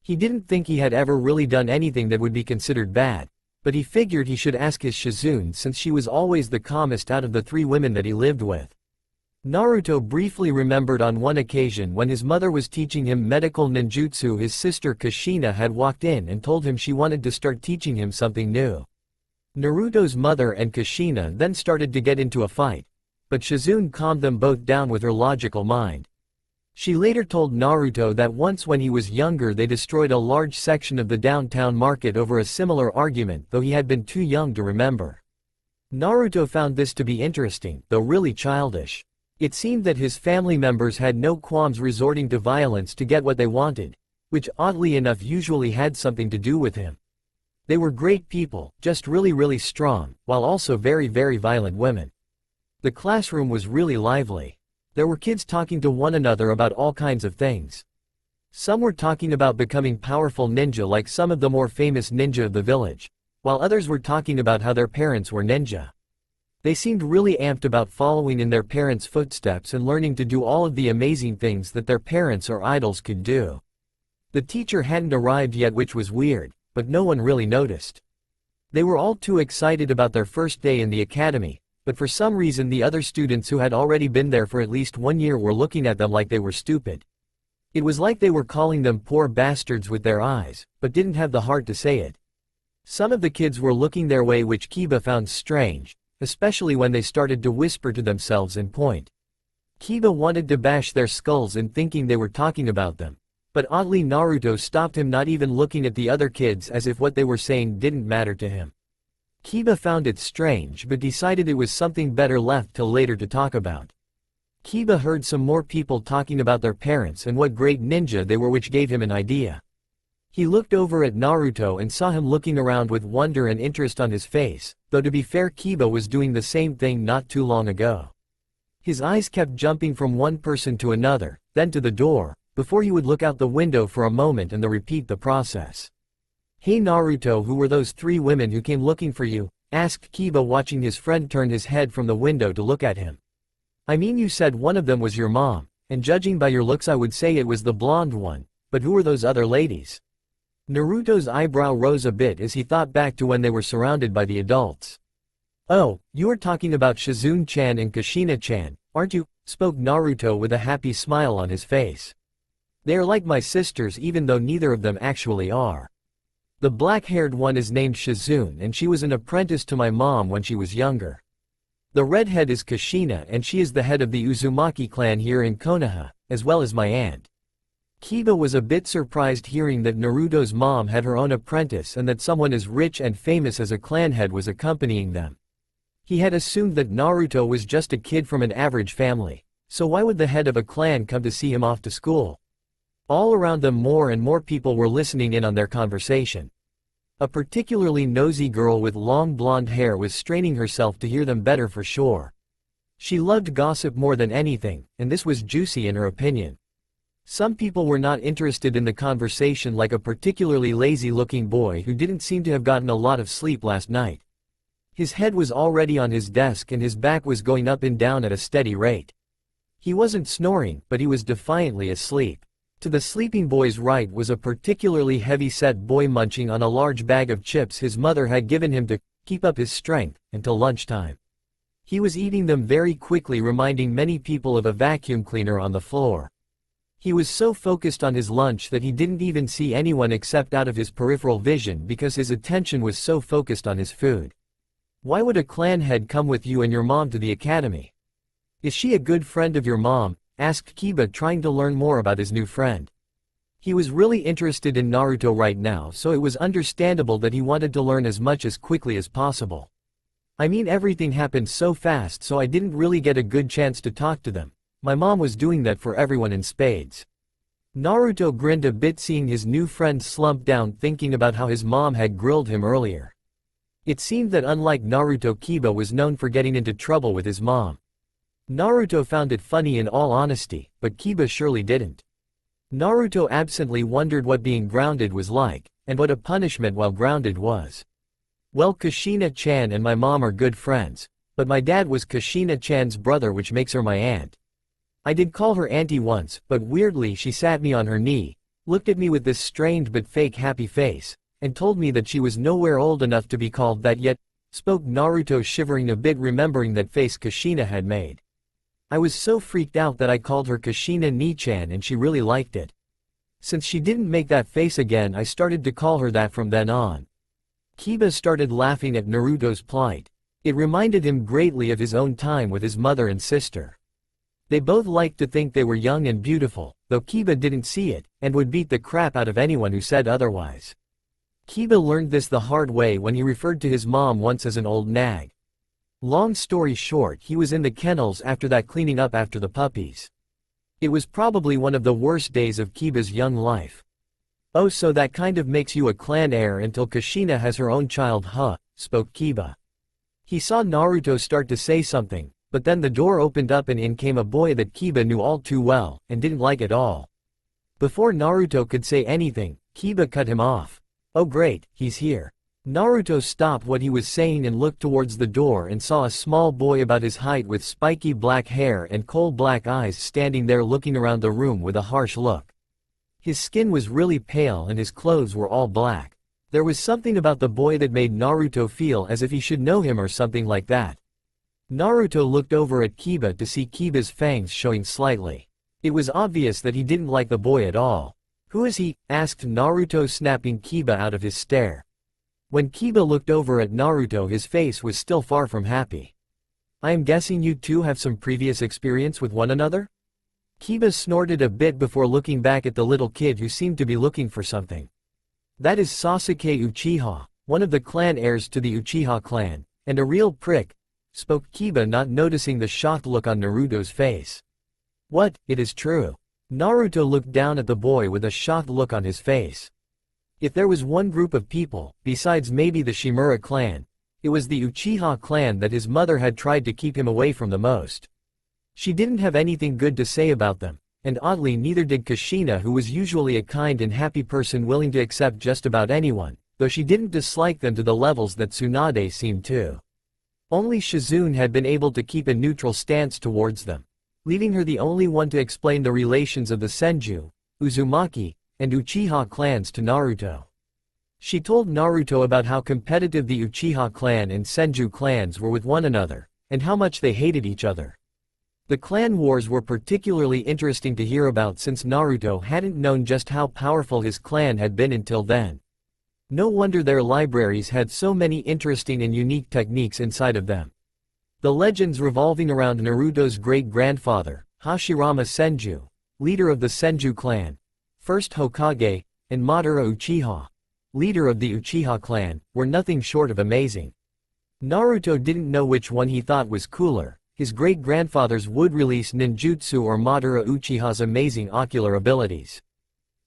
He didn't think he had ever really done anything that would be considered bad, but he figured he should ask his Shizune since she was always the calmest out of the 3 women that he lived with. Naruto briefly remembered on one occasion when his mother was teaching him medical ninjutsu, his sister Kushina had walked in and told him she wanted to start teaching him something new. Naruto's mother and Kushina then started to get into a fight, but Shizune calmed them both down with her logical mind. She later told Naruto that once when he was younger they destroyed a large section of the downtown market over a similar argument, though he had been too young to remember. Naruto found this to be interesting, though really childish. It seemed that his family members had no qualms resorting to violence to get what they wanted, which oddly enough usually had something to do with him. They were great people, just really strong, while also very violent women. The classroom was really lively. There were kids talking to one another about all kinds of things. Some were talking about becoming powerful ninja like some of the more famous ninja of the village, while others were talking about how their parents were ninja. They seemed really amped about following in their parents' footsteps and learning to do all of the amazing things that their parents or idols could do. The teacher hadn't arrived yet, which was weird, but no one really noticed. They were all too excited about their first day in the academy, but for some reason the other students who had already been there for at least 1 year were looking at them like they were stupid. It was like they were calling them poor bastards with their eyes, but didn't have the heart to say it. Some of the kids were looking their way, which Kiba found strange, especially when they started to whisper to themselves and point. Kiba wanted to bash their skulls in thinking they were talking about them, but oddly Naruto stopped him, not even looking at the other kids, as if what they were saying didn't matter to him. Kiba found it strange but decided it was something better left till later to talk about. Kiba heard some more people talking about their parents and what great ninja they were, which gave him an idea. He looked over at Naruto and saw him looking around with wonder and interest on his face, though to be fair Kiba was doing the same thing not too long ago. His eyes kept jumping from one person to another, then to the door, before he would look out the window for a moment and then repeat the process. "Hey Naruto, who were those 3 women who came looking for you?" asked Kiba, watching his friend turn his head from the window to look at him. "I mean, you said one of them was your mom, and judging by your looks I would say it was the blonde one, but who were those other ladies?" Naruto's eyebrow rose a bit as he thought back to when they were surrounded by the adults. "Oh, you are talking about Shizune-chan and Kushina-chan, aren't you?" spoke Naruto with a happy smile on his face. "They are like my sisters, even though neither of them actually are. The black-haired one is named Shizune and she was an apprentice to my mom when she was younger. The redhead is Kushina and she is the head of the Uzumaki clan here in Konoha, as well as my aunt." Kiba was a bit surprised hearing that Naruto's mom had her own apprentice and that someone as rich and famous as a clan head was accompanying them. He had assumed that Naruto was just a kid from an average family, so why would the head of a clan come to see him off to school? All around them more and more people were listening in on their conversation. A particularly nosy girl with long blonde hair was straining herself to hear them better for sure. She loved gossip more than anything, and this was juicy in her opinion. Some people were not interested in the conversation, like a particularly lazy-looking boy who didn't seem to have gotten a lot of sleep last night. His head was already on his desk and his back was going up and down at a steady rate. He wasn't snoring, but he was defiantly asleep. To the sleeping boy's right was a particularly heavy-set boy munching on a large bag of chips his mother had given him to keep up his strength until lunchtime. He was eating them very quickly, reminding many people of a vacuum cleaner on the floor. He was so focused on his lunch that he didn't even see anyone except out of his peripheral vision because his attention was so focused on his food. "Why would a clan head come with you and your mom to the academy? Is she a good friend of your mom?" asked Kiba, trying to learn more about his new friend. He was really interested in Naruto right now, so it was understandable that he wanted to learn as much as quickly as possible. I mean, everything happened so fast, so I didn't really get a good chance to talk to them. My mom was doing that for everyone in spades. Naruto grinned a bit, seeing his new friend slump down, thinking about how his mom had grilled him earlier. It seemed that unlike Naruto, Kiba was known for getting into trouble with his mom. Naruto found it funny in all honesty, but Kiba surely didn't. Naruto absently wondered what being grounded was like, and what a punishment while grounded was. Well, Kushina-chan and my mom are good friends, but my dad was Kushina-chan's brother, which makes her my aunt. I did call her auntie once, but weirdly she sat me on her knee, looked at me with this strained but fake happy face, and told me that she was nowhere old enough to be called that yet, spoke Naruto, shivering a bit remembering that face Kushina had made. I was so freaked out that I called her Kushina-ni-chan and she really liked it. Since she didn't make that face again, I started to call her that from then on. Kiba started laughing at Naruto's plight. It reminded him greatly of his own time with his mother and sister. They both liked to think they were young and beautiful, though Kiba didn't see it, and would beat the crap out of anyone who said otherwise. Kiba learned this the hard way when he referred to his mom once as an old nag. Long story short, he was in the kennels after that, cleaning up after the puppies. It was probably one of the worst days of Kiba's young life. Oh, so that kind of makes you a clan heir until Kushina has her own child, huh? Spoke Kiba. He saw Naruto start to say something, but then the door opened up and in came a boy that Kiba knew all too well, and didn't like at all. Before Naruto could say anything, Kiba cut him off. Oh great, he's here. Naruto stopped what he was saying and looked towards the door and saw a small boy about his height with spiky black hair and coal black eyes standing there looking around the room with a harsh look. His skin was really pale and his clothes were all black. There was something about the boy that made Naruto feel as if he should know him or something like that. Naruto looked over at Kiba to see Kiba's fangs showing slightly. It was obvious that he didn't like the boy at all. Who is he? Asked Naruto, snapping Kiba out of his stare. When Kiba looked over at Naruto, his face was still far from happy. I am guessing you two have some previous experience with one another? Kiba snorted a bit before looking back at the little kid who seemed to be looking for something. That is Sasuke Uchiha, one of the clan heirs to the Uchiha clan, and a real prick, spoke Kiba, not noticing the shocked look on Naruto's face. What, it is true. Naruto looked down at the boy with a shocked look on his face. If there was one group of people, besides maybe the Shimura clan, it was the Uchiha clan that his mother had tried to keep him away from the most. She didn't have anything good to say about them, and oddly neither did Kushina, who was usually a kind and happy person willing to accept just about anyone, though she didn't dislike them to the levels that Tsunade seemed to. Only Shizune had been able to keep a neutral stance towards them, leaving her the only one to explain the relations of the Senju, Uzumaki, and Uchiha clans to Naruto. She told Naruto about how competitive the Uchiha clan and Senju clans were with one another, and how much they hated each other. The clan wars were particularly interesting to hear about since Naruto hadn't known just how powerful his clan had been until then. No wonder their libraries had so many interesting and unique techniques inside of them. The legends revolving around Naruto's great-grandfather, Hashirama Senju, leader of the Senju clan, first Hokage, and Madara Uchiha, leader of the Uchiha clan, were nothing short of amazing. Naruto didn't know which one he thought was cooler, his great-grandfather's wood-release ninjutsu or Madara Uchiha's amazing ocular abilities.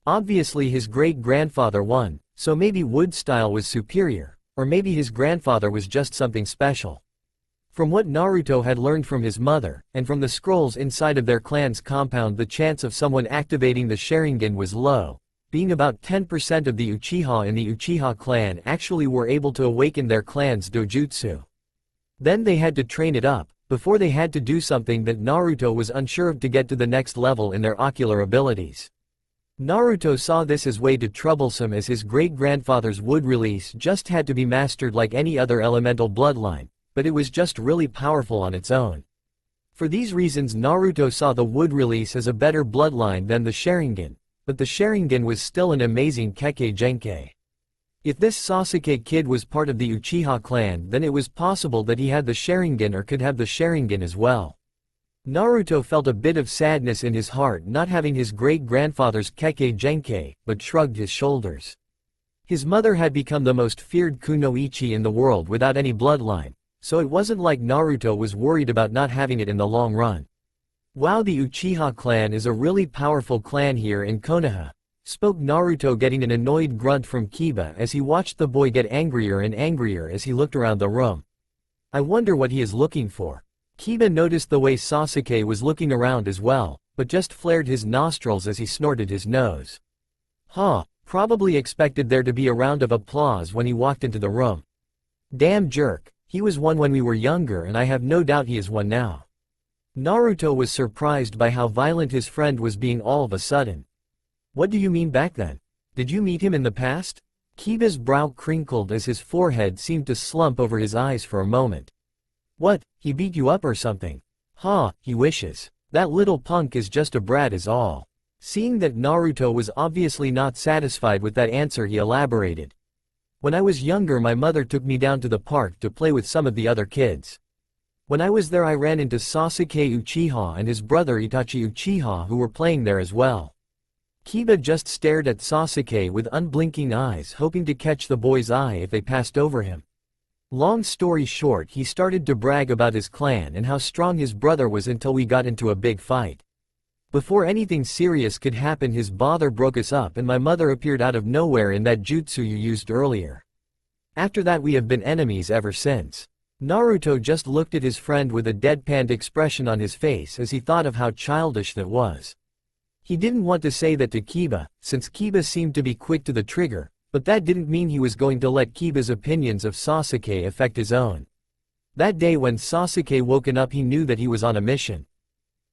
Obviously his great-grandfather won, so maybe wood style was superior, or maybe his grandfather was just something special. From what Naruto had learned from his mother, and from the scrolls inside of their clan's compound, the chance of someone activating the Sharingan was low, being about 10% of the Uchiha in the Uchiha clan actually were able to awaken their clan's dojutsu. Then they had to train it up, before they had to do something that Naruto was unsure of to get to the next level in their ocular abilities. Naruto saw this as way too troublesome, as his great-grandfather's wood release just had to be mastered like any other elemental bloodline, but it was just really powerful on its own. For these reasons Naruto saw the wood release as a better bloodline than the Sharingan, but the Sharingan was still an amazing Kekkei Genkai. If this Sasuke kid was part of the Uchiha clan, then it was possible that he had the Sharingan or could have the Sharingan as well. Naruto felt a bit of sadness in his heart not having his great-grandfather's Kekkei Genkei, but shrugged his shoulders. His mother had become the most feared kunoichi in the world without any bloodline, so it wasn't like Naruto was worried about not having it in the long run. "Wow, the Uchiha clan is a really powerful clan here in Konoha," spoke Naruto, getting an annoyed grunt from Kiba as he watched the boy get angrier and angrier as he looked around the room. "I wonder what he is looking for." Kiba noticed the way Sasuke was looking around as well, but just flared his nostrils as he snorted his nose. Probably expected there to be a round of applause when he walked into the room. "Damn jerk, he was one when we were younger and I have no doubt he is one now." Naruto was surprised by how violent his friend was being all of a sudden. "What do you mean back then? Did you meet him in the past?" Kiba's brow crinkled as his forehead seemed to slump over his eyes for a moment. "What, he beat you up or something?" He wishes. That little punk is just a brat is all." Seeing that Naruto was obviously not satisfied with that answer, he elaborated. "When I was younger, my mother took me down to the park to play with some of the other kids. When I was there, I ran into Sasuke Uchiha and his brother Itachi Uchiha, who were playing there as well." Kiba just stared at Sasuke with unblinking eyes, hoping to catch the boy's eye if they passed over him. Long story short, he started to brag about his clan and how strong his brother was until we got into a big fight. Before anything serious could happen, his bother broke us up and my mother appeared out of nowhere in that jutsu you used earlier. After that we have been enemies ever since." Naruto just looked at his friend with a deadpanned expression on his face as he thought of how childish that was. He didn't want to say that to Kiba, since Kiba seemed to be quick to the trigger, but that didn't mean he was going to let Kiba's opinions of Sasuke affect his own. That day when Sasuke woken up, he knew that he was on a mission.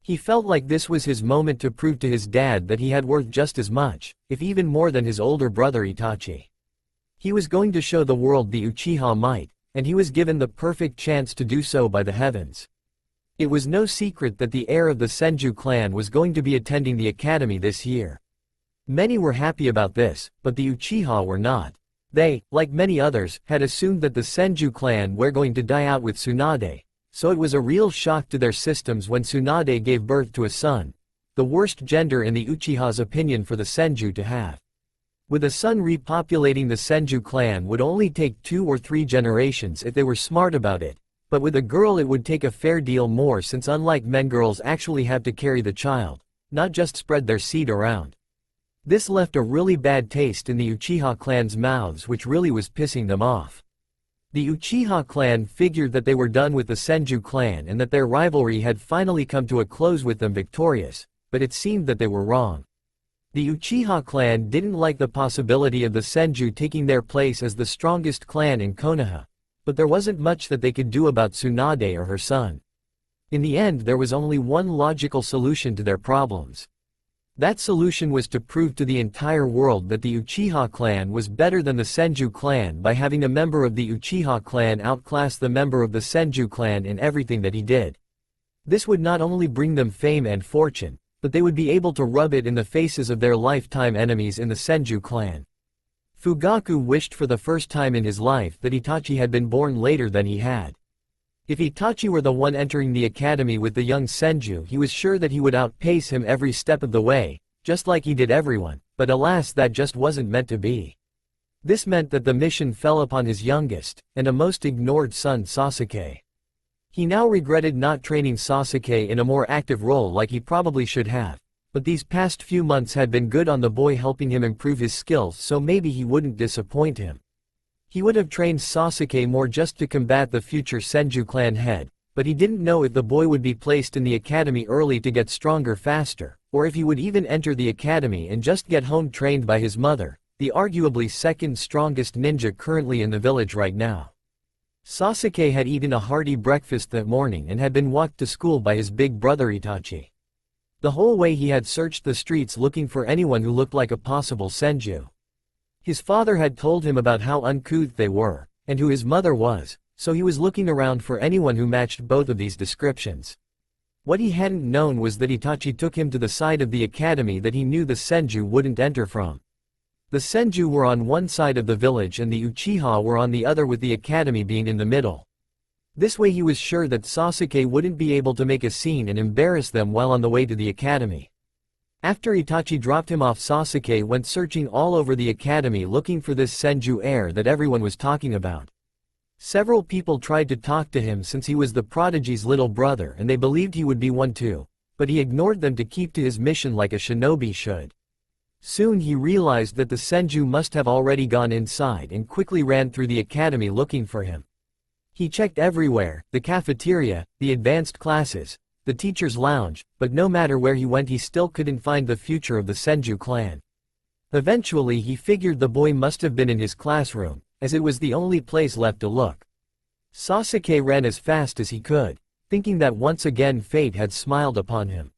He felt like this was his moment to prove to his dad that he had worth just as much, if even more than his older brother Itachi. He was going to show the world the Uchiha might, and he was given the perfect chance to do so by the heavens. It was no secret that the heir of the Senju clan was going to be attending the academy this year. Many were happy about this, but the Uchiha were not. They, like many others, had assumed that the Senju clan were going to die out with Tsunade, so it was a real shock to their systems when Tsunade gave birth to a son, the worst gender in the Uchiha's opinion for the Senju to have. With a son, repopulating the Senju clan would only take 2 or 3 generations if they were smart about it, but with a girl it would take a fair deal more, since unlike men, girls actually have to carry the child, not just spread their seed around. This left a really bad taste in the Uchiha clan's mouths, which really was pissing them off. The Uchiha clan figured that they were done with the Senju clan and that their rivalry had finally come to a close with them victorious, but it seemed that they were wrong. The Uchiha clan didn't like the possibility of the Senju taking their place as the strongest clan in Konoha, but there wasn't much that they could do about Tsunade or her son. In the end, there was only one logical solution to their problems. That solution was to prove to the entire world that the Uchiha clan was better than the Senju clan by having a member of the Uchiha clan outclass the member of the Senju clan in everything that he did. This would not only bring them fame and fortune, but they would be able to rub it in the faces of their lifetime enemies in the Senju clan. Fugaku wished for the first time in his life that Itachi had been born later than he had. If Itachi were the one entering the academy with the young Senju, he was sure that he would outpace him every step of the way, just like he did everyone, but alas, that just wasn't meant to be. This meant that the mission fell upon his youngest, and a most ignored son, Sasuke. He now regretted not training Sasuke in a more active role like he probably should have, but these past few months had been good on the boy, helping him improve his skills, so maybe he wouldn't disappoint him. He would have trained Sasuke more just to combat the future Senju clan head, but he didn't know if the boy would be placed in the academy early to get stronger faster, or if he would even enter the academy and just get home trained by his mother, the arguably second strongest ninja currently in the village right now. Sasuke had eaten a hearty breakfast that morning and had been walked to school by his big brother Itachi. The whole way he had searched the streets looking for anyone who looked like a possible Senju. His father had told him about how uncouth they were, and who his mother was, so he was looking around for anyone who matched both of these descriptions. What he hadn't known was that Itachi took him to the side of the academy that he knew the Senju wouldn't enter from. The Senju were on one side of the village and the Uchiha were on the other, with the academy being in the middle. This way he was sure that Sasuke wouldn't be able to make a scene and embarrass them while on the way to the academy. After Itachi dropped him off, Sasuke went searching all over the academy looking for this Senju heir that everyone was talking about. Several people tried to talk to him since he was the prodigy's little brother and they believed he would be one too, but he ignored them to keep to his mission like a shinobi should. Soon he realized that the Senju must have already gone inside and quickly ran through the academy looking for him. He checked everywhere, the cafeteria, the advanced classes, the teacher's lounge, but no matter where he went he still couldn't find the future of the Senju clan. Eventually he figured the boy must have been in his classroom, as it was the only place left to look. Sasuke ran as fast as he could, thinking that once again fate had smiled upon him.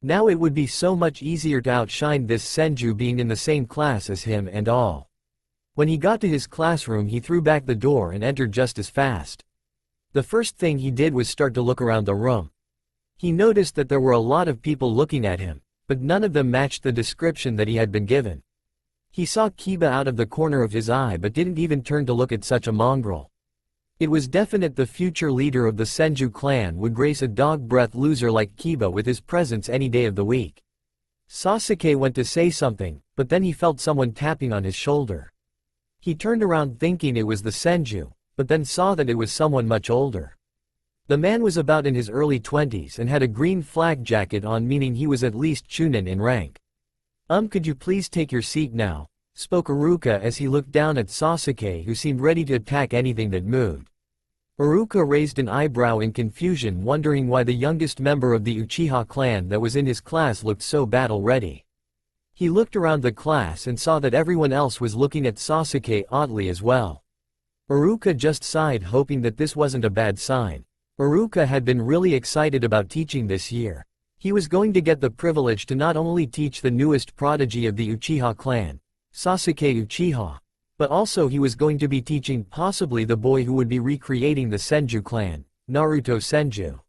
Now it would be so much easier to outshine this Senju being in the same class as him and all. When he got to his classroom he threw back the door and entered just as fast. The first thing he did was start to look around the room. He noticed that there were a lot of people looking at him, but none of them matched the description that he had been given. He saw Kiba out of the corner of his eye but didn't even turn to look at such a mongrel. It was definite the future leader of the Senju clan would grace a dog-breath loser like Kiba with his presence any day of the week. Sasuke went to say something, but then he felt someone tapping on his shoulder. He turned around thinking it was the Senju, but then saw that it was someone much older. The man was about in his early 20s and had a green flag jacket on, meaning he was at least Chunin in rank. Could you please take your seat now?" spoke Iruka as he looked down at Sasuke, who seemed ready to attack anything that moved. Iruka raised an eyebrow in confusion, wondering why the youngest member of the Uchiha clan that was in his class looked so battle-ready. He looked around the class and saw that everyone else was looking at Sasuke oddly as well. Iruka just sighed, hoping that this wasn't a bad sign. Iruka had been really excited about teaching this year. He was going to get the privilege to not only teach the newest prodigy of the Uchiha clan, Sasuke Uchiha, but also he was going to be teaching possibly the boy who would be recreating the Senju clan, Naruto Senju.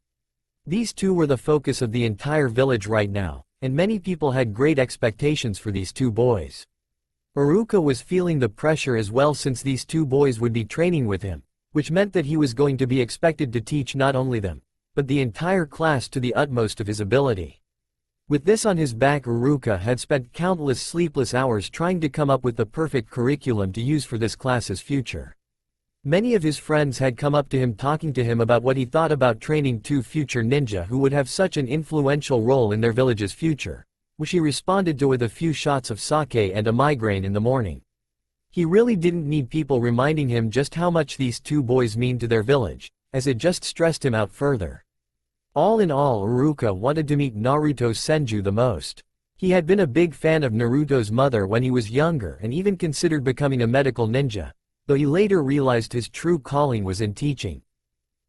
These two were the focus of the entire village right now, and many people had great expectations for these two boys. Iruka was feeling the pressure as well since these two boys would be training with him, which meant that he was going to be expected to teach not only them, but the entire class to the utmost of his ability. With this on his back, Iruka had spent countless sleepless hours trying to come up with the perfect curriculum to use for this class's future. Many of his friends had come up to him talking to him about what he thought about training two future ninja who would have such an influential role in their village's future, which he responded to with a few shots of sake and a migraine in the morning. He really didn't need people reminding him just how much these two boys mean to their village, as it just stressed him out further. All in all, Iruka wanted to meet Naruto Senju the most. He had been a big fan of Naruto's mother when he was younger and even considered becoming a medical ninja, though he later realized his true calling was in teaching.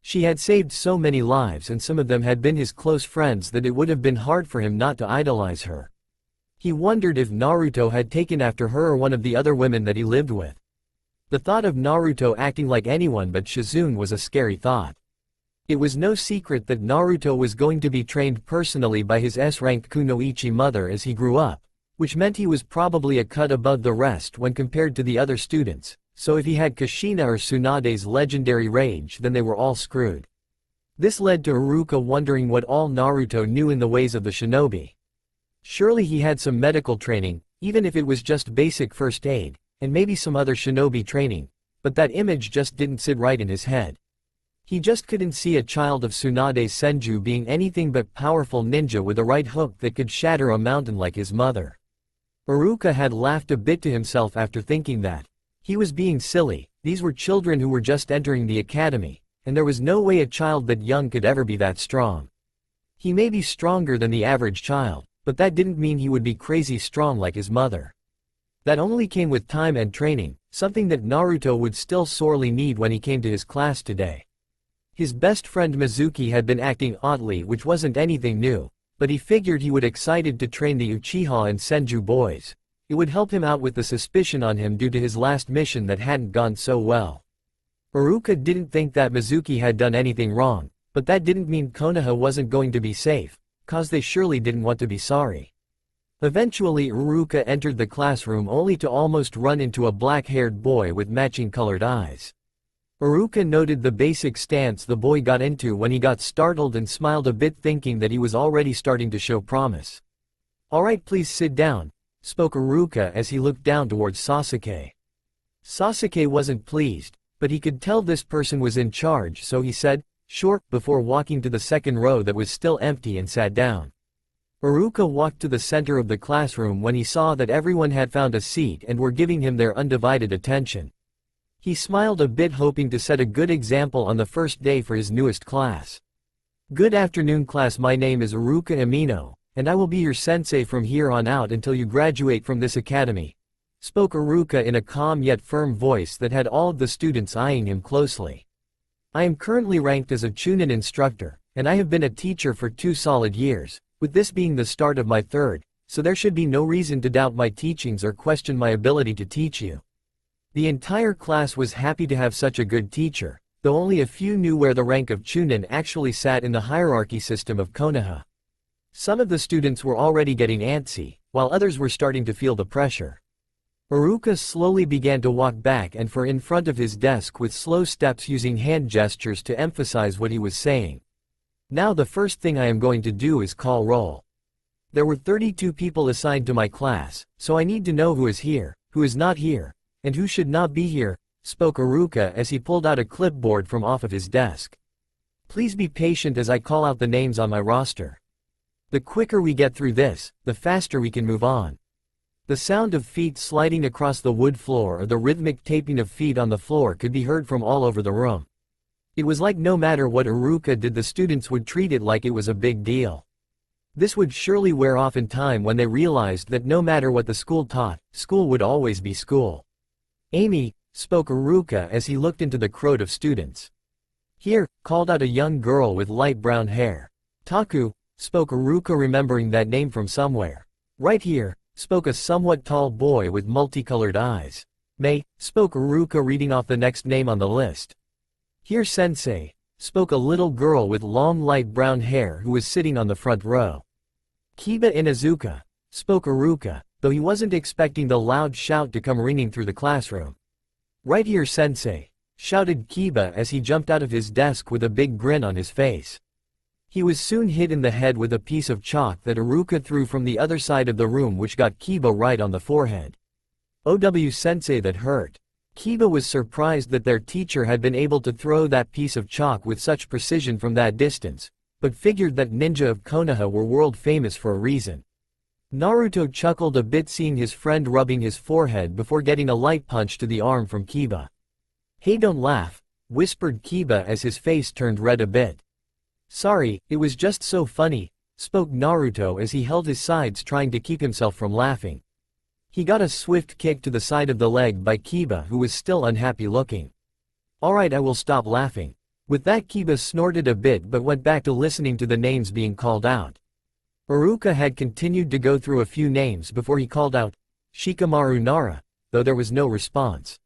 She had saved so many lives and some of them had been his close friends that it would have been hard for him not to idolize her. He wondered if Naruto had taken after her or one of the other women that he lived with. The thought of Naruto acting like anyone but Shizune was a scary thought. It was no secret that Naruto was going to be trained personally by his S-rank Kunoichi mother as he grew up, which meant he was probably a cut above the rest when compared to the other students, so if he had Kushina or Tsunade's legendary rage then they were all screwed. This led to Iruka wondering what all Naruto knew in the ways of the shinobi. Surely he had some medical training, even if it was just basic first aid, and maybe some other shinobi training, but that image just didn't sit right in his head. He just couldn't see a child of Tsunade Senju being anything but powerful ninja with a right hook that could shatter a mountain like his mother. Iruka had laughed a bit to himself after thinking that. He was being silly, these were children who were just entering the academy, and there was no way a child that young could ever be that strong. He may be stronger than the average child, but that didn't mean he would be crazy strong like his mother. That only came with time and training, something that Naruto would still sorely need when he came to his class today. His best friend Mizuki had been acting oddly, which wasn't anything new, but he figured he would excited to train the Uchiha and Senju boys. It would help him out with the suspicion on him due to his last mission that hadn't gone so well. Iruka didn't think that Mizuki had done anything wrong, but that didn't mean Konoha wasn't going to be safe, cause they surely didn't want to be sorry. Eventually Iruka entered the classroom only to almost run into a black-haired boy with matching colored eyes. Iruka noted the basic stance the boy got into when he got startled and smiled a bit, thinking that he was already starting to show promise. "Alright, please sit down," spoke Iruka as he looked down towards Sasuke. Sasuke wasn't pleased, but he could tell this person was in charge, so he said, "Sure," before walking to the second row that was still empty and sat down. Iruka walked to the center of the classroom when he saw that everyone had found a seat and were giving him their undivided attention. He smiled a bit, hoping to set a good example on the first day for his newest class. "Good afternoon, class. My name is Iruka Amino, and I will be your sensei from here on out until you graduate from this academy," spoke Iruka in a calm yet firm voice that had all of the students eyeing him closely. "I am currently ranked as a Chunin instructor, and I have been a teacher for 2 solid years, with this being the start of my 3rd, so there should be no reason to doubt my teachings or question my ability to teach you." The entire class was happy to have such a good teacher, though only a few knew where the rank of Chunin actually sat in the hierarchy system of Konoha. Some of the students were already getting antsy, while others were starting to feel the pressure. Iruka slowly began to walk back and forth in front of his desk with slow steps, using hand gestures to emphasize what he was saying. "Now the first thing I am going to do is call roll. There were 32 people assigned to my class, so I need to know who is here, who is not here, and who should not be here," spoke Iruka as he pulled out a clipboard from off of his desk. "Please be patient as I call out the names on my roster. The quicker we get through this, the faster we can move on." The sound of feet sliding across the wood floor or the rhythmic tapping of feet on the floor could be heard from all over the room. It was like no matter what Iruka did, the students would treat it like it was a big deal. This would surely wear off in time when they realized that no matter what the school taught, school would always be school. "Amy," spoke Iruka as he looked into the crowd of students. "Here," called out a young girl with light brown hair. "Taku," spoke Iruka, remembering that name from somewhere. "Right here," spoke a somewhat tall boy with multicolored eyes. "Mei," spoke Iruka, reading off the next name on the list. "Here, sensei," spoke a little girl with long light brown hair who was sitting on the front row. "Kiba Inazuka," spoke Iruka, though he wasn't expecting the loud shout to come ringing through the classroom. "Right here, sensei," shouted Kiba as he jumped out of his desk with a big grin on his face. He was soon hit in the head with a piece of chalk that Iruka threw from the other side of the room, which got Kiba right on the forehead. "OW sensei, that hurt." Kiba was surprised that their teacher had been able to throw that piece of chalk with such precision from that distance, but figured that ninja of Konoha were world famous for a reason. Naruto chuckled a bit, seeing his friend rubbing his forehead before getting a light punch to the arm from Kiba. "Hey, don't laugh," whispered Kiba as his face turned red a bit. "Sorry, it was just so funny," spoke Naruto as he held his sides, trying to keep himself from laughing. He got a swift kick to the side of the leg by Kiba, who was still unhappy looking. "Alright, I will stop laughing." With that, Kiba snorted a bit but went back to listening to the names being called out. Iruka had continued to go through a few names before he called out, "Shikamaru Nara," though there was no response.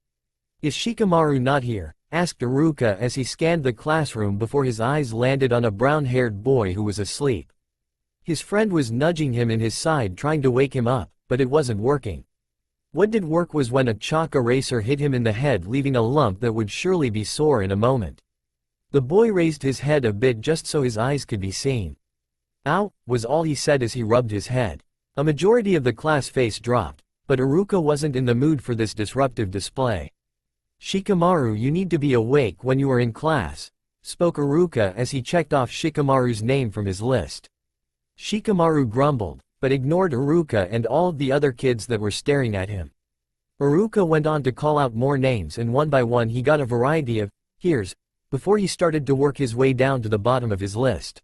"Is Shikamaru not here?" asked Iruka as he scanned the classroom before his eyes landed on a brown-haired boy who was asleep. His friend was nudging him in his side, trying to wake him up, but it wasn't working. What did work was when a chalk eraser hit him in the head, leaving a lump that would surely be sore in a moment. The boy raised his head a bit just so his eyes could be seen. "Ow," was all he said as he rubbed his head. A majority of the class face dropped, but Iruka wasn't in the mood for this disruptive display. "Shikamaru, you need to be awake when you are in class," spoke Iruka as he checked off Shikamaru's name from his list. Shikamaru grumbled, but ignored Iruka and all of the other kids that were staring at him. Iruka went on to call out more names, and one by one he got a variety of "here's" before he started to work his way down to the bottom of his list.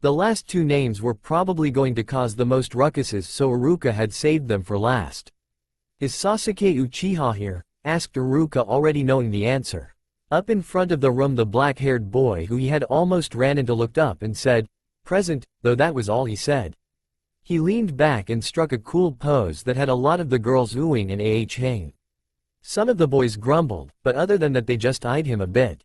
The last 2 names were probably going to cause the most ruckuses, so Iruka had saved them for last. "Is Sasuke Uchiha here?" asked Iruka, already knowing the answer. Up in front of the room, the black-haired boy who he had almost ran into looked up and said, "Present," though that was all he said. He leaned back and struck a cool pose that had a lot of the girls oohing and ahhing. Some of the boys grumbled, but other than that they just eyed him a bit.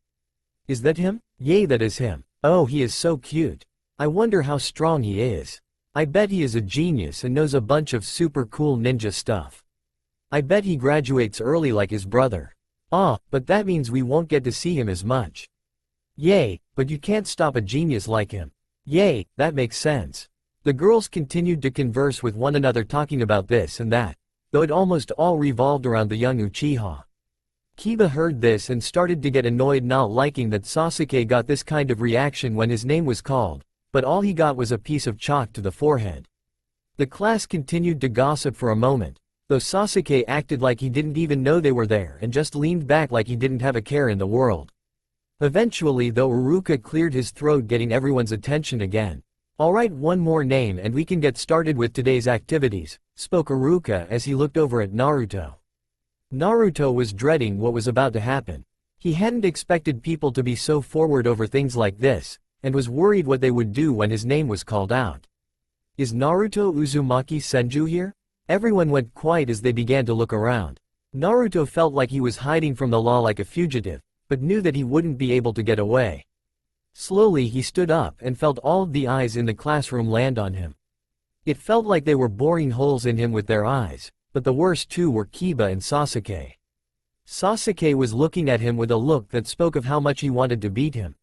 "Is that him? Yay, that is him. Oh, he is so cute. I wonder how strong he is. I bet he is a genius and knows a bunch of super cool ninja stuff. I bet he graduates early like his brother." Ah, but that means we won't get to see him as much. Yay, but you can't stop a genius like him. Yay, that makes sense. The girls continued to converse with one another talking about this and that, though it almost all revolved around the young Uchiha. Kiba heard this and started to get annoyed, not liking that Sasuke got this kind of reaction when his name was called, but all he got was a piece of chalk to the forehead. The class continued to gossip for a moment, though Sasuke acted like he didn't even know they were there and just leaned back like he didn't have a care in the world. Eventually though, Iruka cleared his throat, getting everyone's attention again. "Alright, one more name and we can get started with today's activities," spoke Iruka as he looked over at Naruto. Naruto was dreading what was about to happen. He hadn't expected people to be so forward over things like this, and was worried what they would do when his name was called out. "Is Naruto Uzumaki Senju here?" Everyone went quiet as they began to look around. Naruto felt like he was hiding from the law like a fugitive, but knew that he wouldn't be able to get away. Slowly he stood up and felt all of the eyes in the classroom land on him. It felt like they were boring holes in him with their eyes, but the worst two were Kiba and Sasuke. Sasuke was looking at him with a look that spoke of how much he wanted to beat him.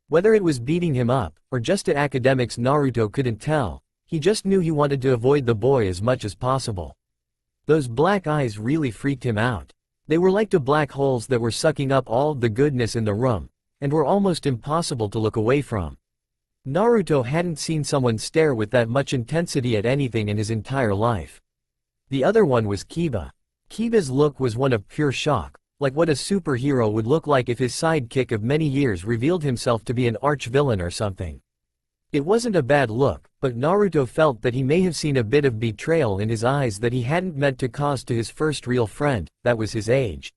Whether it was beating him up, or just at academics, Naruto couldn't tell. He just knew he wanted to avoid the boy as much as possible. Those black eyes really freaked him out. They were like two black holes that were sucking up all of the goodness in the room, and were almost impossible to look away from. Naruto hadn't seen someone stare with that much intensity at anything in his entire life. The other one was Kiba. Kiba's look was one of pure shock, like what a superhero would look like if his sidekick of many years revealed himself to be an arch-villain or something. It wasn't a bad look, but Naruto felt that he may have seen a bit of betrayal in his eyes that he hadn't meant to cause to his first real friend, that was his age.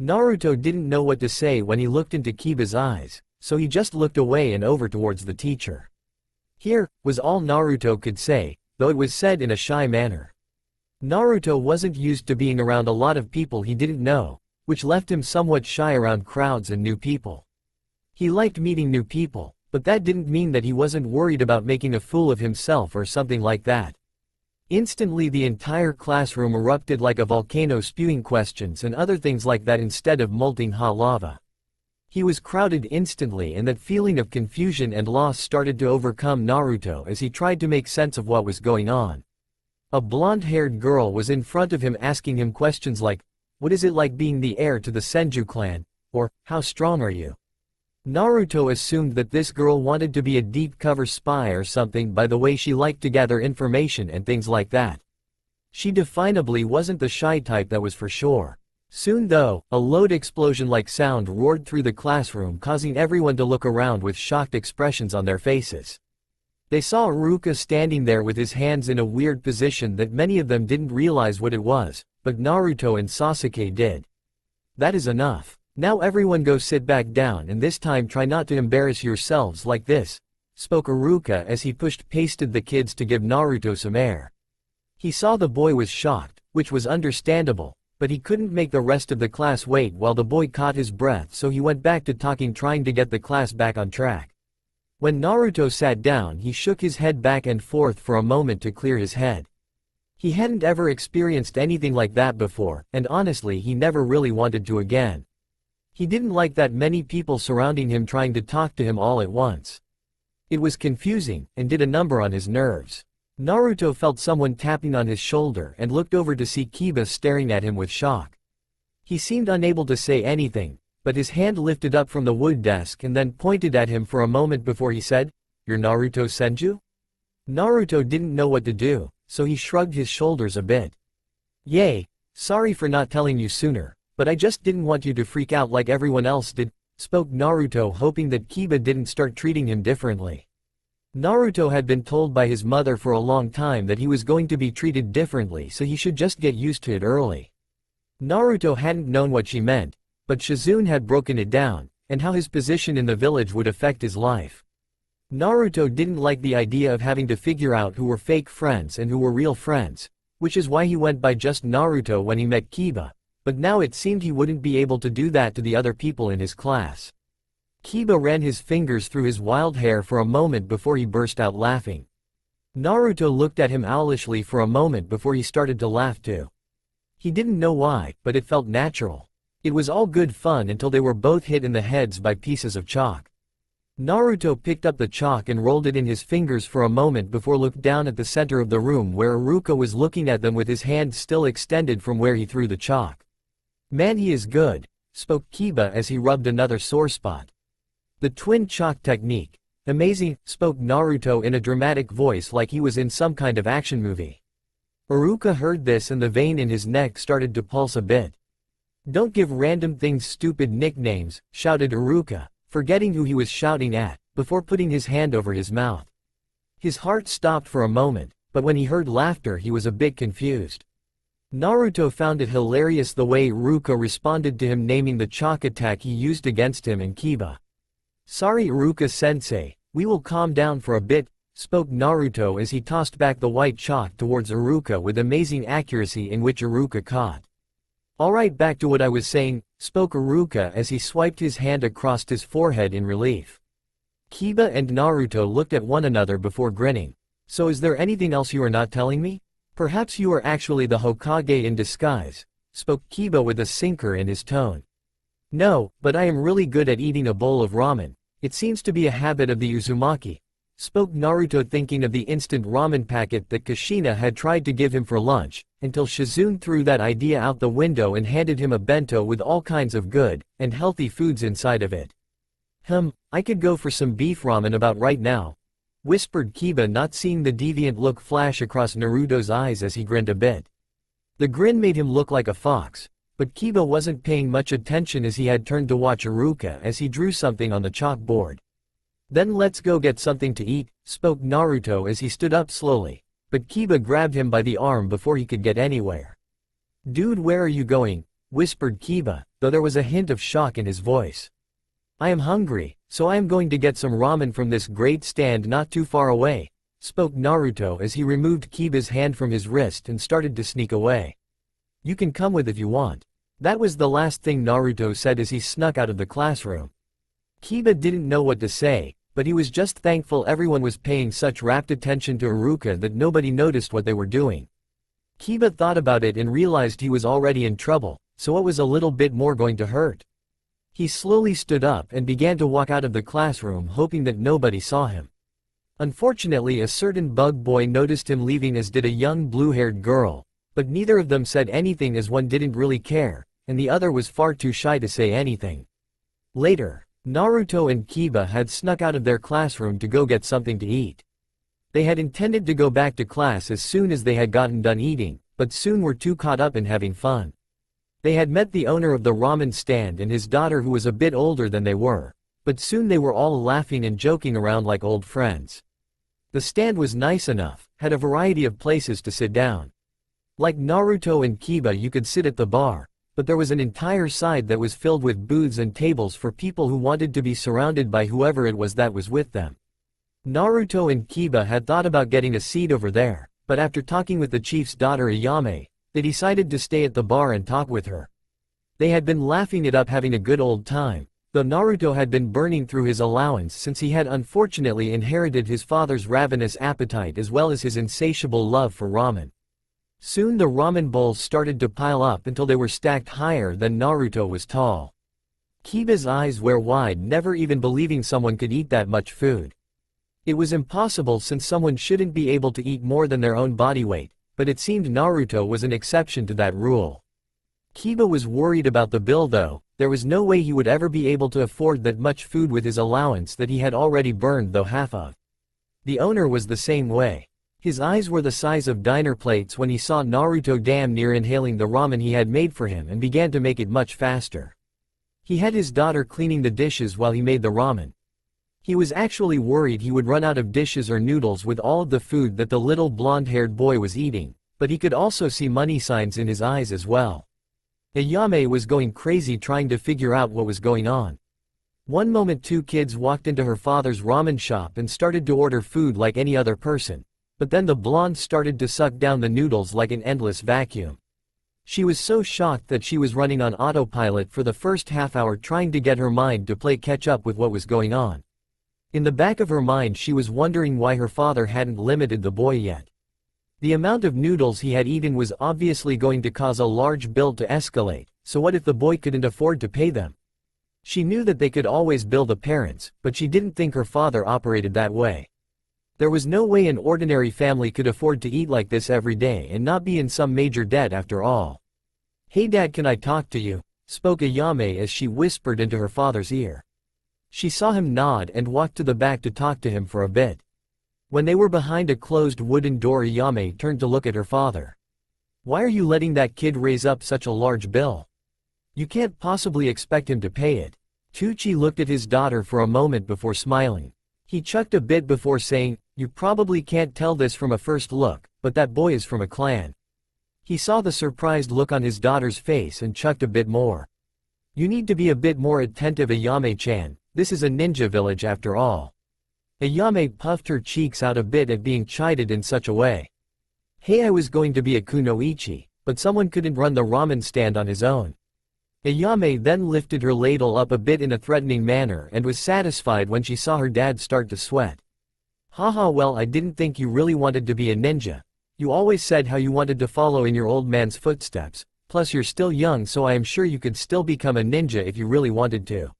Naruto didn't know what to say when he looked into Kiba's eyes, so he just looked away and over towards the teacher. "Here," was all Naruto could say, though it was said in a shy manner. Naruto wasn't used to being around a lot of people he didn't know, which left him somewhat shy around crowds and new people. He liked meeting new people, but that didn't mean that he wasn't worried about making a fool of himself or something like that. Instantly the entire classroom erupted like a volcano, spewing questions and other things like that instead of molten hot lava. He was crowded instantly, and that feeling of confusion and loss started to overcome Naruto as he tried to make sense of what was going on. A blonde-haired girl was in front of him asking him questions like, "What is it like being the heir to the Senju clan?" or, "How strong are you?" Naruto assumed that this girl wanted to be a deep-cover spy or something by the way she liked to gather information and things like that. She definably wasn't the shy type, that was for sure. Soon though, a loud explosion-like sound roared through the classroom, causing everyone to look around with shocked expressions on their faces. They saw Iruka standing there with his hands in a weird position that many of them didn't realize what it was, but Naruto and Sasuke did. "That is enough. Now everyone go sit back down, and this time try not to embarrass yourselves like this," spoke Iruka as he pasted the kids to give Naruto some air. He saw the boy was shocked, which was understandable, but he couldn't make the rest of the class wait while the boy caught his breath, so he went back to talking, trying to get the class back on track. When Naruto sat down, he shook his head back and forth for a moment to clear his head. He hadn't ever experienced anything like that before, and honestly he never really wanted to again. He didn't like that many people surrounding him trying to talk to him all at once. It was confusing, and did a number on his nerves. Naruto felt someone tapping on his shoulder and looked over to see Kiba staring at him with shock. He seemed unable to say anything, but his hand lifted up from the wood desk and then pointed at him for a moment before he said, "You're Naruto Senju?" Naruto didn't know what to do, so he shrugged his shoulders a bit. "Yay, sorry for not telling you sooner, but I just didn't want you to freak out like everyone else did," spoke Naruto, hoping that Kiba didn't start treating him differently. Naruto had been told by his mother for a long time that he was going to be treated differently, so he should just get used to it early. Naruto hadn't known what she meant, but Shizune had broken it down, and how his position in the village would affect his life. Naruto didn't like the idea of having to figure out who were fake friends and who were real friends, which is why he went by just Naruto when he met Kiba. But now it seemed he wouldn't be able to do that to the other people in his class. Kiba ran his fingers through his wild hair for a moment before he burst out laughing. Naruto looked at him owlishly for a moment before he started to laugh too. He didn't know why, but it felt natural. It was all good fun until they were both hit in the heads by pieces of chalk. Naruto picked up the chalk and rolled it in his fingers for a moment before looked down at the center of the room where Iruka was looking at them with his hand still extended from where he threw the chalk. "Man, he is good," spoke Kiba as he rubbed another sore spot. "The twin chalk technique. Amazing," spoke Naruto in a dramatic voice like he was in some kind of action movie. Iruka heard this and the vein in his neck started to pulse a bit. "Don't give random things stupid nicknames," shouted Iruka, forgetting who he was shouting at, before putting his hand over his mouth. His heart stopped for a moment, but when he heard laughter he was a bit confused. Naruto found it hilarious the way Iruka responded to him naming the chalk attack he used against him and Kiba. "Sorry Iruka-sensei, we will calm down for a bit," spoke Naruto as he tossed back the white chalk towards Iruka with amazing accuracy in which Iruka caught. "Alright, back to what I was saying," spoke Iruka as he swiped his hand across his forehead in relief. Kiba and Naruto looked at one another before grinning. "So is there anything else you are not telling me? Perhaps you are actually the Hokage in disguise," spoke Kiba with a sinker in his tone. "No, but I am really good at eating a bowl of ramen. It seems to be a habit of the Uzumaki," spoke Naruto, thinking of the instant ramen packet that Kushina had tried to give him for lunch, until Shizune threw that idea out the window and handed him a bento with all kinds of good and healthy foods inside of it. I could go for some beef ramen about right now," whispered Kiba, not seeing the deviant look flash across Naruto's eyes as he grinned a bit. The grin made him look like a fox, but Kiba wasn't paying much attention as he had turned to watch Iruka as he drew something on the chalkboard. "Then let's go get something to eat," spoke Naruto as he stood up slowly, but Kiba grabbed him by the arm before he could get anywhere. "Dude, where are you going?" whispered Kiba, though there was a hint of shock in his voice. "I am hungry, so I am going to get some ramen from this great stand not too far away," spoke Naruto as he removed Kiba's hand from his wrist and started to sneak away. "You can come with if you want." That was the last thing Naruto said as he snuck out of the classroom. Kiba didn't know what to say, but he was just thankful everyone was paying such rapt attention to Iruka that nobody noticed what they were doing. Kiba thought about it and realized he was already in trouble, so what was a little bit more going to hurt? He slowly stood up and began to walk out of the classroom, hoping that nobody saw him. Unfortunately, a certain bug boy noticed him leaving, as did a young blue-haired girl, but neither of them said anything as one didn't really care, and the other was far too shy to say anything. Later, Naruto and Kiba had snuck out of their classroom to go get something to eat. They had intended to go back to class as soon as they had gotten done eating, but soon were too caught up in having fun. They had met the owner of the ramen stand and his daughter, who was a bit older than they were, but soon they were all laughing and joking around like old friends. The stand was nice enough, had a variety of places to sit down. Like Naruto and Kiba, you could sit at the bar, but there was an entire side that was filled with booths and tables for people who wanted to be surrounded by whoever it was that was with them. Naruto and Kiba had thought about getting a seat over there, but after talking with the chief's daughter Ayame, they decided to stay at the bar and talk with her. They had been laughing it up, having a good old time, though Naruto had been burning through his allowance since he had unfortunately inherited his father's ravenous appetite as well as his insatiable love for ramen. Soon the ramen bowls started to pile up until they were stacked higher than Naruto was tall. Kiba's eyes were wide, never even believing someone could eat that much food. It was impossible since someone shouldn't be able to eat more than their own body weight, but it seemed Naruto was an exception to that rule. Kiba was worried about the bill though. There was no way he would ever be able to afford that much food with his allowance that he had already burned though half of. The owner was the same way. His eyes were the size of diner plates when he saw Naruto damn near inhaling the ramen he had made for him and began to make it much faster. He had his daughter cleaning the dishes while he made the ramen. He was actually worried he would run out of dishes or noodles with all of the food that the little blonde-haired boy was eating, but he could also see money signs in his eyes as well. Ayame was going crazy trying to figure out what was going on. One moment two kids walked into her father's ramen shop and started to order food like any other person, but then the blonde started to suck down the noodles like an endless vacuum. She was so shocked that she was running on autopilot for the first half hour trying to get her mind to play catch up with what was going on. In the back of her mind she was wondering why her father hadn't limited the boy yet. The amount of noodles he had eaten was obviously going to cause a large bill to escalate, so what if the boy couldn't afford to pay them? She knew that they could always bill the parents, but she didn't think her father operated that way. There was no way an ordinary family could afford to eat like this every day and not be in some major debt after all. "Hey Dad, can I talk to you?" spoke Ayame as she whispered into her father's ear. She saw him nod and walked to the back to talk to him for a bit. When they were behind a closed wooden door, Ayame turned to look at her father. "Why are you letting that kid raise up such a large bill? You can't possibly expect him to pay it." Tucci looked at his daughter for a moment before smiling. He chuckled a bit before saying, "You probably can't tell this from a first look, but that boy is from a clan." He saw the surprised look on his daughter's face and chuckled a bit more. "You need to be a bit more attentive, Ayame-chan, this is a ninja village after all." Ayame puffed her cheeks out a bit at being chided in such a way. "Hey, I was going to be a kunoichi, but someone couldn't run the ramen stand on his own." Ayame then lifted her ladle up a bit in a threatening manner and was satisfied when she saw her dad start to sweat. "Haha, well, I didn't think you really wanted to be a ninja. You always said how you wanted to follow in your old man's footsteps, plus you're still young, so I am sure you could still become a ninja if you really wanted to."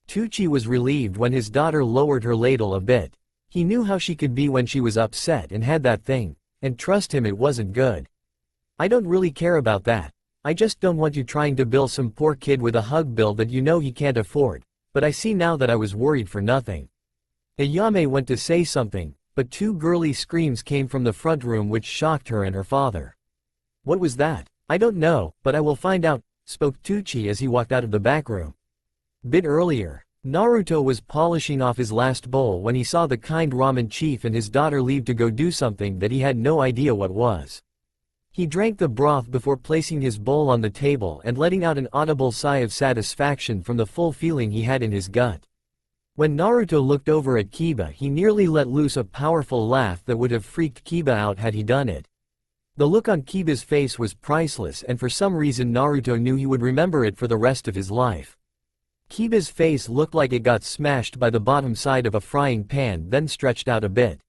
Tucci was relieved when his daughter lowered her ladle a bit. He knew how she could be when she was upset and had that thing, and trust him, it wasn't good. "I don't really care about that. I just don't want you trying to bill some poor kid with a hug bill that you know he can't afford, but I see now that I was worried for nothing." Ayame went to say something, but two girly screams came from the front room which shocked her and her father. "What was that?" "I don't know, but I will find out," spoke Tucci as he walked out of the back room. Bit earlier, Naruto was polishing off his last bowl when he saw the kind ramen chief and his daughter leave to go do something that he had no idea what was. He drank the broth before placing his bowl on the table and letting out an audible sigh of satisfaction from the full feeling he had in his gut. When Naruto looked over at Kiba, he nearly let loose a powerful laugh that would have freaked Kiba out had he done it. The look on Kiba's face was priceless, and for some reason Naruto knew he would remember it for the rest of his life. Kiba's face looked like it got smashed by the bottom side of a frying pan, then stretched out a bit.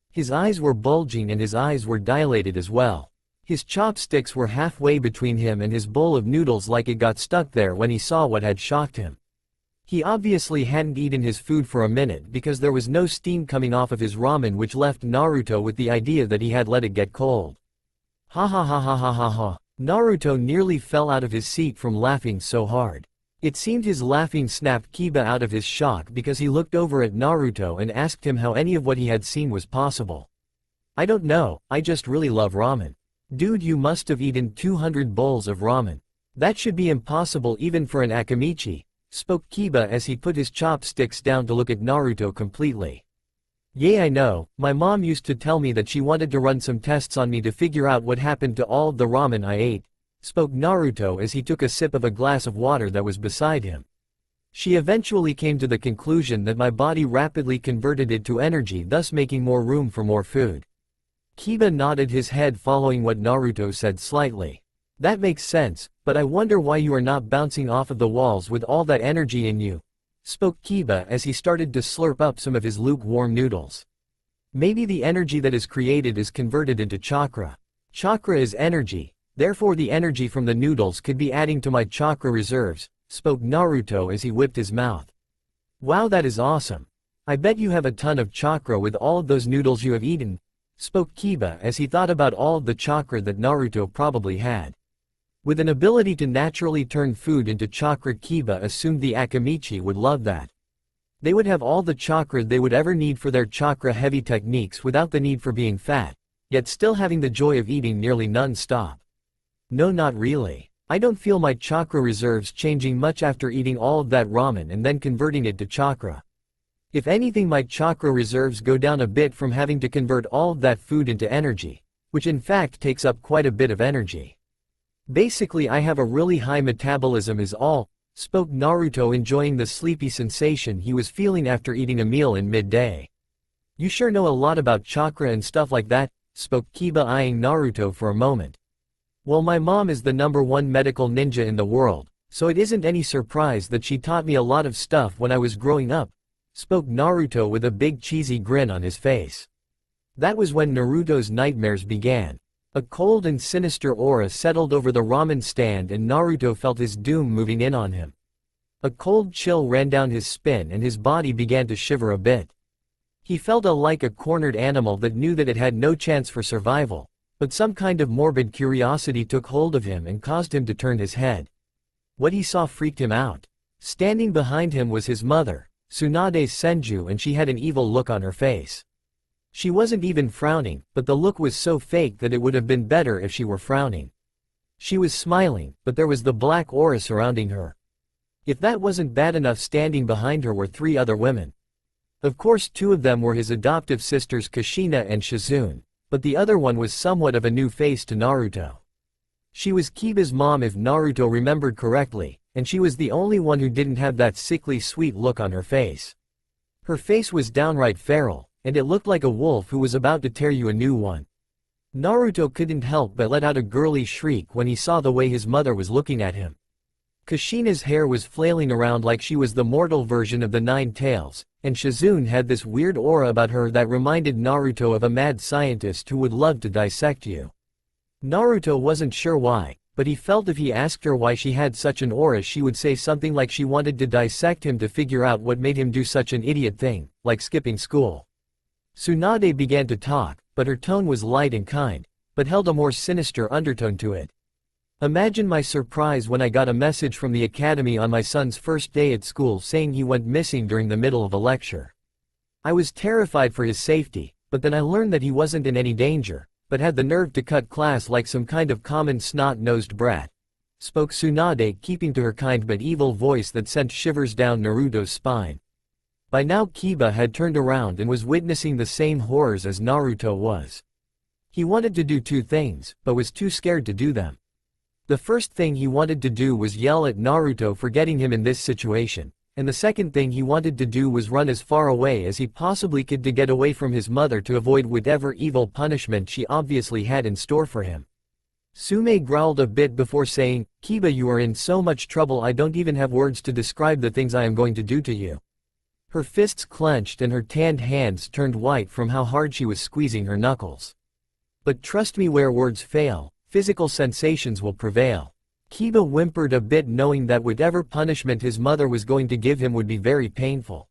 His eyes were bulging and his eyes were dilated as well. His chopsticks were halfway between him and his bowl of noodles, like it got stuck there when he saw what had shocked him. He obviously hadn't eaten his food for a minute because there was no steam coming off of his ramen, which left Naruto with the idea that he had let it get cold. Ha ha ha ha ha ha ha. Naruto nearly fell out of his seat from laughing so hard. It seemed his laughing snapped Kiba out of his shock because he looked over at Naruto and asked him how any of what he had seen was possible. "I don't know, I just really love ramen." "Dude, you must have eaten 200 bowls of ramen. That should be impossible even for an Akamichi," spoke Kiba as he put his chopsticks down to look at Naruto completely. "Yeah, I know, my mom used to tell me that she wanted to run some tests on me to figure out what happened to all of the ramen I ate," spoke Naruto as he took a sip of a glass of water that was beside him. "She eventually came to the conclusion that my body rapidly converted it to energy, thus making more room for more food." Kiba nodded his head following what Naruto said slightly. "That makes sense, but I wonder why you are not bouncing off of the walls with all that energy in you," spoke Kiba as he started to slurp up some of his lukewarm noodles. "Maybe the energy that is created is converted into chakra. Chakra is energy, therefore the energy from the noodles could be adding to my chakra reserves," spoke Naruto as he whipped his mouth. "Wow, that is awesome. I bet you have a ton of chakra with all of those noodles you have eaten," spoke Kiba as he thought about all of the chakra that Naruto probably had. With an ability to naturally turn food into chakra, Kiba assumed the Akamichi would love that. They would have all the chakra they would ever need for their chakra-heavy techniques without the need for being fat, yet still having the joy of eating nearly non-stop. "No, not really. I don't feel my chakra reserves changing much after eating all of that ramen and then converting it to chakra. If anything, my chakra reserves go down a bit from having to convert all of that food into energy, which in fact takes up quite a bit of energy. Basically, I have a really high metabolism is all," spoke Naruto, enjoying the sleepy sensation he was feeling after eating a meal in midday. "You sure know a lot about chakra and stuff like that," spoke Kiba, eyeing Naruto for a moment. "Well, my mom is the #1 medical ninja in the world, so it isn't any surprise that she taught me a lot of stuff when I was growing up," spoke Naruto with a big cheesy grin on his face. That was when Naruto's nightmares began. A cold and sinister aura settled over the ramen stand and Naruto felt his doom moving in on him. A cold chill ran down his spine and his body began to shiver a bit. He felt like a cornered animal that knew that it had no chance for survival, but some kind of morbid curiosity took hold of him and caused him to turn his head. What he saw freaked him out. Standing behind him was his mother, Tsunade Senju, and she had an evil look on her face. She wasn't even frowning, but the look was so fake that it would have been better if she were frowning. She was smiling, but there was the black aura surrounding her. If that wasn't bad enough, standing behind her were 3 other women. Of course 2 of them were his adoptive sisters Kushina and Shizune, but the other one was somewhat of a new face to Naruto. She was Kiba's mom if Naruto remembered correctly, and she was the only one who didn't have that sickly sweet look on her face. Her face was downright feral, and it looked like a wolf who was about to tear you a new one. Naruto couldn't help but let out a girly shriek when he saw the way his mother was looking at him. Kushina's hair was flailing around like she was the mortal version of the 9 Tails, and Shizune had this weird aura about her that reminded Naruto of a mad scientist who would love to dissect you. Naruto wasn't sure why, but he felt if he asked her why she had such an aura she would say something like she wanted to dissect him to figure out what made him do such an idiot thing, like skipping school. Tsunade began to talk, but her tone was light and kind, but held a more sinister undertone to it. Imagine my surprise when I got a message from the academy on my son's first day at school saying he went missing during the middle of a lecture. I was terrified for his safety, but then I learned that he wasn't in any danger, but had the nerve to cut class like some kind of common snot-nosed brat. Spoke Tsunade, keeping to her kind but evil voice that sent shivers down Naruto's spine. By now Kiba had turned around and was witnessing the same horrors as Naruto was. He wanted to do 2 things, but was too scared to do them. The first thing he wanted to do was yell at Naruto for getting him in this situation, and the second thing he wanted to do was run as far away as he possibly could to get away from his mother to avoid whatever evil punishment she obviously had in store for him. Tsume growled a bit before saying, "Kiba, you are in so much trouble I don't even have words to describe the things I am going to do to you." Her fists clenched and her tanned hands turned white from how hard she was squeezing her knuckles. But trust me, where words fail, physical sensations will prevail. Kiba whimpered a bit, knowing that whatever punishment his mother was going to give him would be very painful.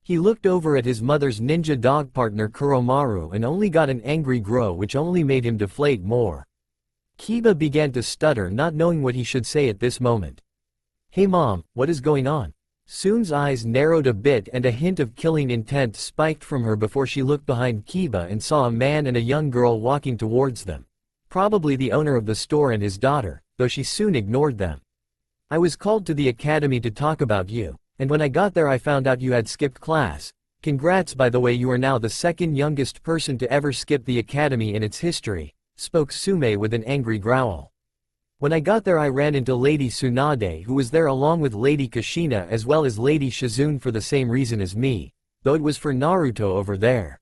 He looked over at his mother's ninja dog partner Kuromaru and only got an angry growl which only made him deflate more. Kiba began to stutter, not knowing what he should say at this moment. "Hey mom, what is going on?" Tsune's eyes narrowed a bit and a hint of killing intent spiked from her before she looked behind Kiba and saw a man and a young girl walking towards them. Probably the owner of the store and his daughter, though she soon ignored them. "I was called to the academy to talk about you, and when I got there I found out you had skipped class. Congrats, by the way, you are now the 2nd youngest person to ever skip the academy in its history," spoke Tsume with an angry growl. "When I got there I ran into Lady Tsunade, who was there along with Lady Kushina as well as Lady Shizune for the same reason as me, though it was for Naruto over there.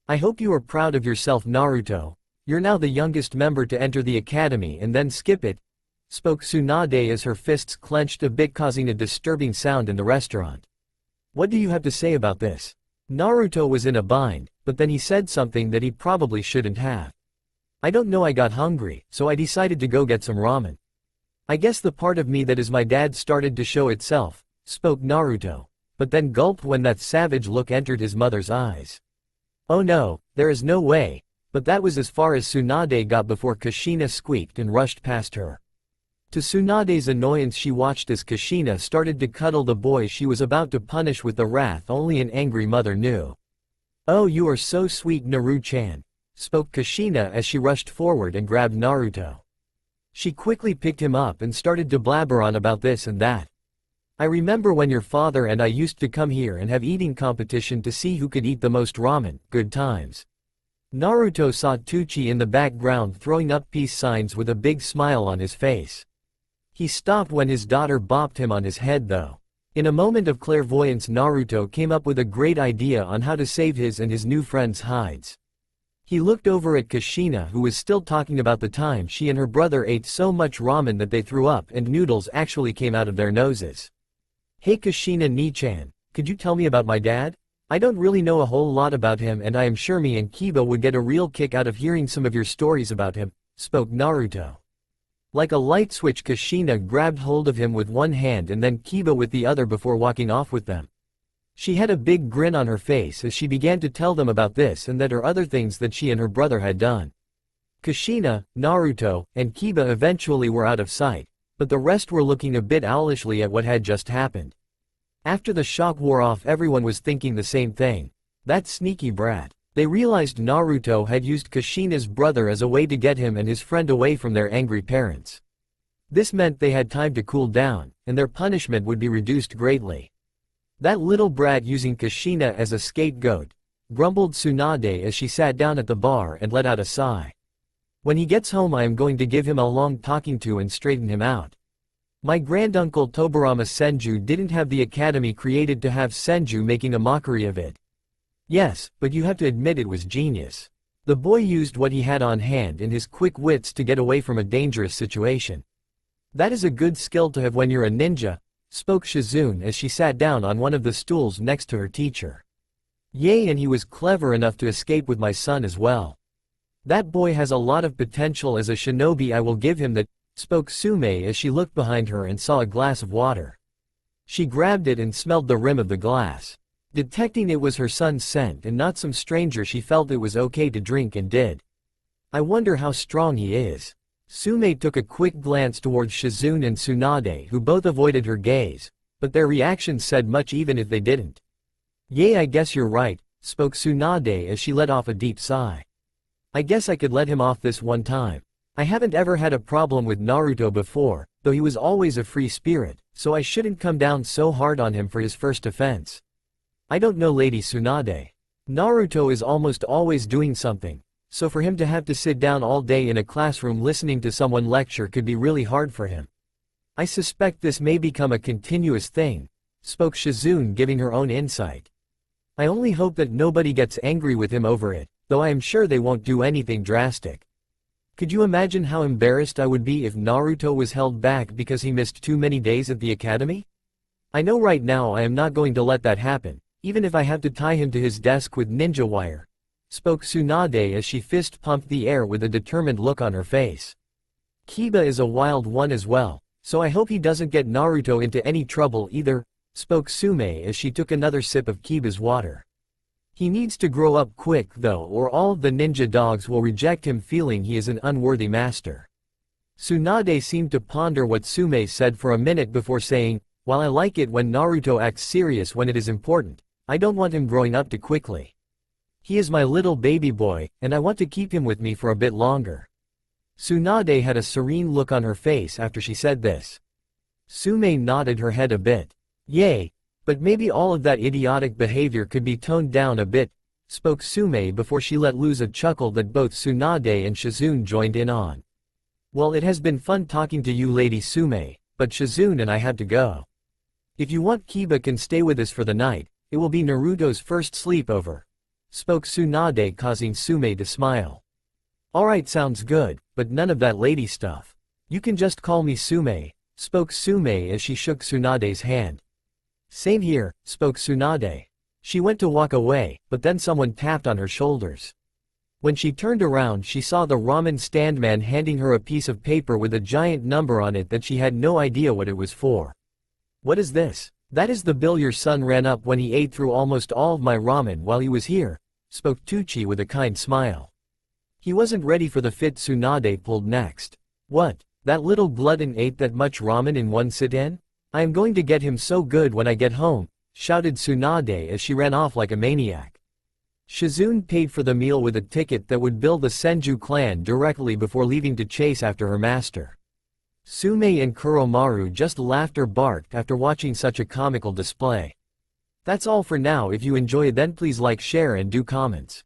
I hope you are proud of yourself, Naruto. You're now the youngest member to enter the academy and then skip it," spoke Tsunade as her fists clenched a bit, causing a disturbing sound in the restaurant. "What do you have to say about this?" Naruto was in a bind, but then he said something that he probably shouldn't have. "I don't know, I got hungry, so I decided to go get some ramen. I guess the part of me that is my dad started to show itself," spoke Naruto, but then gulped when that savage look entered his mother's eyes. "Oh no, there is no way," but that was as far as Tsunade got before Kushina squeaked and rushed past her. To Tsunade's annoyance, she watched as Kushina started to cuddle the boy she was about to punish with the wrath only an angry mother knew. "Oh, you are so sweet, Naru-chan," spoke Kushina as she rushed forward and grabbed Naruto. She quickly picked him up and started to blabber on about this and that. "I remember when your father and I used to come here and have eating competition to see who could eat the most ramen, good times." Naruto saw Tucci in the background throwing up peace signs with a big smile on his face. He stopped when his daughter bopped him on his head though. In a moment of clairvoyance, Naruto came up with a great idea on how to save his and his new friend's hides. He looked over at Kushina, who was still talking about the time she and her brother ate so much ramen that they threw up and noodles actually came out of their noses. "Hey Kushina-ni-chan, could you tell me about my dad?" I don't really know a whole lot about him and I am sure me and Kiba would get a real kick out of hearing some of your stories about him, spoke Naruto. Like a light switch, Kushina grabbed hold of him with one hand and then Kiba with the other before walking off with them. She had a big grin on her face as she began to tell them about this and that or other things that she and her brother had done. Kushina, Naruto, and Kiba eventually were out of sight, but the rest were looking a bit owlishly at what had just happened. After the shock wore off, everyone was thinking the same thing. That sneaky brat. They realized Naruto had used Kushina's brother as a way to get him and his friend away from their angry parents. This meant they had time to cool down, and their punishment would be reduced greatly. That little brat using Kushina as a scapegoat, grumbled Tsunade as she sat down at the bar and let out a sigh. When he gets home I am going to give him a long talking to and straighten him out. My granduncle Tobirama Senju didn't have the academy created to have Senju making a mockery of it. Yes, but you have to admit it was genius. The boy used what he had on hand and his quick wits to get away from a dangerous situation. That is a good skill to have when you're a ninja, spoke Shizune as she sat down on one of the stools next to her teacher. Yay, and he was clever enough to escape with my son as well. That boy has a lot of potential as a shinobi. I will give him that, spoke Sume as she looked behind her and saw a glass of water. She grabbed it and smelled the rim of the glass. Detecting it was her son's scent and not some stranger, she felt it was okay to drink and did. I wonder how strong he is. Sume took a quick glance towards Shizune and Tsunade, who both avoided her gaze, but their reactions said much even if they didn't. Yay, I guess you're right, spoke Tsunade as she let off a deep sigh. I guess I could let him off this one time. I haven't ever had a problem with Naruto before, though he was always a free spirit, so I shouldn't come down so hard on him for his first offense. I don't know, Lady Tsunade. Naruto is almost always doing something, so for him to have to sit down all day in a classroom listening to someone lecture could be really hard for him. I suspect this may become a continuous thing, spoke Shizune, giving her own insight. I only hope that nobody gets angry with him over it, though I am sure they won't do anything drastic. Could you imagine how embarrassed I would be if Naruto was held back because he missed too many days at the academy? I know right now I am not going to let that happen, even if I have to tie him to his desk with ninja wire, spoke Tsunade as she fist-pumped the air with a determined look on her face. Kiba is a wild one as well, so I hope he doesn't get Naruto into any trouble either, spoke Sume as she took another sip of Kiba's water. He needs to grow up quick though, or all of the ninja dogs will reject him, feeling he is an unworthy master. Tsunade seemed to ponder what Sume said for a minute before saying, while I like it when Naruto acts serious when it is important, I don't want him growing up too quickly. He is my little baby boy, and I want to keep him with me for a bit longer. Tsunade had a serene look on her face after she said this. Sume nodded her head a bit. Yay, but maybe all of that idiotic behavior could be toned down a bit, spoke Sume before she let loose a chuckle that both Tsunade and Shizune joined in on. Well, it has been fun talking to you, Lady Sume, but Shizune and I have to go. If you want, Kiba can stay with us for the night. It will be Naruto's first sleepover, spoke Tsunade, causing Sume to smile. Alright, sounds good, but none of that lady stuff. You can just call me Sume, spoke Sume as she shook Tsunade's hand. Same here, spoke Tsunade. She went to walk away, but then someone tapped on her shoulders. When she turned around, she saw the ramen stand man handing her a piece of paper with a giant number on it that she had no idea what it was for. What is this? That is the bill your son ran up when he ate through almost all of my ramen while he was here, spoke Tucci with a kind smile. He wasn't ready for the fit Tsunade pulled next. What? That little glutton ate that much ramen in one sit-in? I am going to get him so good when I get home, shouted Tsunade as she ran off like a maniac. Shizune paid for the meal with a ticket that would bill the Senju clan directly before leaving to chase after her master. Sume and Kuromaru just laughed or barked after watching such a comical display. That's all for now. If you enjoy, then please like, share and do comments.